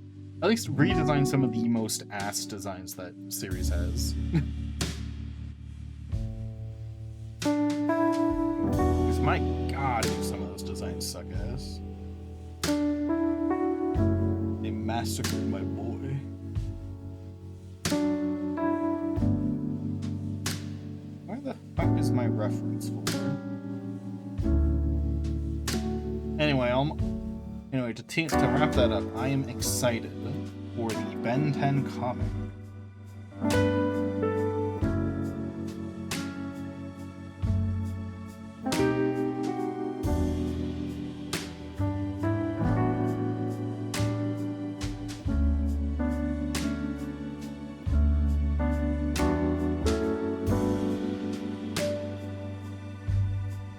At least redesign some of the most ass designs that series has. Because my god, do some of those designs suck ass. They massacred my boy. Where the fuck is my reference folder? Anyway, to wrap that up, I am excited for the Ben 10 comic.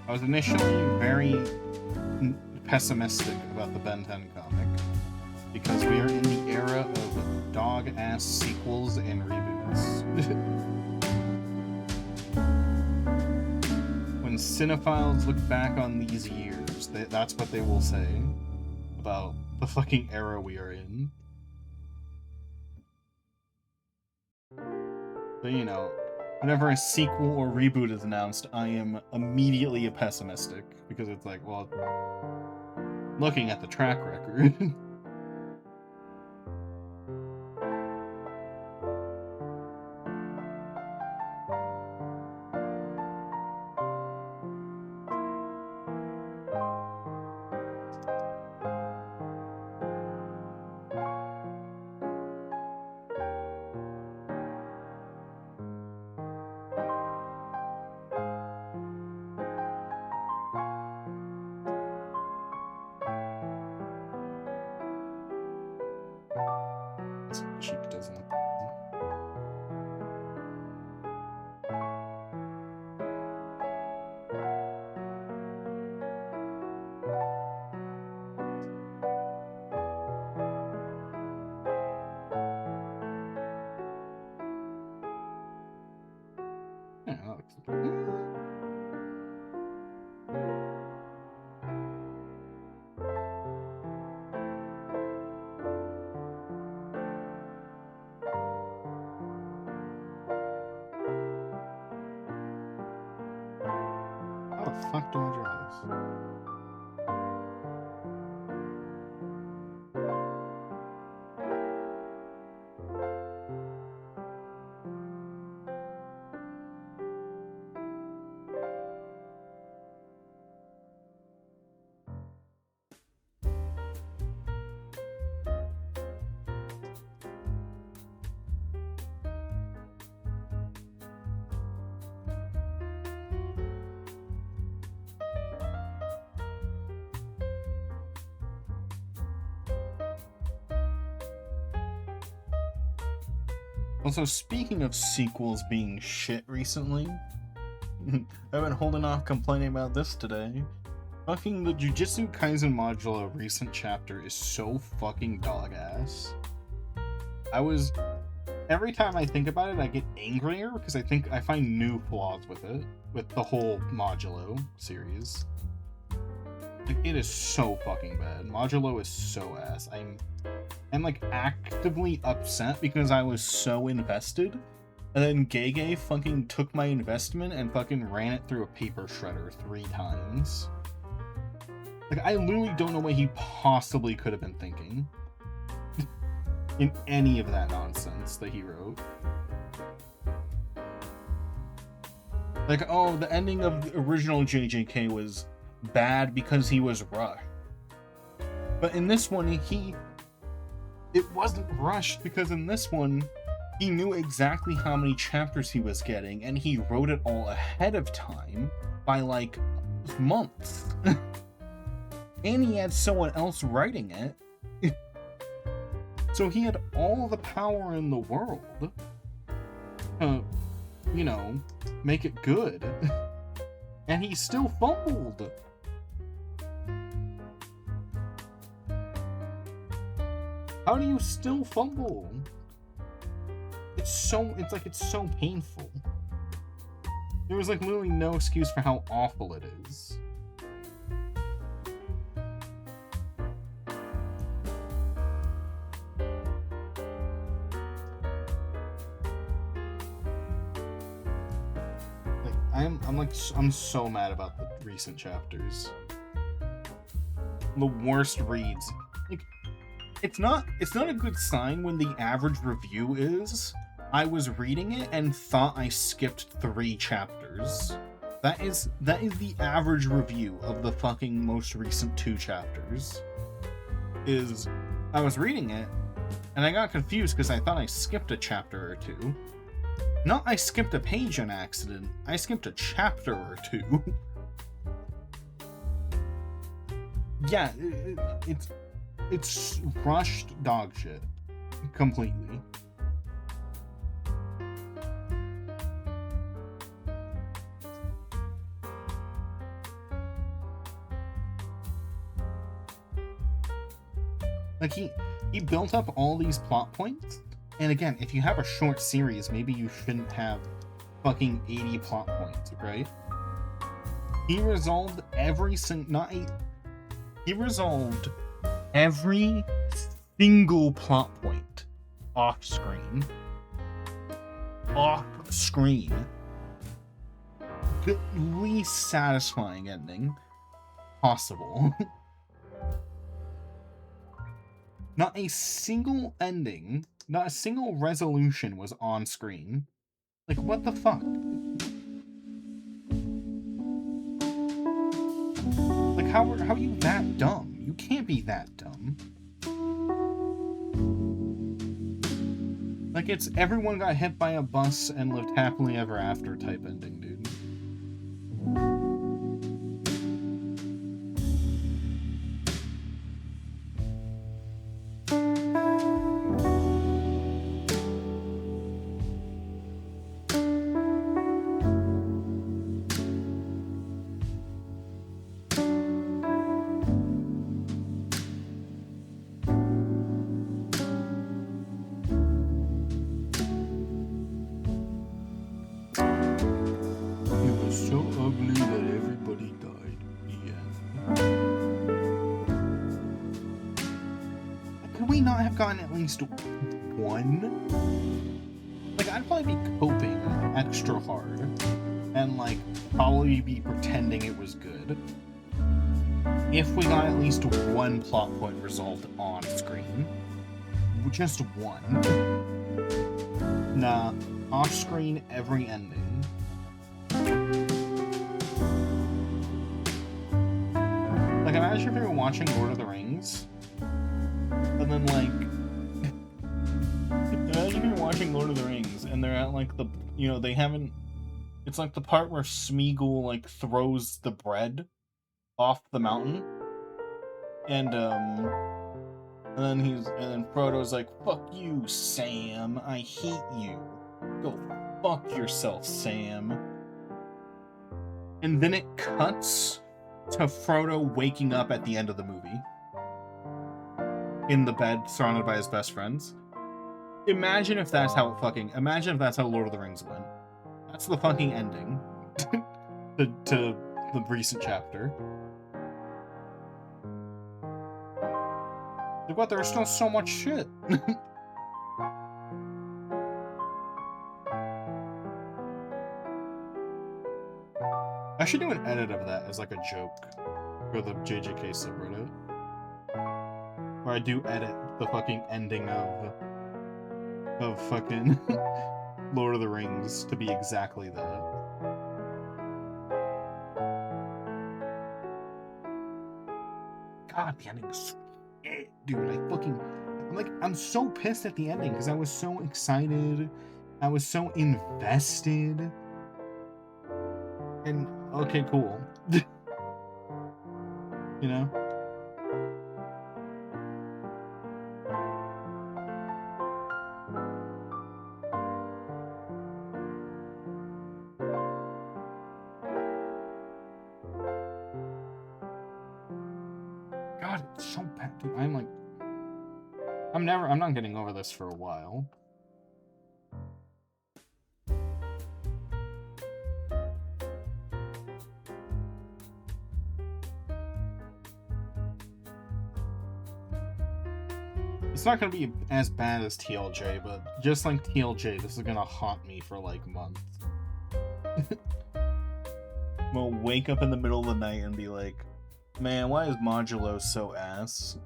I was initially very pessimistic about the Ben 10 comic because we are in the era of dog-ass sequels and reboots. When cinephiles look back on these years, that's what they will say about the fucking era we are in. So, you know, whenever a sequel or reboot is announced, I am immediately pessimistic because it's like, well, looking at the track record. How the fuck do I draw this? Also, speaking of sequels being shit recently, I've been holding off complaining about this today. Fucking the Jujutsu Kaisen Modulo recent chapter is so fucking dog ass. Every time I think about it, I get angrier because I find new flaws with it, with the whole Modulo series. Like, it is so fucking bad. Modulo is so ass. I'm like actively upset because I was so invested, and then Gege fucking took my investment and fucking ran it through a paper shredder 3 times. Like, I literally don't know what he possibly could have been thinking in any of that nonsense that he wrote. Like, oh, the ending of the original JJK was bad because he was rushed. But in this one, it wasn't rushed, because in this one, he knew exactly how many chapters he was getting, and he wrote it all ahead of time by, like, months. And he had someone else writing it. So he had all the power in the world to, you know, make it good. And he still fumbled. How do you still fumble? It's so painful. There was like literally no excuse for how awful it is. Like, I'm so mad about the recent chapters. The worst reads. Like, it's not a good sign when the average review is, I was reading it and thought I skipped 3 chapters. That is the average review of the fucking most recent 2 chapters. Is, I was reading it and I got confused because I thought I skipped a chapter or 2. Not I skipped a page on accident, I skipped a chapter or 2. Yeah, it's rushed dog shit. Completely. Like, he built up all these plot points. And again, if you have a short series, maybe you shouldn't have fucking 80 plot points, right? He resolved every single plot point off screen. The least satisfying ending possible. Not a single ending, not a single resolution was on screen. Like, what the fuck? Like, how are you that dumb? You can't be that dumb. Like, it's everyone got hit by a bus and lived happily ever after type ending, dude. could we not have gotten at least one? Like, I'd probably be coping extra hard and, like, probably be pretending it was good if we got at least one plot point resolved on screen. Just one. Nah, off screen, every ending. Like, imagine if you were watching Lord of the Rings, and then, like, imagine if you're watching Lord of the Rings, and they're at, like, the, you know, they haven't, it's like the part where Smeagol, like, throws the bread off the mountain, and then Frodo's like, fuck you, Sam, I hate you. Go fuck yourself, Sam. And then it cuts to Frodo waking up at the end of the movie. In the bed, surrounded by his best friends. Imagine if that's how imagine if that's how Lord of the Rings went. That's the fucking ending. to the recent chapter. Like, what? There's still so much shit. I should do an edit of that as like a joke for the JJK subreddit. Where I do edit the fucking ending of fucking Lord of the Rings to be exactly that. God, the ending is shit, dude. I'm so pissed at the ending because I was so excited. I was so invested. And okay, cool. You know? God, it's so bad, dude. I'm not getting over this for a while. It's not gonna be as bad as TLJ, but just like TLJ, this is gonna haunt me for like months. We'll wake up in the middle of the night and be like, man, why is Modulo so ass?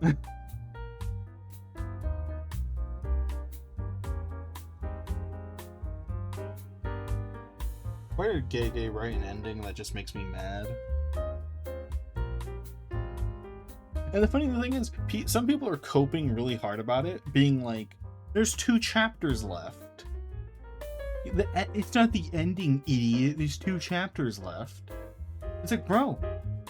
Why did Gege write an ending that just makes me mad? And the funny thing is, some people are coping really hard about it, being like, there's 2 chapters left. It's not the ending, idiot. There's 2 chapters left. It's like, bro,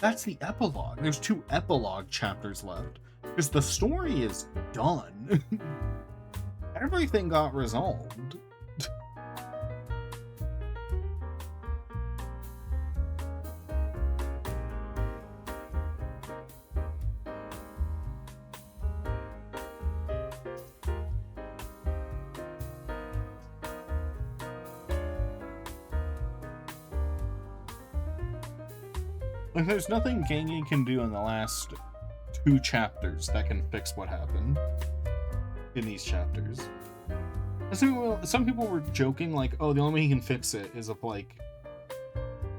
that's the epilogue. There's 2 epilogue chapters left. Because the story is done. Everything got resolved. Like, there's nothing Gege can do in the last 2 chapters that can fix what happened in these chapters. Some people were joking, like, oh, the only way he can fix it is if, like,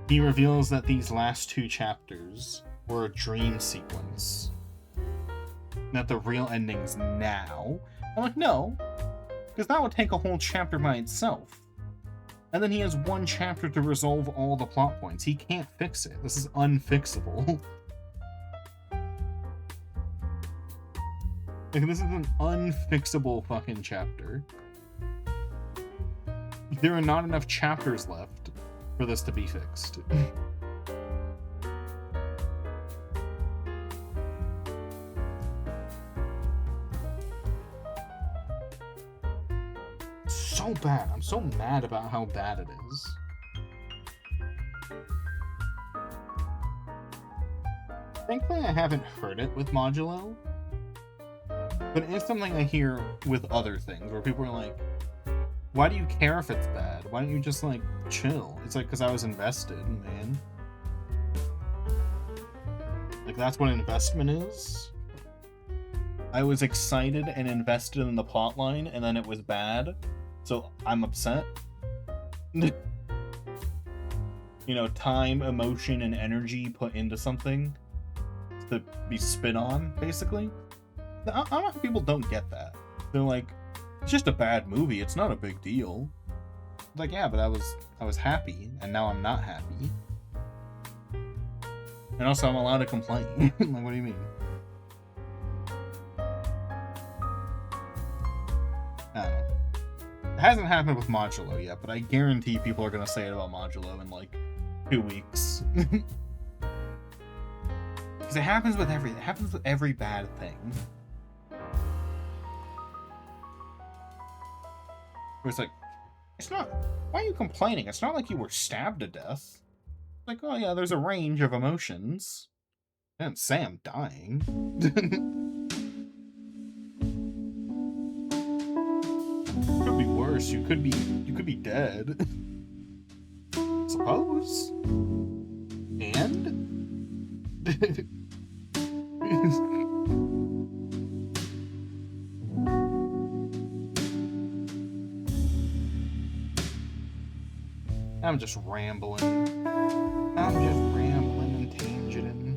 he reveals that these last 2 chapters were a dream sequence. That the real ending's now. I'm like, no, because that would take a whole chapter by itself. And then he has 1 chapter to resolve all the plot points. He can't fix it. This is unfixable. Like, this is an unfixable fucking chapter. There are not enough chapters left for this to be fixed. So bad. I'm so mad about how bad it is. Thankfully, I haven't heard it with Modulo, but it's something I hear with other things where people are like, why do you care if it's bad? Why don't you just, like, chill? It's like, because I was invested, man. Like, that's what investment is? I was excited and invested in the plotline, and then it was bad, so I'm upset. You know, time, emotion, and energy put into something to be spit on, basically. I don't know how people don't get that. They're like, it's just a bad movie, it's not a big deal. Like, yeah, but I was happy, and now I'm not happy. And also, I'm allowed to complain. Like, what do you mean? I don't know. It hasn't happened with Modulo yet, but I guarantee people are gonna say it about Modulo in like 2 weeks. Because it happens with every bad thing. It's like, it's not. Why are you complaining? It's not like you were stabbed to death. Like, oh yeah, there's a range of emotions. I didn't say I'm dying. Could be worse. You could be dead. Suppose. And? I'm just rambling. And tangenting.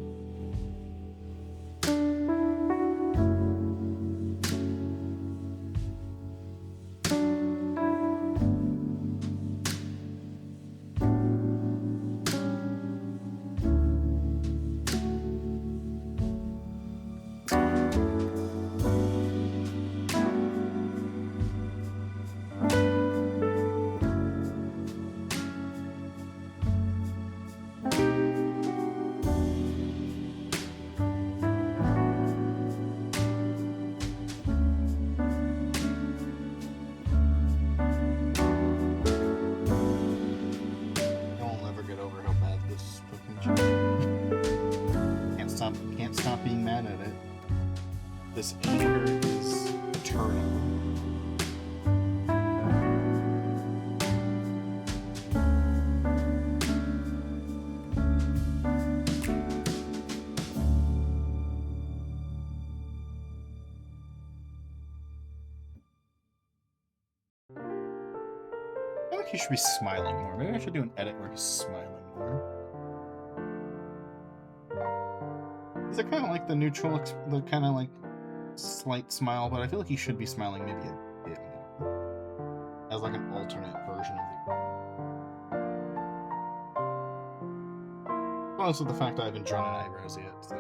Can't stop being mad at it. This anger is eternal. I think he should be smiling more. Maybe I should do an edit where he's smiling more. Is it kind of like the neutral, the kind of like slight smile, but I feel like he should be smiling maybe a bit more. As like an alternate version of the... Also the fact I haven't drawn an eyebrows yet, so...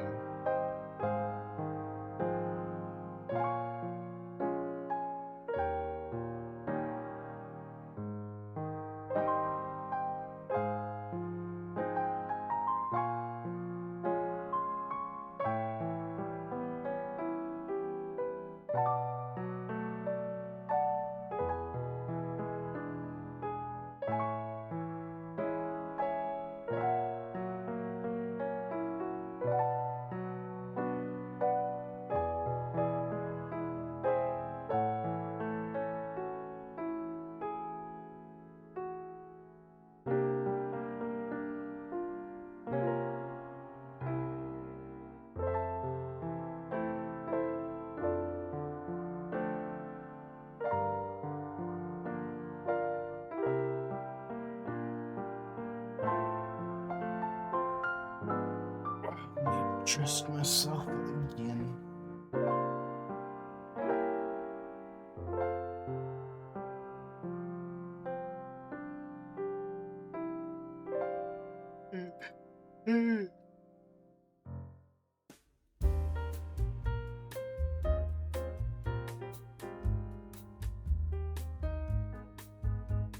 Trust myself again.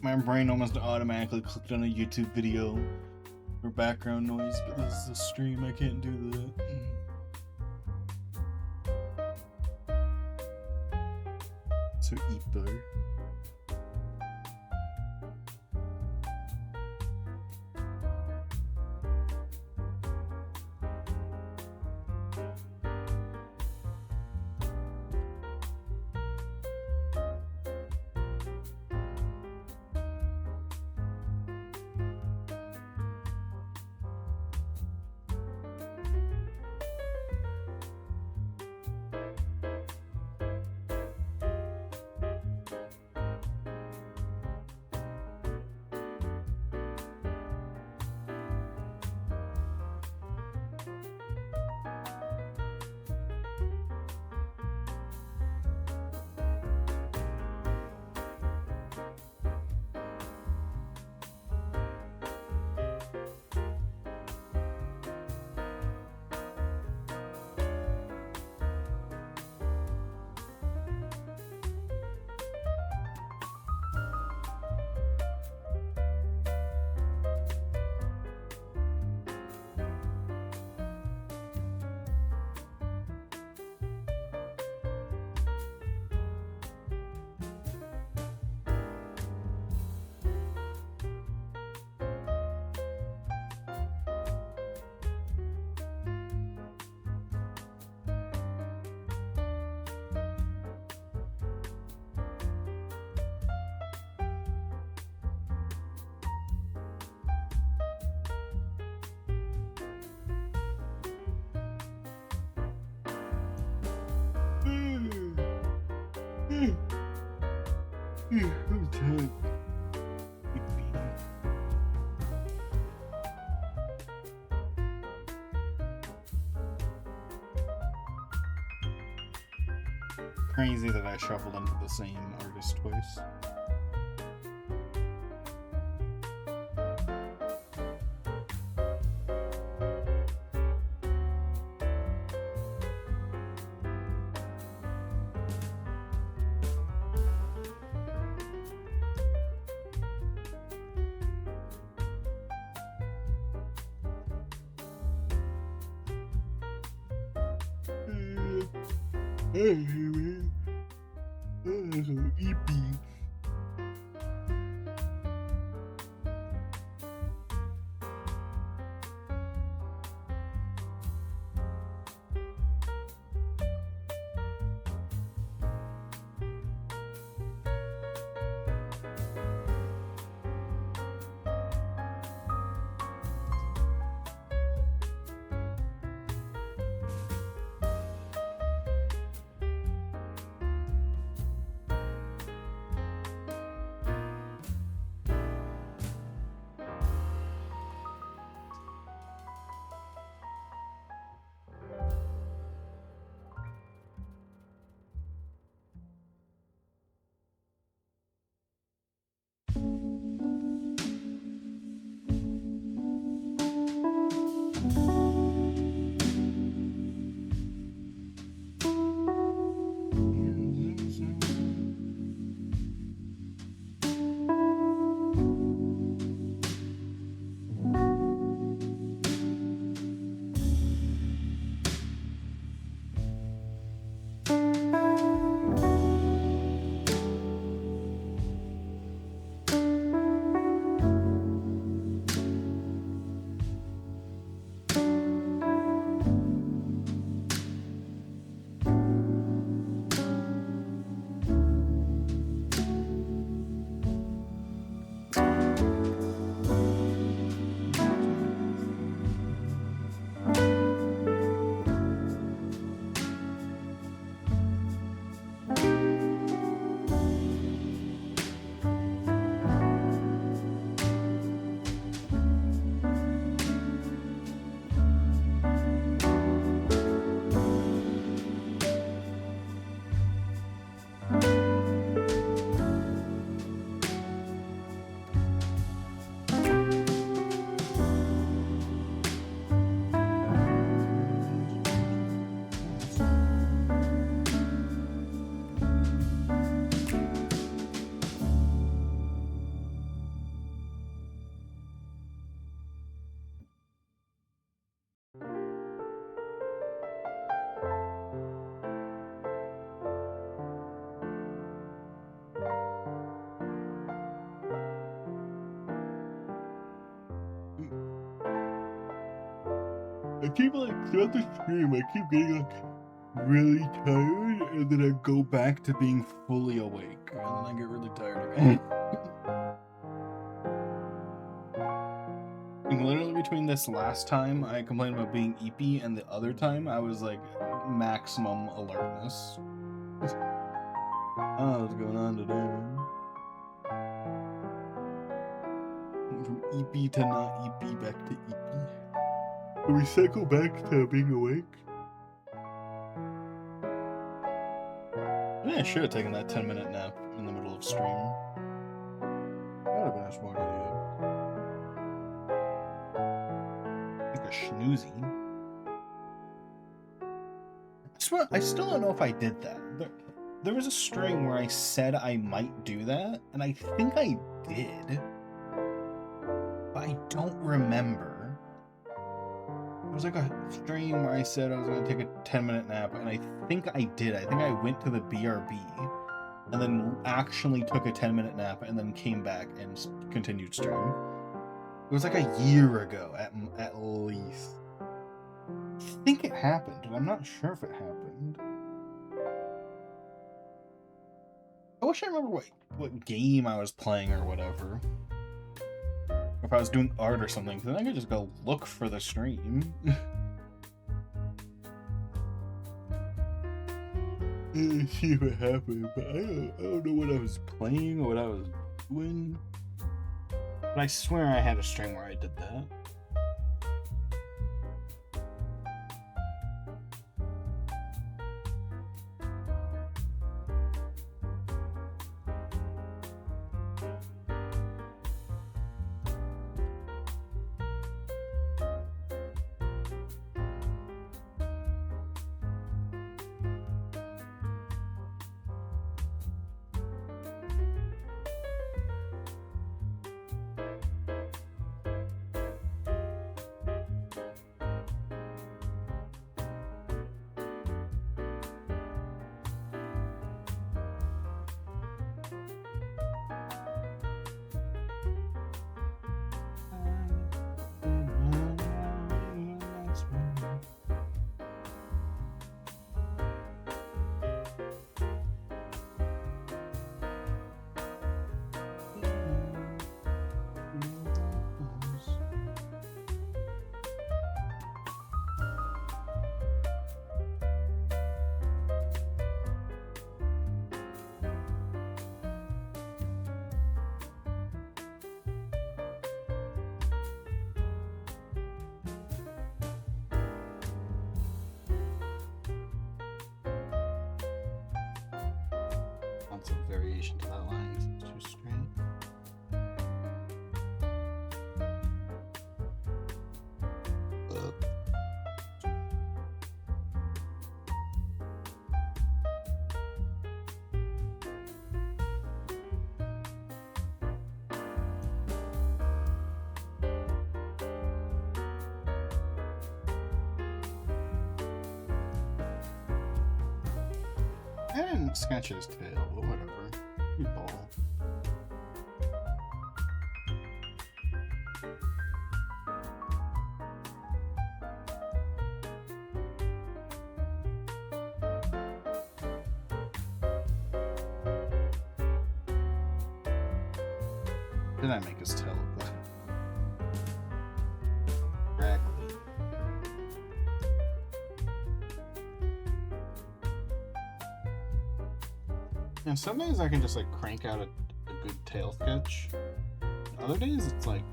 My brain almost automatically clicked on a YouTube video for background noise, but this is a stream, I can't do that. So Eeper. I'm tired. Crazy that I shuffled into the same artist twice. Yippee. I keep throughout the stream, I keep getting really tired, and then I go back to being fully awake, and then I get really tired again. And literally between this last time I complained about being eepy and the other time I was like maximum alertness. Oh, what's going on today? From eepy to not eepy back to eepy. Can we cycle back to being awake? Yeah, I should have taken that 10-minute nap in the middle of stream. That would have been a smart idea. Like a snoozy. I still don't know if I did that. There was a string where I said I might do that, and I think I did. But I don't remember. It was like a stream where I said I was going to take a 10-minute nap, and I think I did. I think I went to the BRB, and then actually took a 10-minute nap, and then came back and continued stream. It was like a year ago, at least. I think it happened, and I'm not sure if it happened. I wish I remember what game I was playing or whatever. If I was doing art or something, then I could just go look for the stream. See what happened, but I don't know what I was playing or what I was doing. But I swear I had a stream where I did that. Some variation to that line 'cause it's too straight. I didn't sketch his tail, but whatever. You ball. Did I make his tail look like raggedy? And some days I can just like crank out a good tail sketch. Other days it's like,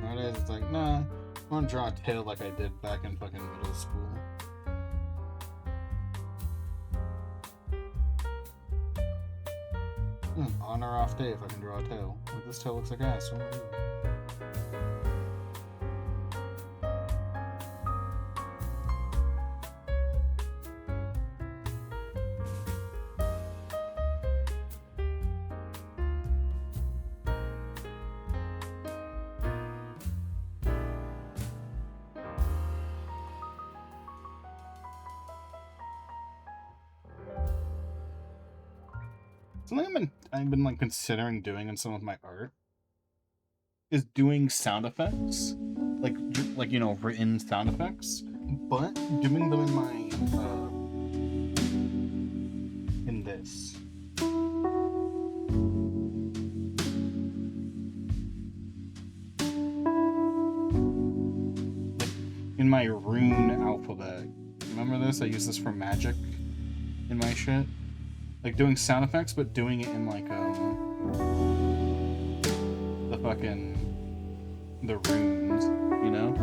Other days it's like, nah, I want to draw a tail like I did back in fucking middle school. On or off day if I can draw a tail. Like, this tail looks like ass. What am I doing? Something I've been like considering doing in some of my art is doing sound effects, like you know, written sound effects, but doing them in my in this. Like in my rune alphabet. Remember this? I use this for magic in my shit. Like doing sound effects, but doing it in like the the runes, you know?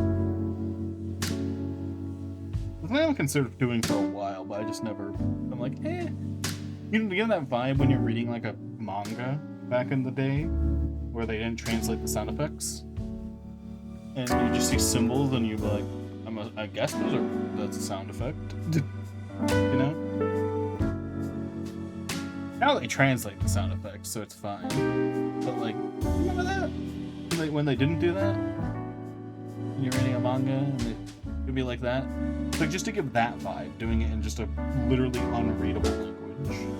It's something I've considered doing for a while, but I just never. I'm like, eh. You know, you get that vibe when you're reading like a manga back in the day, where they didn't translate the sound effects, and you just see symbols, and you're like, I guess that's a sound effect, you know? Now they translate the sound effects, so it's fine. But like, remember that? Like when they didn't do that? When you're reading a manga and it would be like that? Like just to give that vibe, doing it in just a literally unreadable language.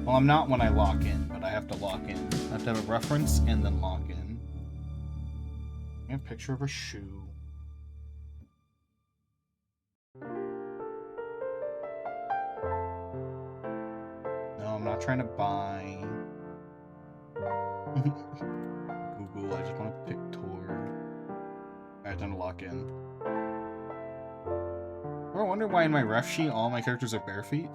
I'm not when I lock in, but I have to lock in. I have to have a reference and then lock in. I have a picture of a shoe. not trying to buy Google. I just want to pick Tor. Alright, time to lock in. I wonder why in my ref sheet all my characters are bare feet.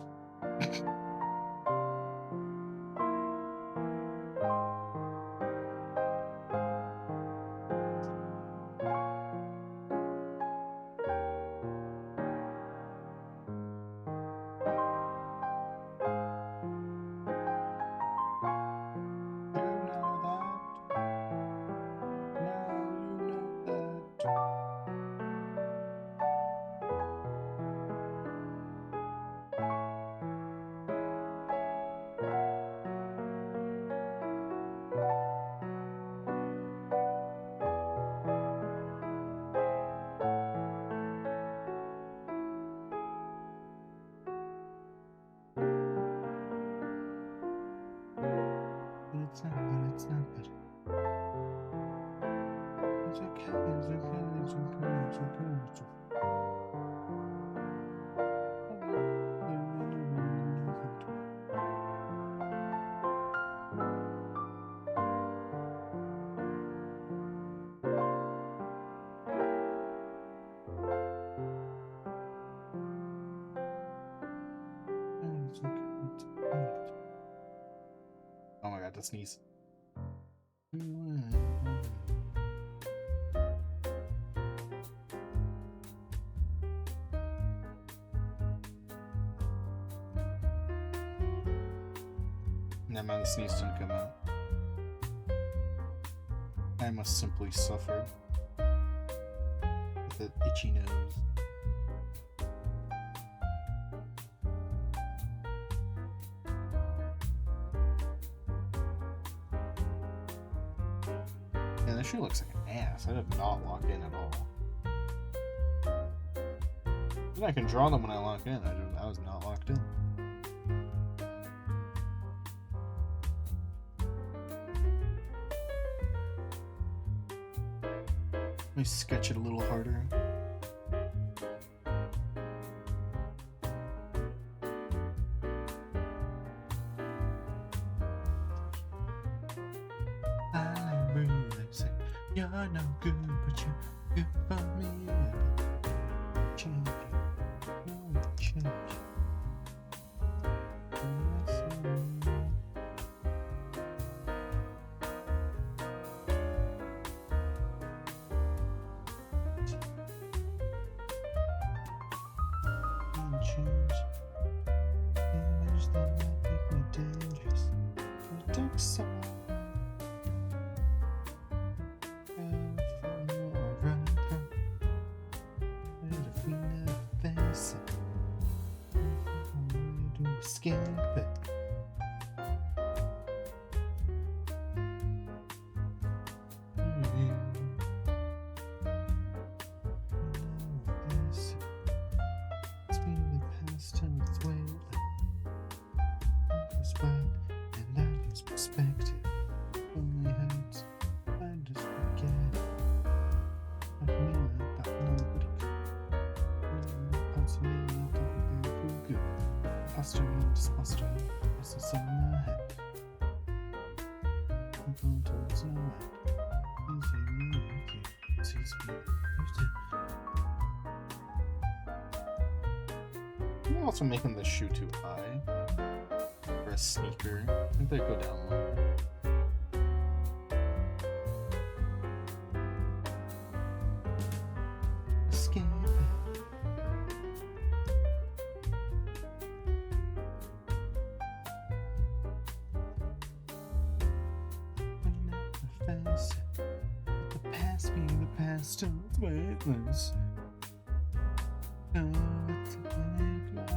Oh my god, to sneeze. Never mind, the sneeze didn't come out. I must simply suffer with an itchy nose. Yeah, this shoe looks like an ass. I did not lock in at all. Then I can draw them when I lock in. I was not locked in. Let me sketch it a little harder. I really say you're no good, but you're good for me. Change, change. Change. Image that might make me dangerous. I took some. Run from. And if we never face it, we do escape it. Till it's way it's right, and that is perspective. Only hurts, I just forget. Like me, I thought nobody could. Parts of me, I thought they were good. Imposter and disposter, this is in my head. I'm going towards no end. You see me, you sees me, you do. I'm also making this shoe too high for a sneaker. I think they go down lower. Escape. When I face it, let the past be the past till it's weightless. It's a big lie.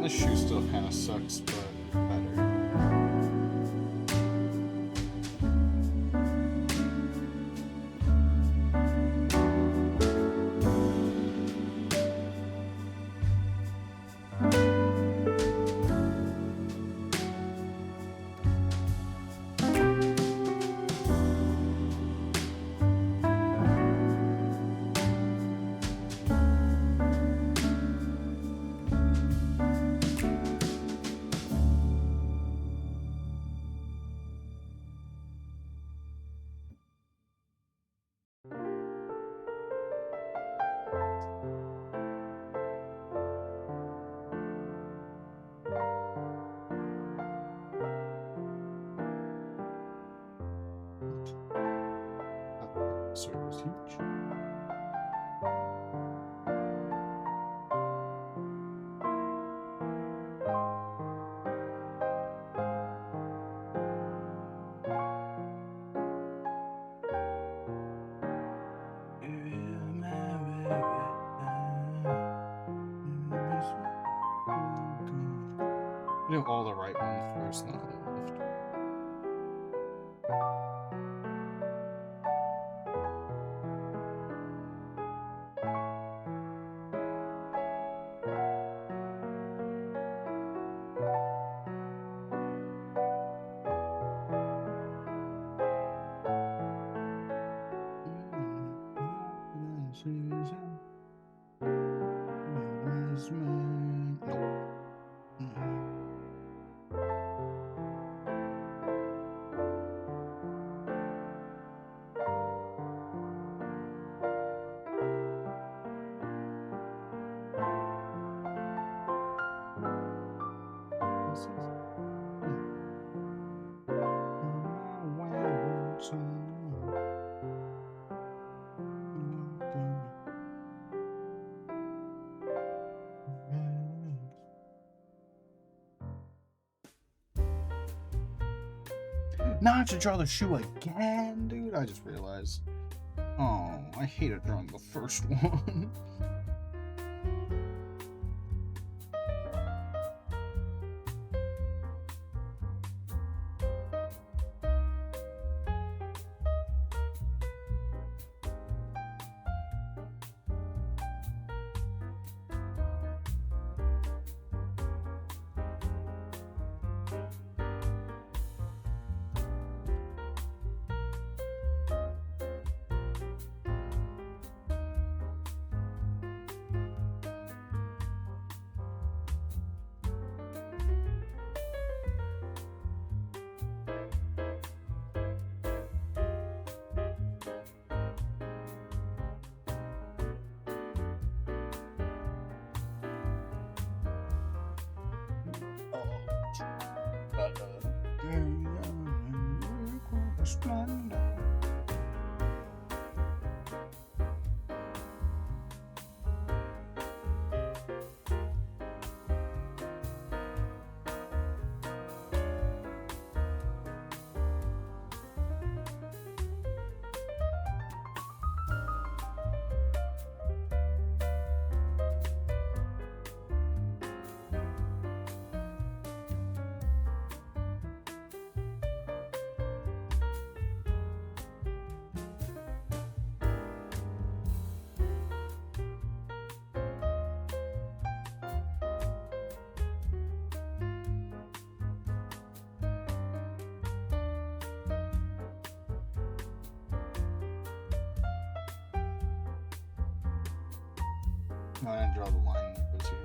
This shoe still kind of sucks, but better. Circle is huge. Do all the right ones first, not the left. Now I have to draw the shoe again, dude. I just realized. Oh, I hated drawing the first one. I'm gonna draw the line that goes here.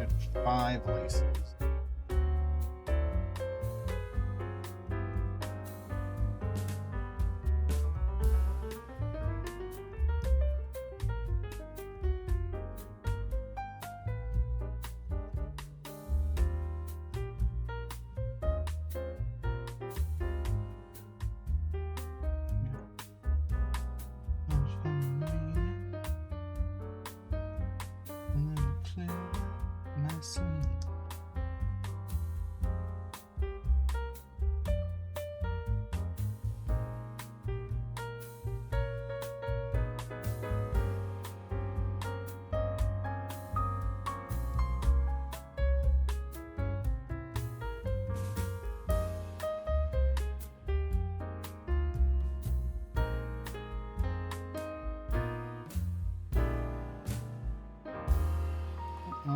And 5 laces.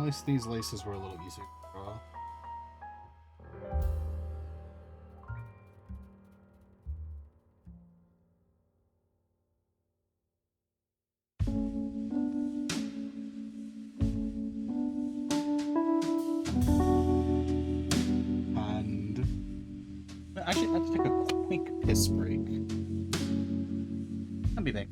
least these laces were a little easier to draw. And actually, I have to take a quick piss break. I'll be back.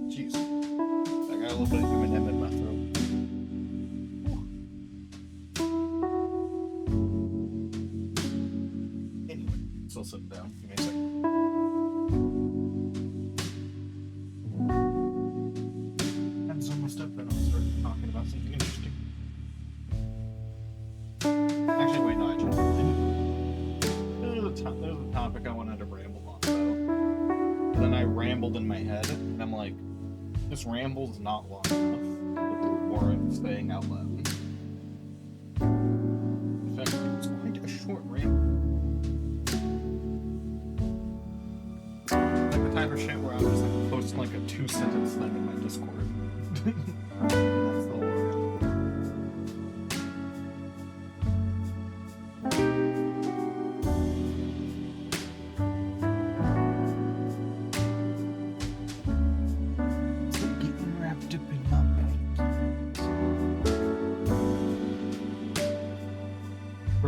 Jeez. I got a little bit of M&M in my throat. Anyway, still sitting down. Give me a second. Hands almost up, and I'll start talking about something interesting. Actually, wait, no, I changed it. There's a topic I wanted to ramble on, though. But then I rambled in my head, and I'm like, this ramble's not long enough to warrant saying out loud. In fact, it was quite a short ramble. Like the type of shit where I was just like posting like a 2-sentence thing in my Discord. That's the word.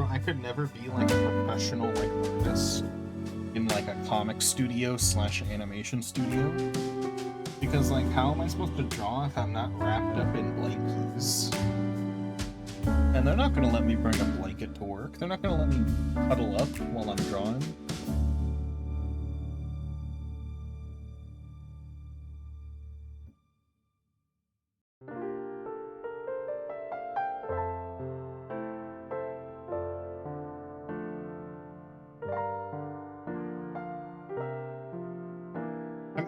I could never be like a professional like artist in like a comic studio / animation studio, because like how am I supposed to draw if I'm not wrapped up in blankies? And they're not gonna let me bring a blanket to work. They're not gonna let me cuddle up while I'm drawing.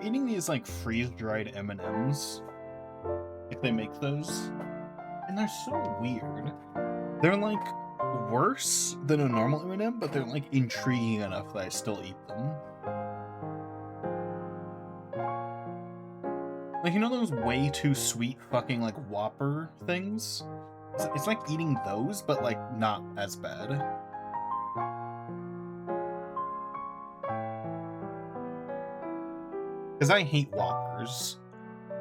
eating these like freeze-dried M&Ms, if they make those, and they're so weird. They're like worse than a normal M&M, but they're like intriguing enough that I still eat them. Like, you know those way too sweet fucking like Whopper things? It's like eating those, but like not as bad. Because I hate Whoppers.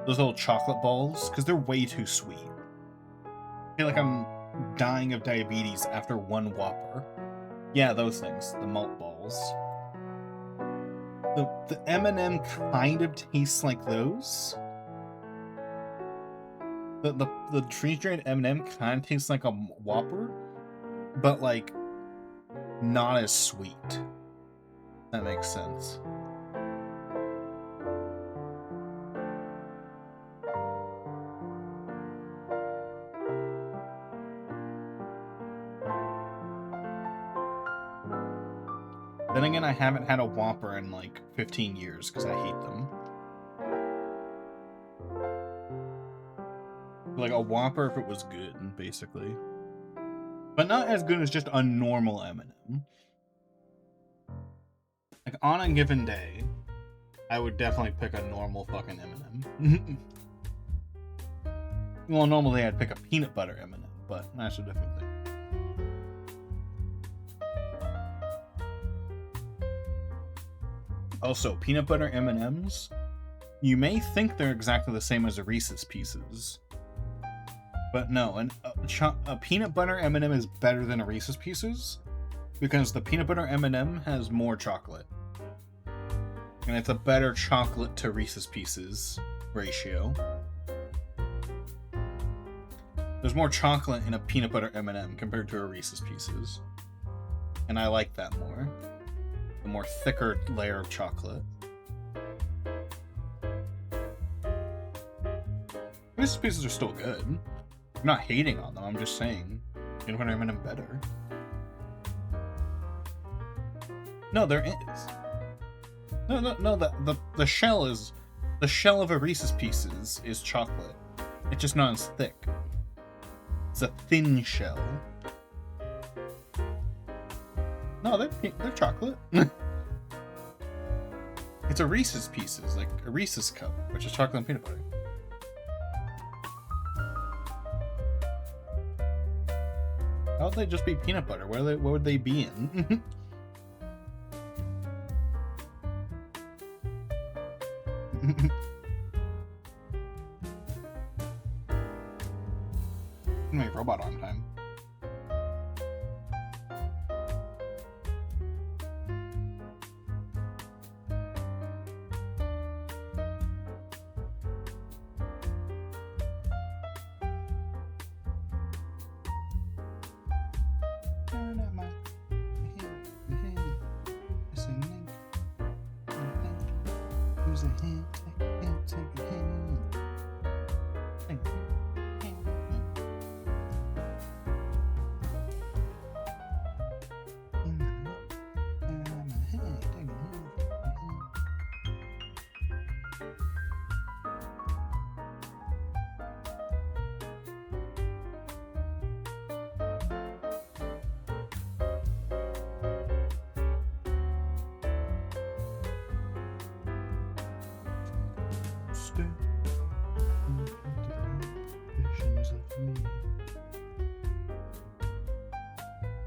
Those little chocolate balls, because they're way too sweet. I feel like I'm dying of diabetes after one Whopper. Yeah, those things. The malt balls. The M&M kind of tastes like those. The freeze-dried M&M kind of tastes like a Whopper, but like not as sweet. That makes sense. Then again, I haven't had a Whopper in like 15 years because I hate them. Like a Whopper if it was good, basically. But not as good as just a normal M&M. Like, on a given day, I would definitely pick a normal fucking M&M. Well, normally I'd pick a peanut butter M&M, but that's a different thing. Also, peanut butter M&Ms, you may think they're exactly the same as a Reese's Pieces. But no, a peanut butter M&M is better than a Reese's Pieces because the peanut butter M&M has more chocolate. And it's a better chocolate to Reese's Pieces ratio. There's more chocolate in a peanut butter M&M compared to a Reese's Pieces. And I like that more. The more thicker layer of chocolate. Reese's Pieces are still good. I'm not hating on them, I'm just saying peanut butter M&M better. No, there is. No, the shell is... The shell of a Reese's Pieces is chocolate. It's just not as thick. It's a thin shell. No, they're chocolate. It's a Reese's Pieces, like a Reese's cup, which is chocolate and peanut butter. How would they just be peanut butter? What would they be in? Make robot on time.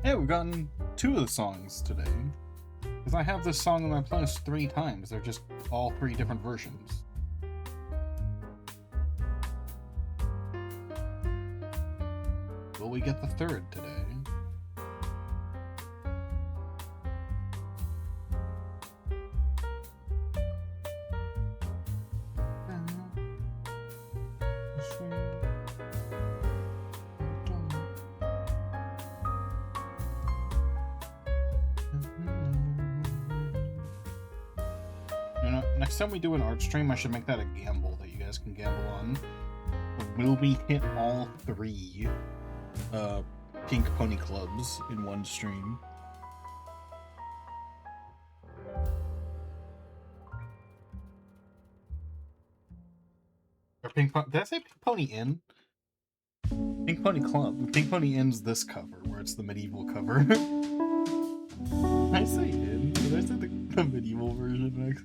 Hey, we've gotten 2 of the songs today. Because I have this song in my playlist 3 times. They're just all 3 different versions. Will we get the 3rd today? Next time we do an art stream, I should make that a gamble that you guys can gamble on. Will we hit all 3 Pink Pony Clubs in one stream? Pink Pony. Did I say Pink Pony Inn? Pink Pony Club. Pink Pony Inn's this cover, where it's the medieval cover. Did I say Inn? Did I say the medieval version?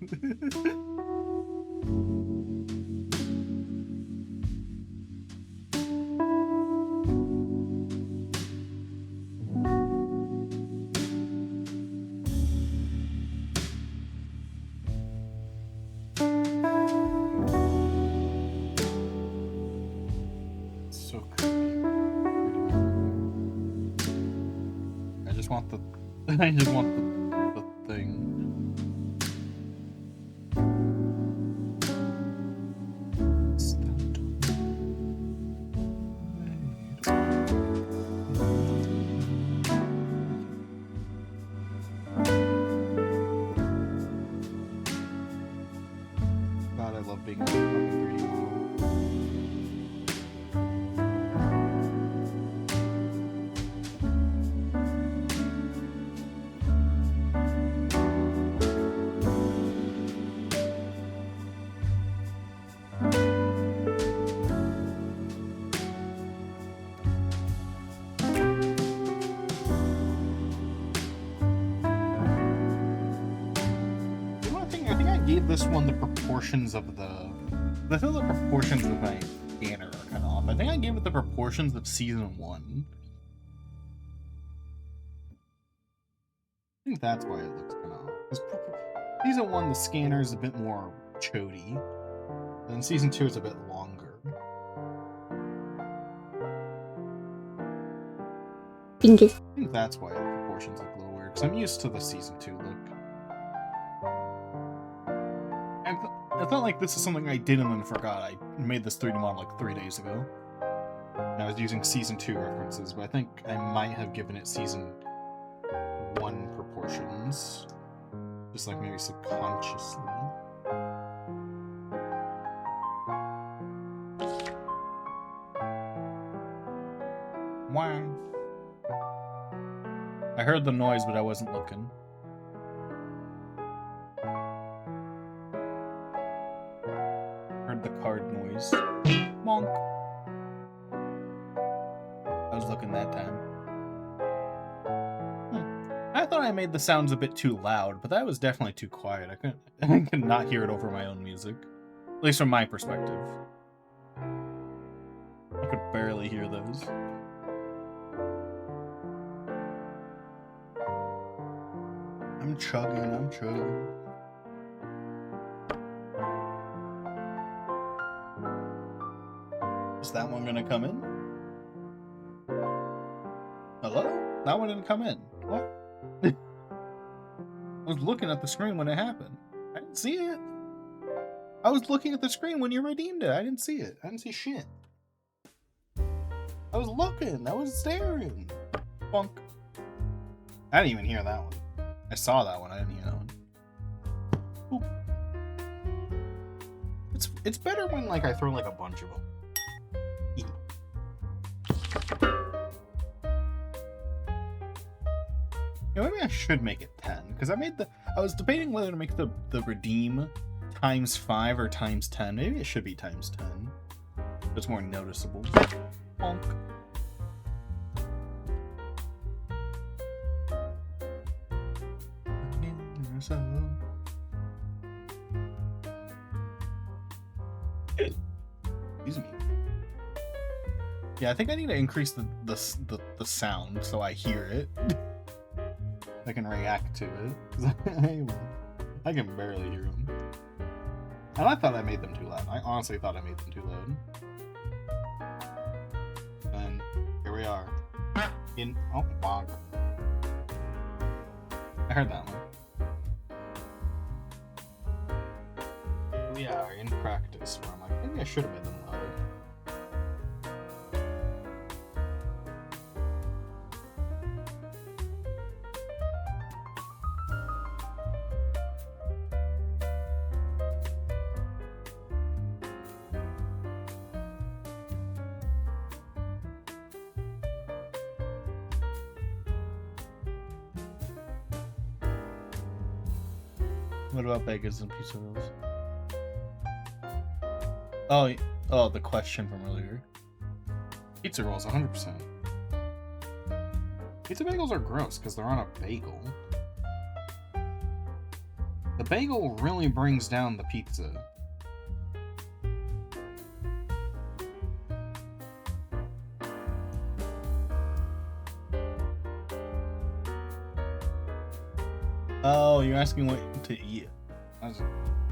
I just want the thing. God, I love being in a fucking 3D model. This one, the proportions of the proportions of my scanner are kind of off. I think I gave it the proportions of season 1. I think that's why it looks kind of off. Because season 1, the scanner is a bit more chody, and season 2 is a bit longer. I think that's why the proportions look a little weird. Because I'm used to the season 2 look. It's not like this is something I did and then forgot. I made this 3D model like 3 days ago. And I was using season 2 references, but I think I might have given it season 1 proportions. Just like maybe subconsciously. Why? I heard the noise, but I wasn't looking. The card noise. Monk. I was looking that time. I thought I made the sounds a bit too loud, but that was definitely too quiet. I could not hear it over my own music. At least from my perspective. I could barely hear those. I'm chugging. Is that one gonna come in? Hello? That one didn't come in. What? I was looking at the screen when it happened. I didn't see it. I was looking at the screen when you redeemed it. I didn't see it. I didn't see shit. I was looking. I was staring. Funk. I didn't even hear that one. I saw that one. I didn't hear that one. Oop. It's better when like I throw like a bunch of them. Yeah, maybe I should make it 10, because I was debating whether to make the redeem times 5 or times 10. Maybe it should be times 10. It's more noticeable. Bonk. Excuse me. Yeah, I think I need to increase the sound so I hear it. I can react to it, because I can barely hear them. And I thought I made them too loud. I honestly thought I made them too loud. And here we are. Oh, bonk. I heard that one. Here we are in practice, where I'm like, maybe I should have made them louder. What about bagels and pizza rolls? Oh, the question from earlier. Pizza rolls, 100%. Pizza bagels are gross because they're on a bagel. The bagel really brings down the pizza. Oh, you're asking what to eat. I was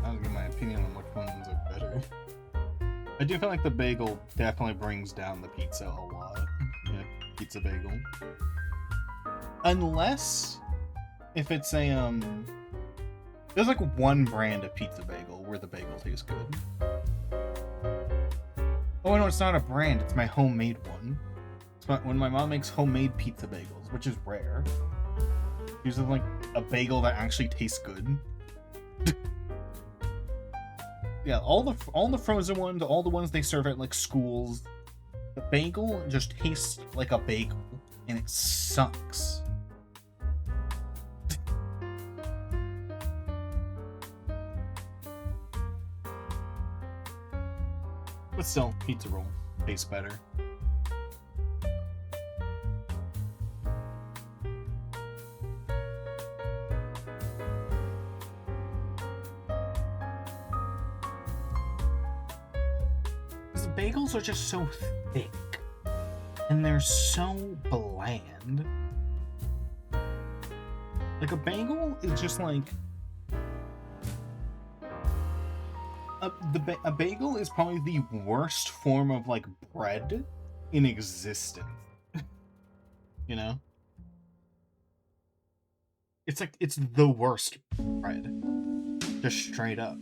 giving my opinion on which ones are better. I do feel like the bagel definitely brings down the pizza a lot. Yeah, pizza bagel. Unless if it's a there's like one brand of pizza bagel where the bagel tastes good. Oh no, it's not a brand, it's my homemade one. It's when my mom makes homemade pizza bagels, which is rare. Using like a bagel that actually tastes good. Yeah, all the frozen ones, all the ones they serve at like schools, the bagel just tastes like a bagel, and it sucks. But still, pizza roll tastes better. Bagels are just so thick, and they're so bland. Like, a bagel is just like... A bagel is probably the worst form of, like, bread in existence. You know? It's like, it's the worst bread. Just straight up.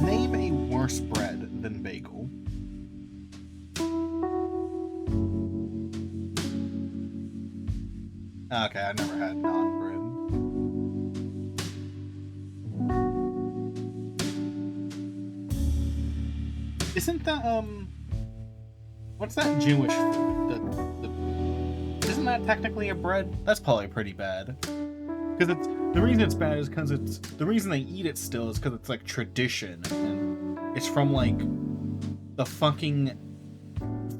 Name a worse bread than bagel. Okay, I've never had naan bread. Isn't that, what's that Jewish food? Isn't that technically a bread? That's probably pretty bad. Because it's, the reason it's bad is because it's, the reason they eat it still is because it's like tradition, and it's from like the fucking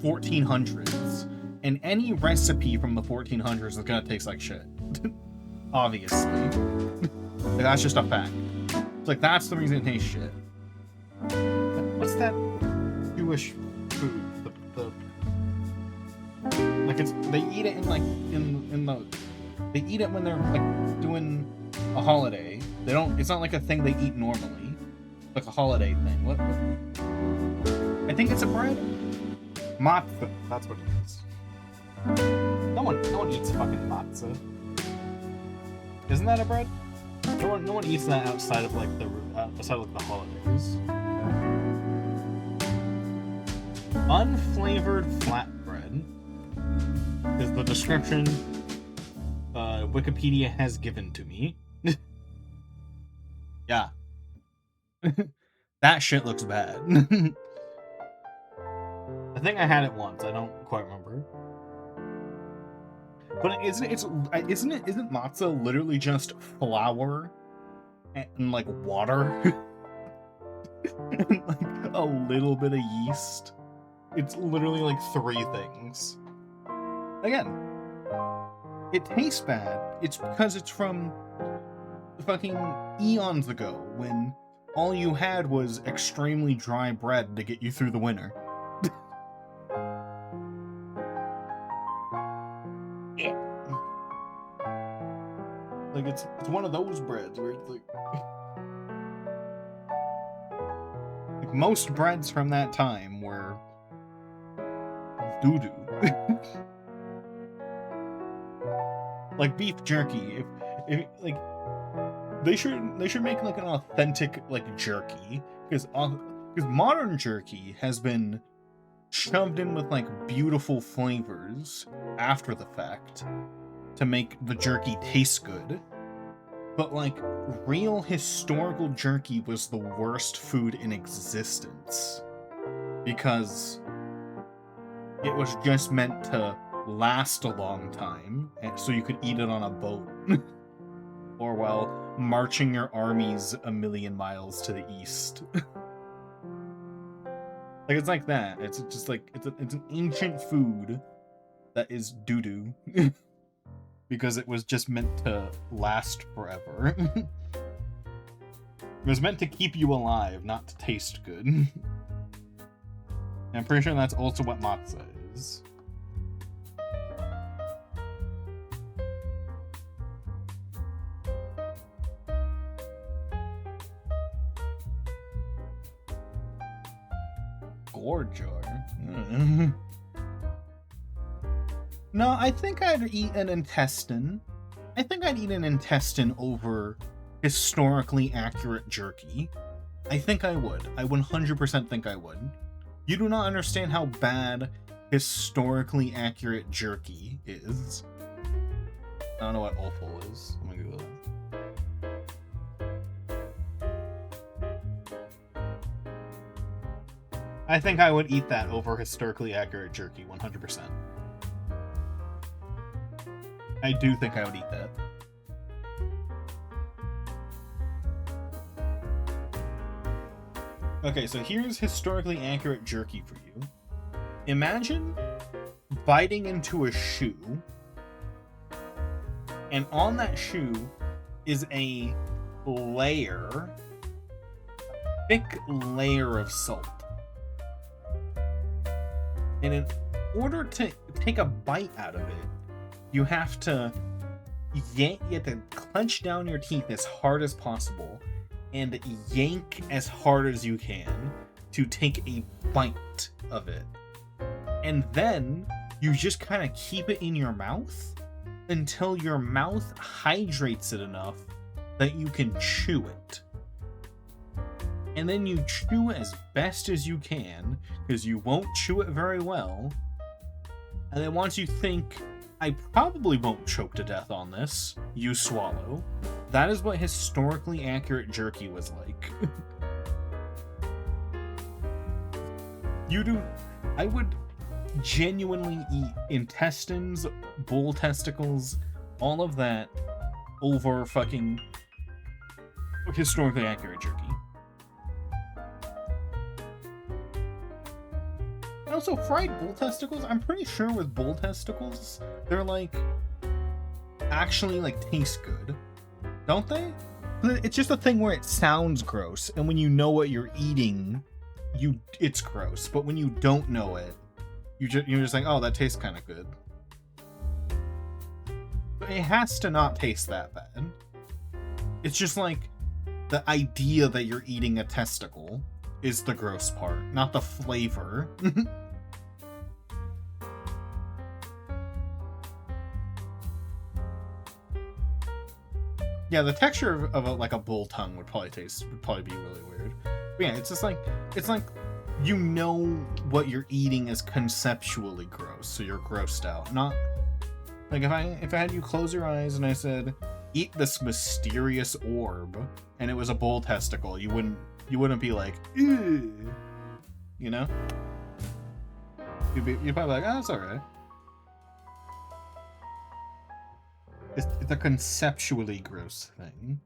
1400s, and any recipe from the 1400s is gonna taste like shit. Obviously. Like, that's just a fact. It's like, that's the reason it tastes shit. What's that Jewish food? Like, it's, they eat it in like, in the, they eat it when they're like doing a holiday. They don't, it's not like a thing they eat normally. Like a holiday thing. What? I think it's a bread. Matzah. That's what it is. No one eats fucking matzah. Isn't that a bread? No one eats that outside of like the holidays. Unflavored flatbread is the description Wikipedia has given to me. Yeah. That shit looks bad. I think I had it once. I don't quite remember. But isn't matzah literally just flour and like water and like a little bit of yeast? It's literally like 3 things. Again, it tastes bad. It's because it's from fucking eons ago when all you had was extremely dry bread to get you through the winter. Yeah. Like, it's one of those breads where it's like most breads from that time were doo-doo. Like beef jerky, if like they should make like an authentic like jerky, because modern jerky has been shoved in with like beautiful flavors after the fact to make the jerky taste good. But like real historical jerky was the worst food in existence because it was just meant to last a long time, and so you could eat it on a boat. or while marching your armies a million miles to the east. Like, it's like that. It's just like, it's an ancient food that is doo-doo. Because it was just meant to last forever. It was meant to keep you alive, not to taste good. And I'm pretty sure that's also what matzah is. Gorjar. No, I think I'd eat an intestine. I think I'd eat an intestine over historically accurate jerky. I think I would. I 100% think I would. You do not understand how bad historically accurate jerky is. I don't know what offal is. I'm gonna Google that. I think I would eat that over historically accurate jerky, 100%. I do think I would eat that. Okay, so here's historically accurate jerky for you. Imagine biting into a shoe, and on that shoe is a layer, thick layer of salt. And in order to take a bite out of it, you have to clench down your teeth as hard as possible and yank as hard as you can to take a bite of it. And then you just kind of keep it in your mouth until your mouth hydrates it enough that you can chew it. And then you chew as best as you can, because you won't chew it very well. And then once you think, I probably won't choke to death on this, you swallow. That is what historically accurate jerky was like. I would genuinely eat intestines, bull testicles, all of that over fucking historically accurate jerky. Also, fried bull testicles, I'm pretty sure with bull testicles, they're like, actually like taste good. Don't they? It's just a thing where it sounds gross, and when you know what you're eating, it's gross. But when you don't know it, you're just like, oh, that tastes kind of good. But it has to not taste that bad. It's just like the idea that you're eating a testicle is the gross part, not the flavor. Yeah, the texture of a bull tongue would probably be really weird. But yeah, it's like you know what you're eating is conceptually gross, so you're grossed out. Not like if I had you close your eyes and I said, eat this mysterious orb, and it was a bull testicle, you wouldn't be like, ew, you know? You'd probably like, oh, that's alright. It's a conceptually gross thing.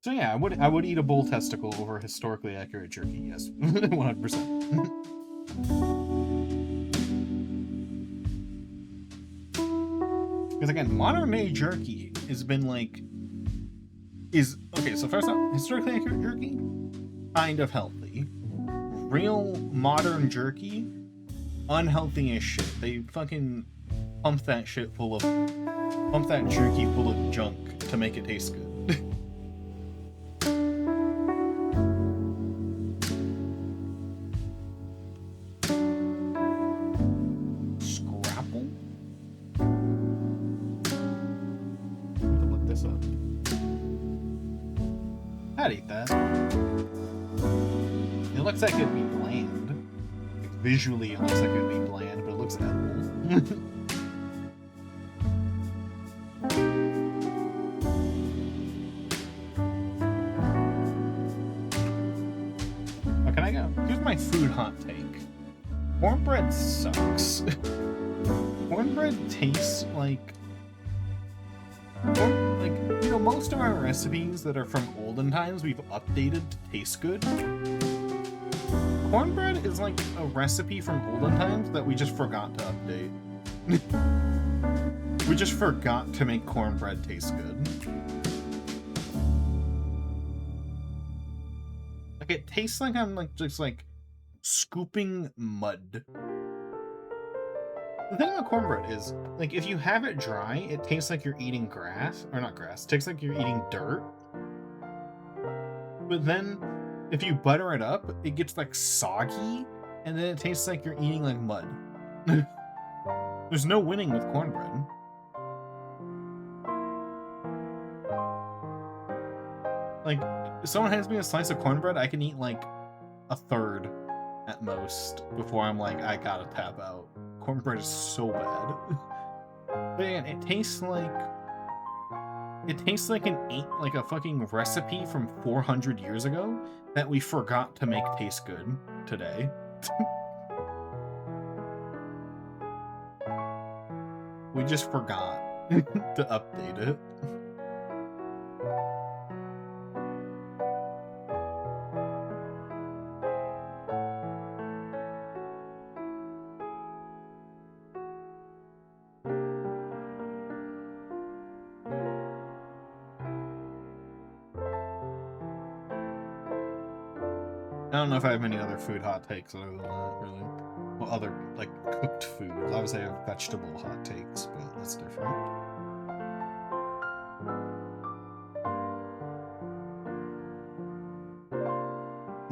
So yeah, I would eat a bull testicle over historically accurate jerky, yes. 100%. Because again, modern day jerky has been like, okay, so first off, historically accurate jerky, kind of healthy. Real modern jerky, unhealthy as shit. They fucking pump that jerky full of junk to make it taste good. I'd eat that. It looks like it'd be bland. Like, visually, it looks like it'd be bland, but it looks edible. Oh, can I go? Here's my food hot take. Cornbread sucks. cornbread tastes like most of our recipes that are from olden times we've updated to taste good. Cornbread is like a recipe from olden times that we just forgot to update. We just forgot to make cornbread taste good. Like, it tastes like I'm just scooping mud. The thing about cornbread is, like, if you have it dry, it tastes like you're eating grass. Or not grass, it tastes like you're eating dirt. But then, if you butter it up, it gets, like, soggy, and then it tastes like you're eating, like, mud. There's no winning with cornbread. Like, if someone hands me a slice of cornbread, I can eat, like, a third at most before I'm like, I gotta tap out. Cornbread is so bad. But again, it tastes like a fucking recipe from 400 years ago that we forgot to make taste good today. We just forgot to update it. I don't know if I have any other food hot takes other than that, really. Well, other, like, cooked foods. Obviously, I have vegetable hot takes, but that's different.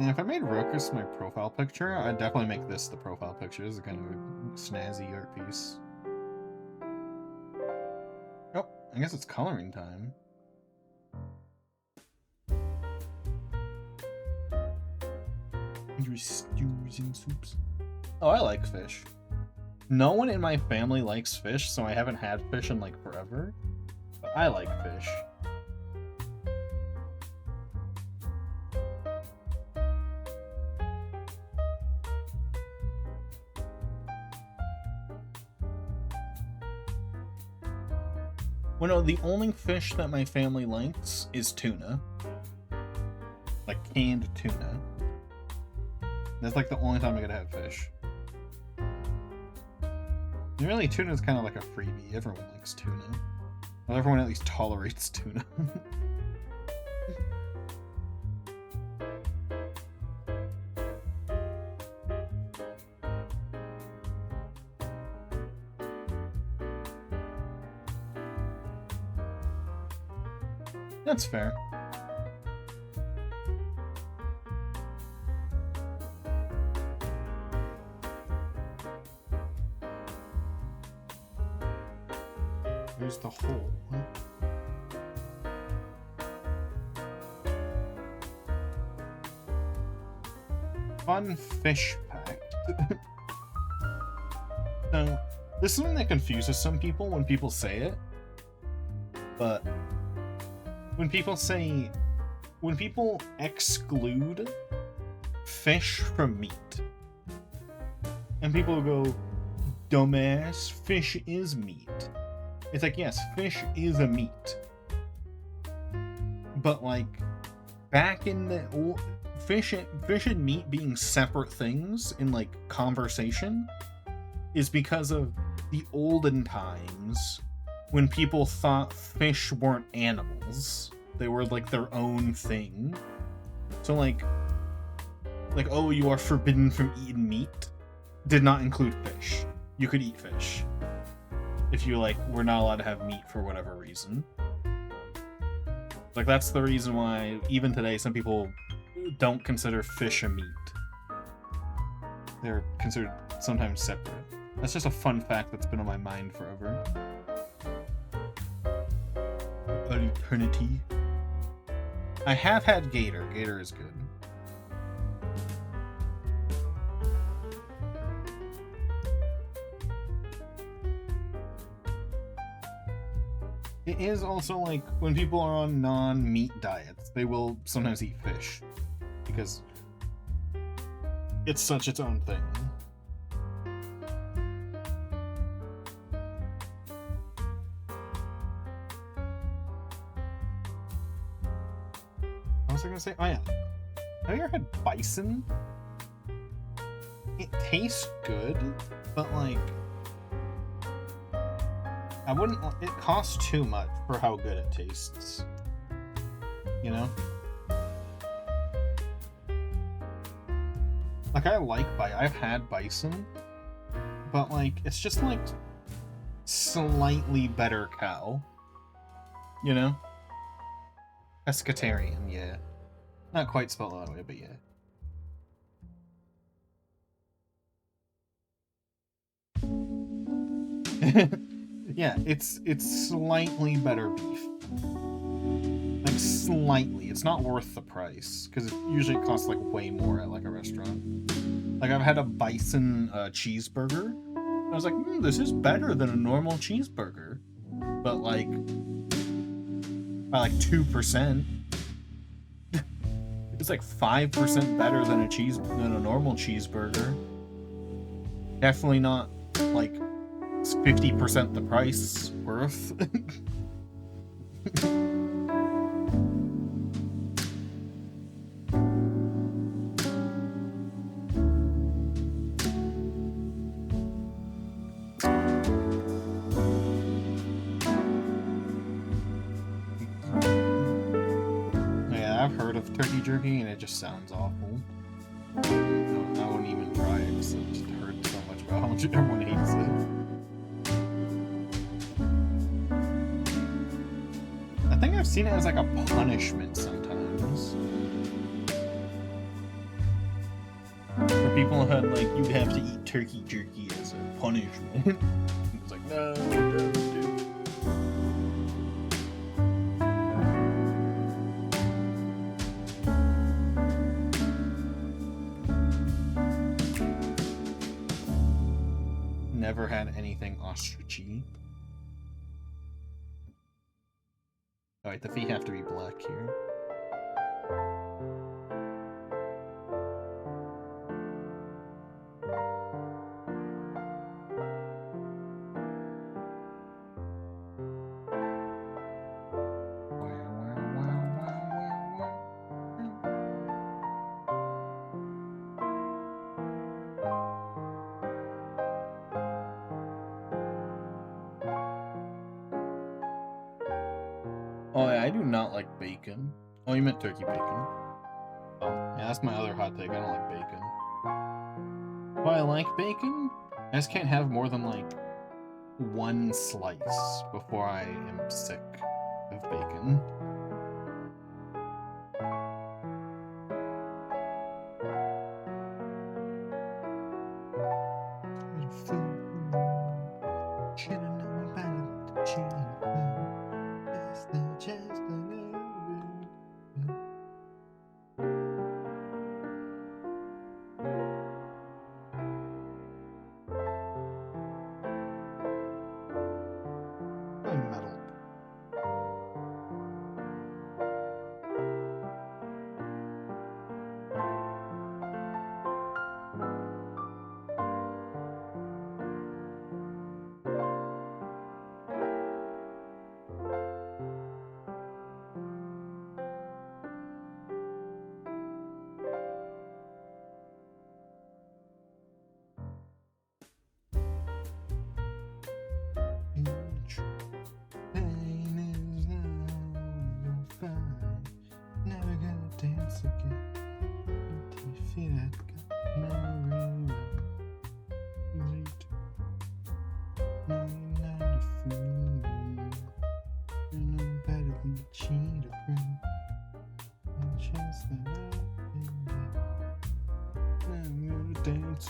And if I made Rokus my profile picture, I'd definitely make this the profile picture. This is kind of a snazzy art piece. Oh, I guess it's coloring time. Stews and soups. Oh, I like fish. No one in my family likes fish, so I haven't had fish in like forever. But I like fish. Well, no, the only fish that my family likes is tuna. Like canned tuna. That's like the only time I gotta have fish. And really, tuna is kind of like a freebie. Everyone likes tuna. Well, everyone at least tolerates tuna. That's fair. There's the hole. Fun fish pack. So, this is something that confuses some people when people say it. But when people exclude fish from meat, and people go, dumbass, fish is meat. It's like, yes, fish is a meat. But, like, back in the old... Fish and meat being separate things in, like, conversation is because of the olden times when people thought fish weren't animals. They were, like, their own thing. So, like, oh, you are forbidden from eating meat did not include fish. You could eat fish. If you, like, were not allowed to have meat for whatever reason. Like, that's the reason why, even today, some people don't consider fish a meat. They're considered sometimes separate. That's just a fun fact that's been on my mind forever. An eternity. I have had gator. Gator is good. It is also like when people are on non-meat diets, they will sometimes eat fish because it's such its own thing. was I gonna say? Oh yeah. Have you ever had bison? It tastes good, but like I wouldn't. It costs too much for how good it tastes. You know? Like I've had bison, but like it's just like slightly better cow. You know? Pescatarian, yeah. Not quite spelled that way, but yeah. Yeah, it's slightly better beef. Like slightly. It's not worth the price because it usually costs like way more at like a restaurant. Like I've had a bison cheeseburger. I was like, this is better than a normal cheeseburger, but like by like 2%. It's like 5% better than a normal cheeseburger. Definitely not like 50% the price worth. Yeah, I've heard of turkey jerky and it just sounds awful. I wouldn't even try it because I just heard so much about how much everyone hates it. I think I've seen it as like a punishment sometimes. For people who had like, you'd have to eat turkey jerky as a punishment. It's like, no, don't do it. Never had anything ostrichy. Alright, the feet have to be black here. Oh, yeah, I do not like bacon. Oh, you meant turkey bacon. Oh, yeah, that's my other hot take. I don't like bacon. Oh, I like bacon? I just can't have more than, like, one slice before I am sick of bacon. Metal. Dance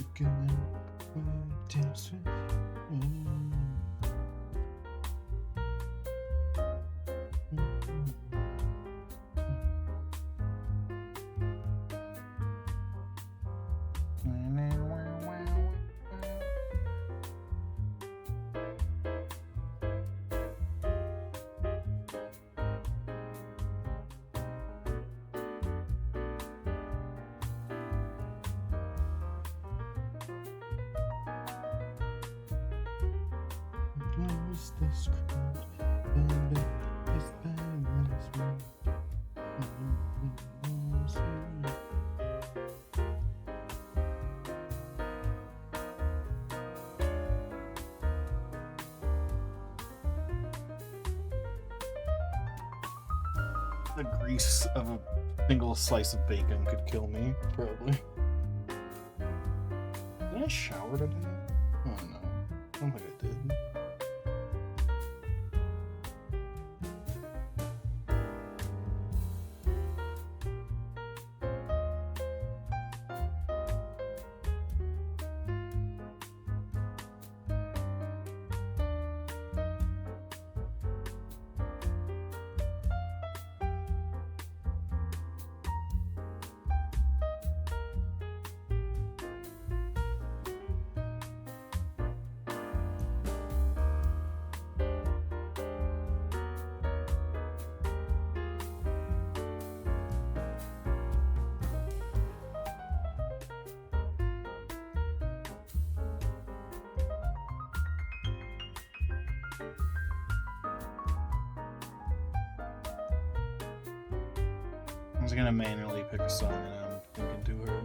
again. Dance with lose this crowd, baby. It's bad when it's wrong. The grease of a single slice of bacon could kill me, probably. Did I shower today? Oh no. I don't think I did. I was gonna manually pick a song and I'm thinking to her.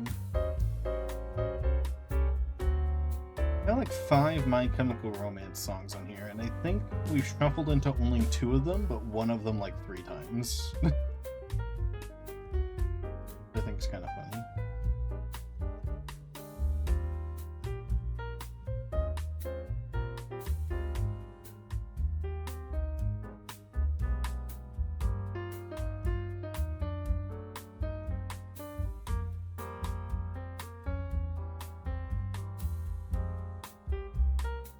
I got like 5 My Chemical Romance songs on here, and I think we've shuffled into only 2 of them, but one of them like 3 times. I think it's kind of funny.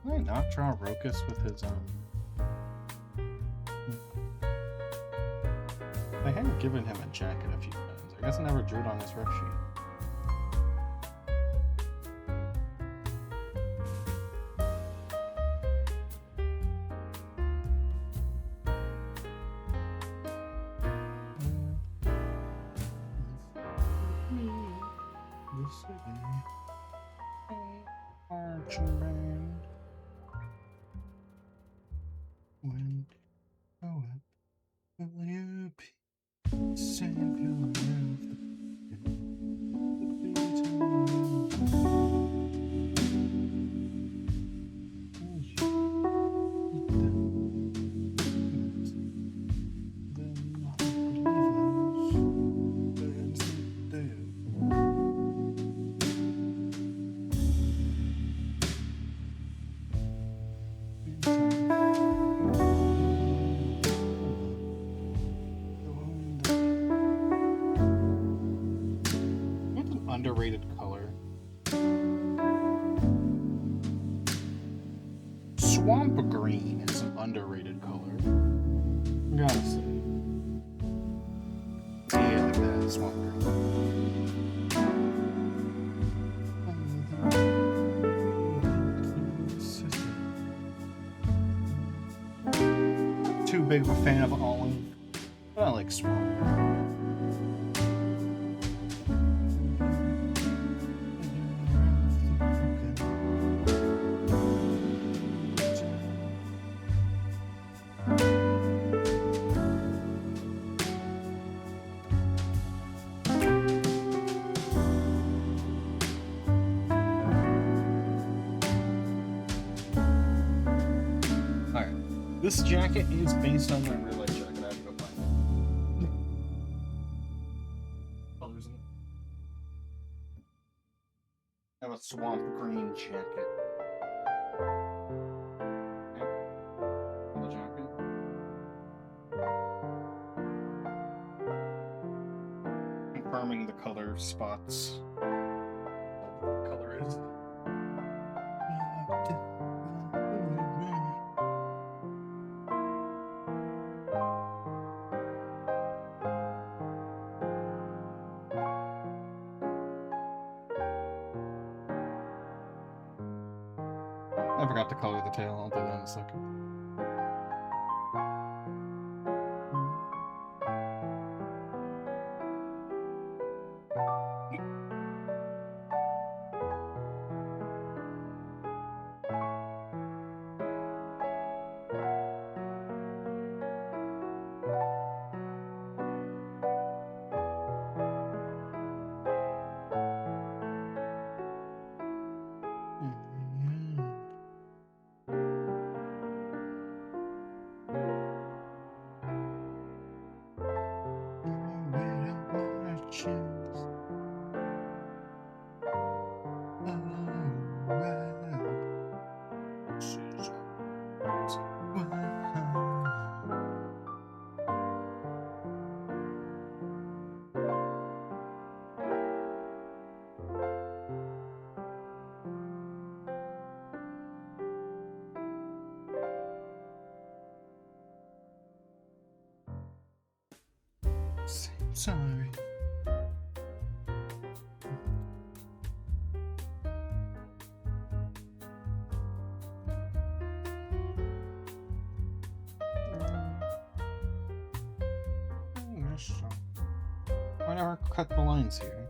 Did I not draw Rokus with his, I hadn't given him a jacket a few times. I guess I never drew it on his rep sheet. Marching band. When go up, will you be savior of the underrated color. Swamp green is an underrated color. Gotta say. Yeah, like that. Swamp green. Too big of a fan of olive, but I like swamp green. This jacket is based on my real life jacket. I have to go find it. Colors in it. I have a swamp green jacket. Okay. On the jacket. Confirming the color spots. What the color is. I forgot to color the tail. I'll do that in a second. Shoes. Sorry. Why never cut the lines here?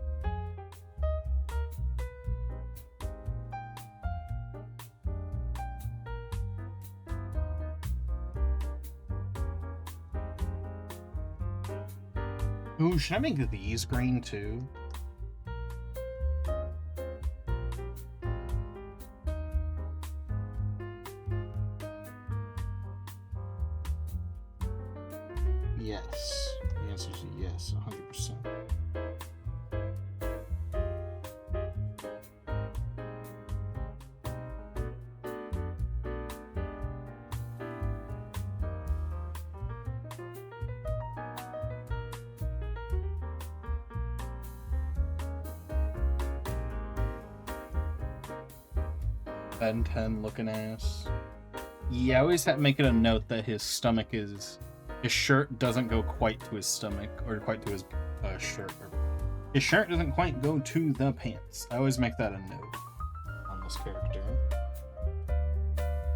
Ooh, should I make these green too? Yes. The answer is yes, 100%. Ben 10 looking ass. Yeah, I always have to make it a note that his stomach is... His shirt doesn't go quite to his stomach, or quite to his shirt. His shirt doesn't quite go to the pants. I always make that a note on this character.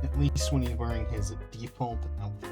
At least when he's wearing his default outfit.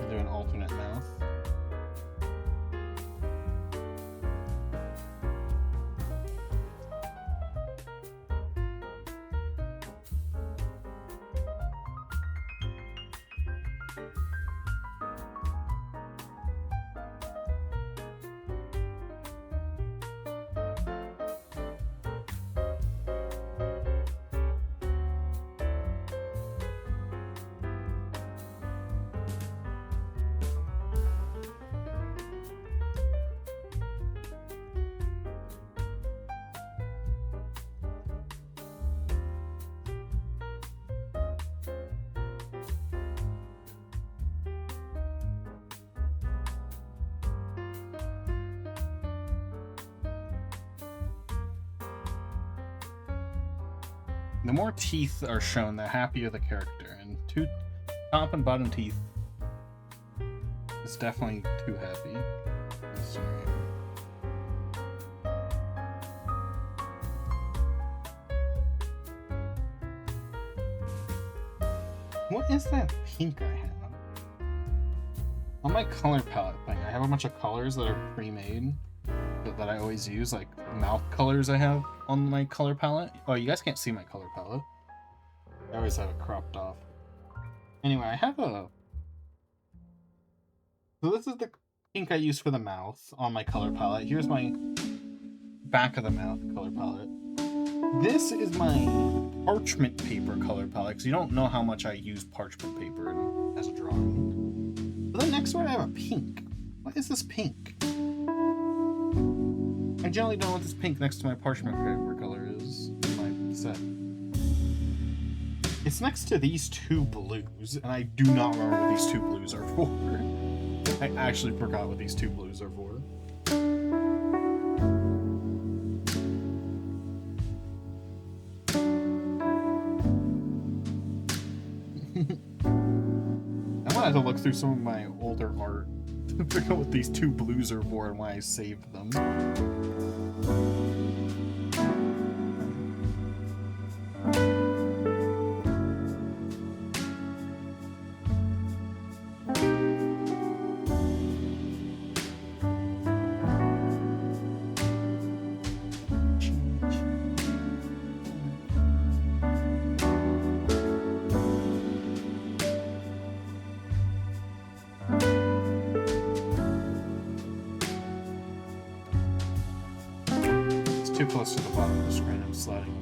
Do an alternate mouth. The more teeth are shown, the happier the character. And two top and bottom teeth is definitely too happy. What is that pink I have? On my color palette thing, I have a bunch of colors that are pre-made that I always use, like mouth colors I have on my color palette. Oh, you guys can't see my color palette. I always have it cropped off. Anyway, I have a... So this is the pink I use for the mouth on my color palette. Here's my back of the mouth color palette. This is my parchment paper color palette, because you don't know how much I use parchment paper as a drawing. But then next to it I have a pink. What is this pink? I generally don't know what this pink next to my parchment paper color is in my set. It's next to these two blues, and I do not remember what these two blues are for. I actually forgot what these two blues are for. I might have to look through some of my older art to figure out what these two blues are for and why I saved them. too close to the bottom of the screen. I'm sliding away.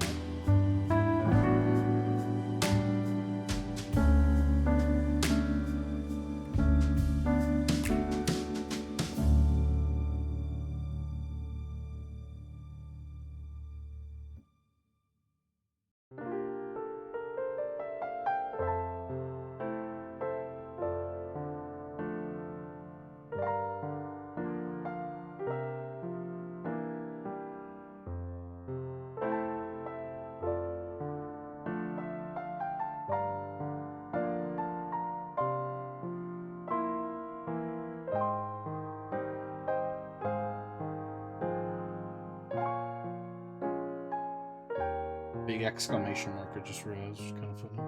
Big exclamation mark, I just realized, which is kind of funny.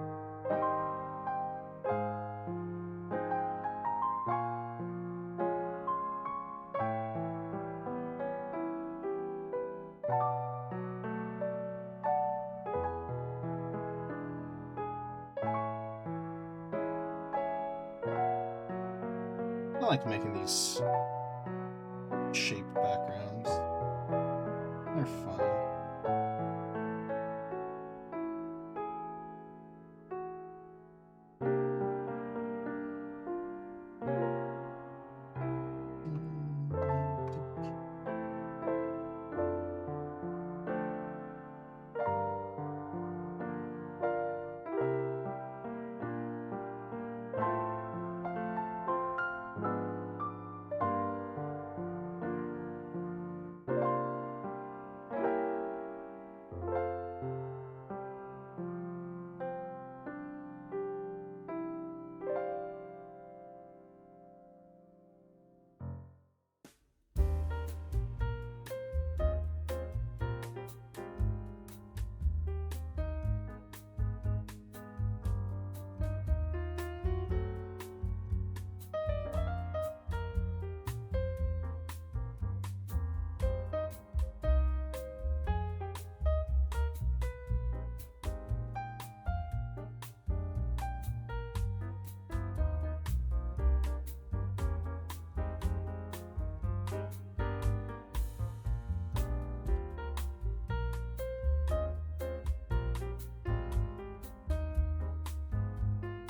I like making these shaped backgrounds. They're fun.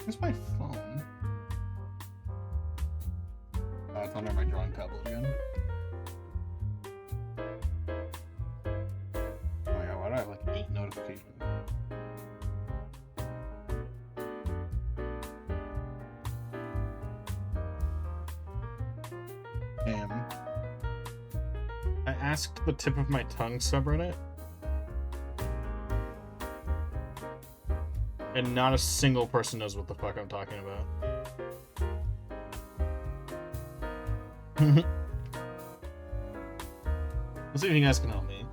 Where's my phone? Oh, it's under my drawing tablet again. Oh yeah, why do I have like 8 notifications? I asked the tip of my tongue subreddit, and not a single person knows what the fuck I'm talking about. Let's see if you guys can help me.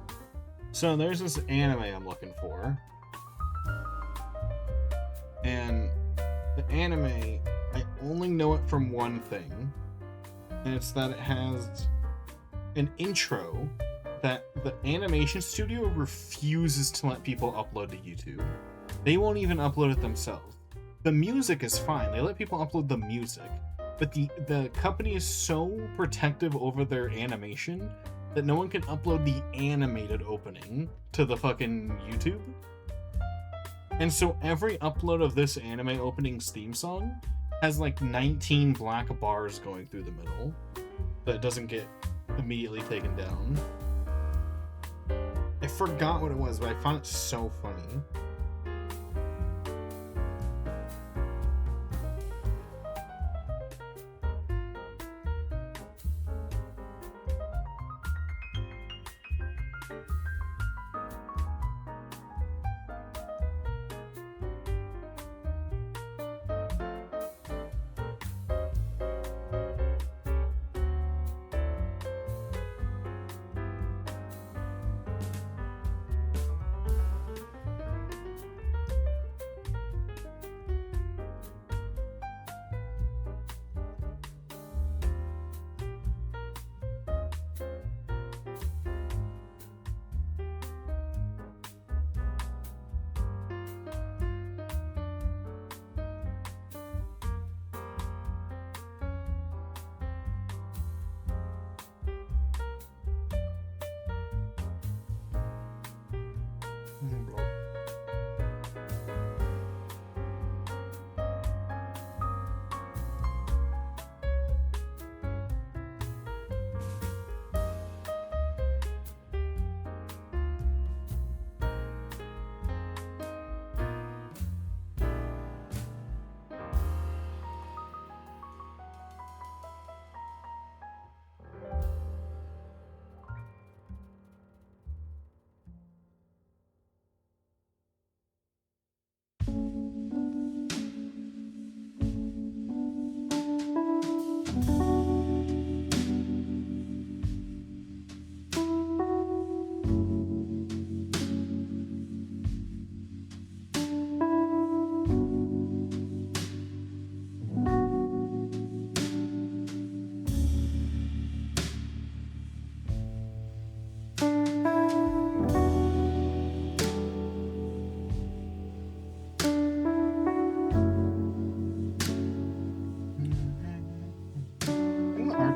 So there's this anime I'm looking for. And the anime, I only know it from one thing. And it's that it has an intro that the animation studio refuses to let people upload to YouTube. They won't even upload it themselves. The music is fine. They let people upload the music. But the company is so protective over their animation that no one can upload the animated opening to the fucking YouTube. And so every upload of this anime opening's theme song has like 19 black bars going through the middle that doesn't get immediately taken down. I forgot what it was, but I found it so funny.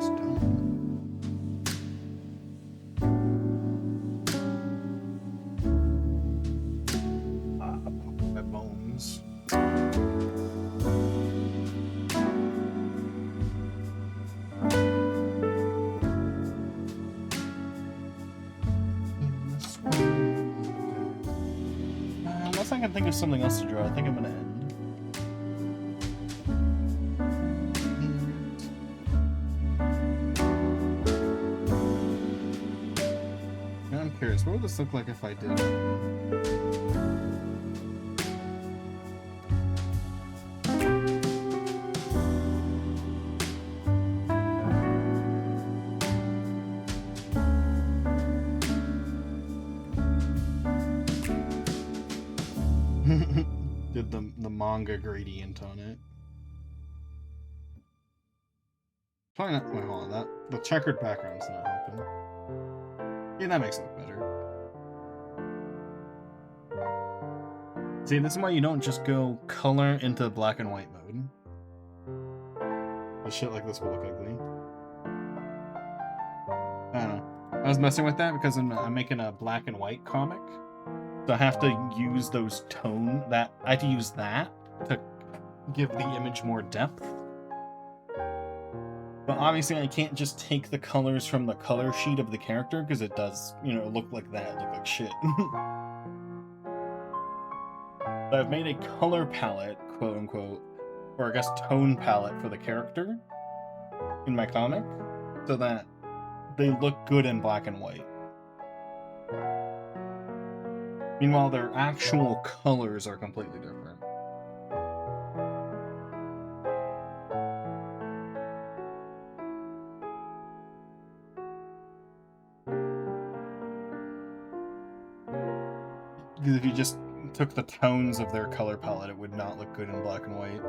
artwork's done. My bones. Unless I can think of something else to draw, I think I'm gonna end. I'm curious, what would this look like if I did? Did the manga gradient on it. Probably not. Wait, hold on. That the checkered background's not helping. Yeah, that makes it look better. See, this is why you don't just go color into black and white mode. Shit like this will look ugly. I don't know. I was messing with that because I'm making a black and white comic. So I have to use those I have to use that to give the image more depth. But obviously I can't just take the colors from the color sheet of the character because it does, look like that, look like shit. So I've made a color palette, quote unquote, or I guess tone palette for the character in my comic so that they look good in black and white. Meanwhile, their actual colors are completely different. Because if you just took the tones of their color palette, it would not look good in black and white.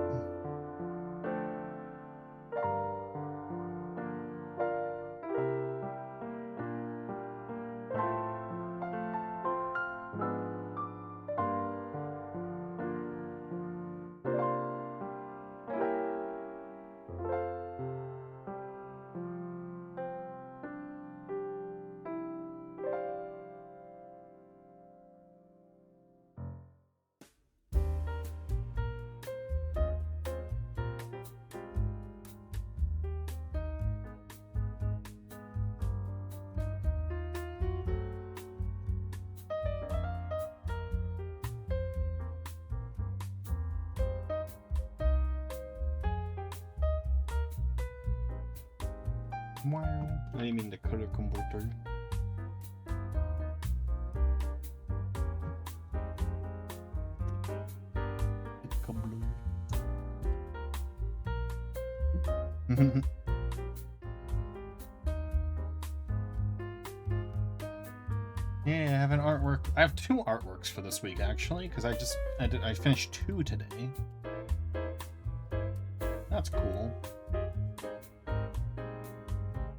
Wow. I didn't mean the color converter. Yeah, I have an artwork. I have 2 artworks for this week actually, because I finished 2 today. That's cool.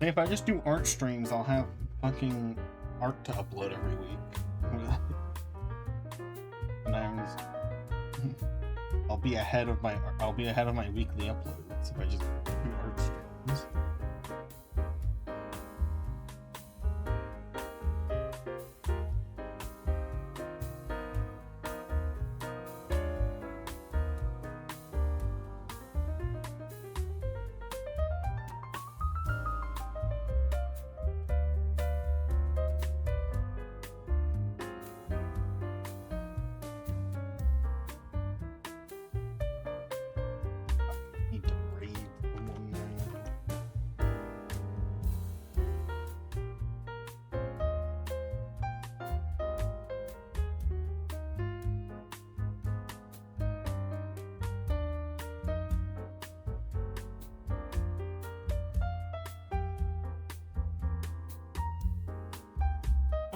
And if I just do art streams, I'll have fucking art to upload every week. And I'll be ahead of my weekly uploads if I just do art streams.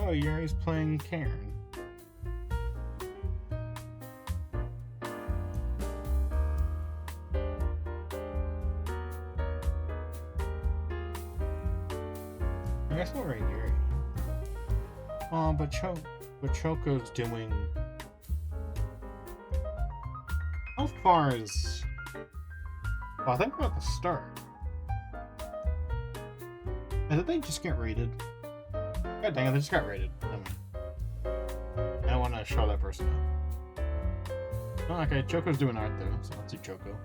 Oh, Yuri's playing Karen. I guess we're right Yuri. Oh, but Choco's doing... How far is... Well, I think we're at the start. Did they just get raided? God dang it, they just got raided. I want to show that person up. Oh, okay, Choco's doing art though, so let's see Choco.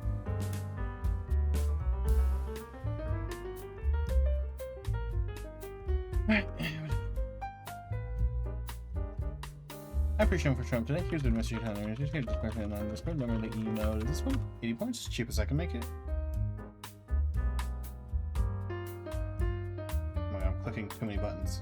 Alright. I appreciate him for showing up today. Here's the message you telling me. Just get this person on Discord. Let me let you know. Is this one 80 points? As cheap as I can make it. Oh my god, I'm clicking too many buttons.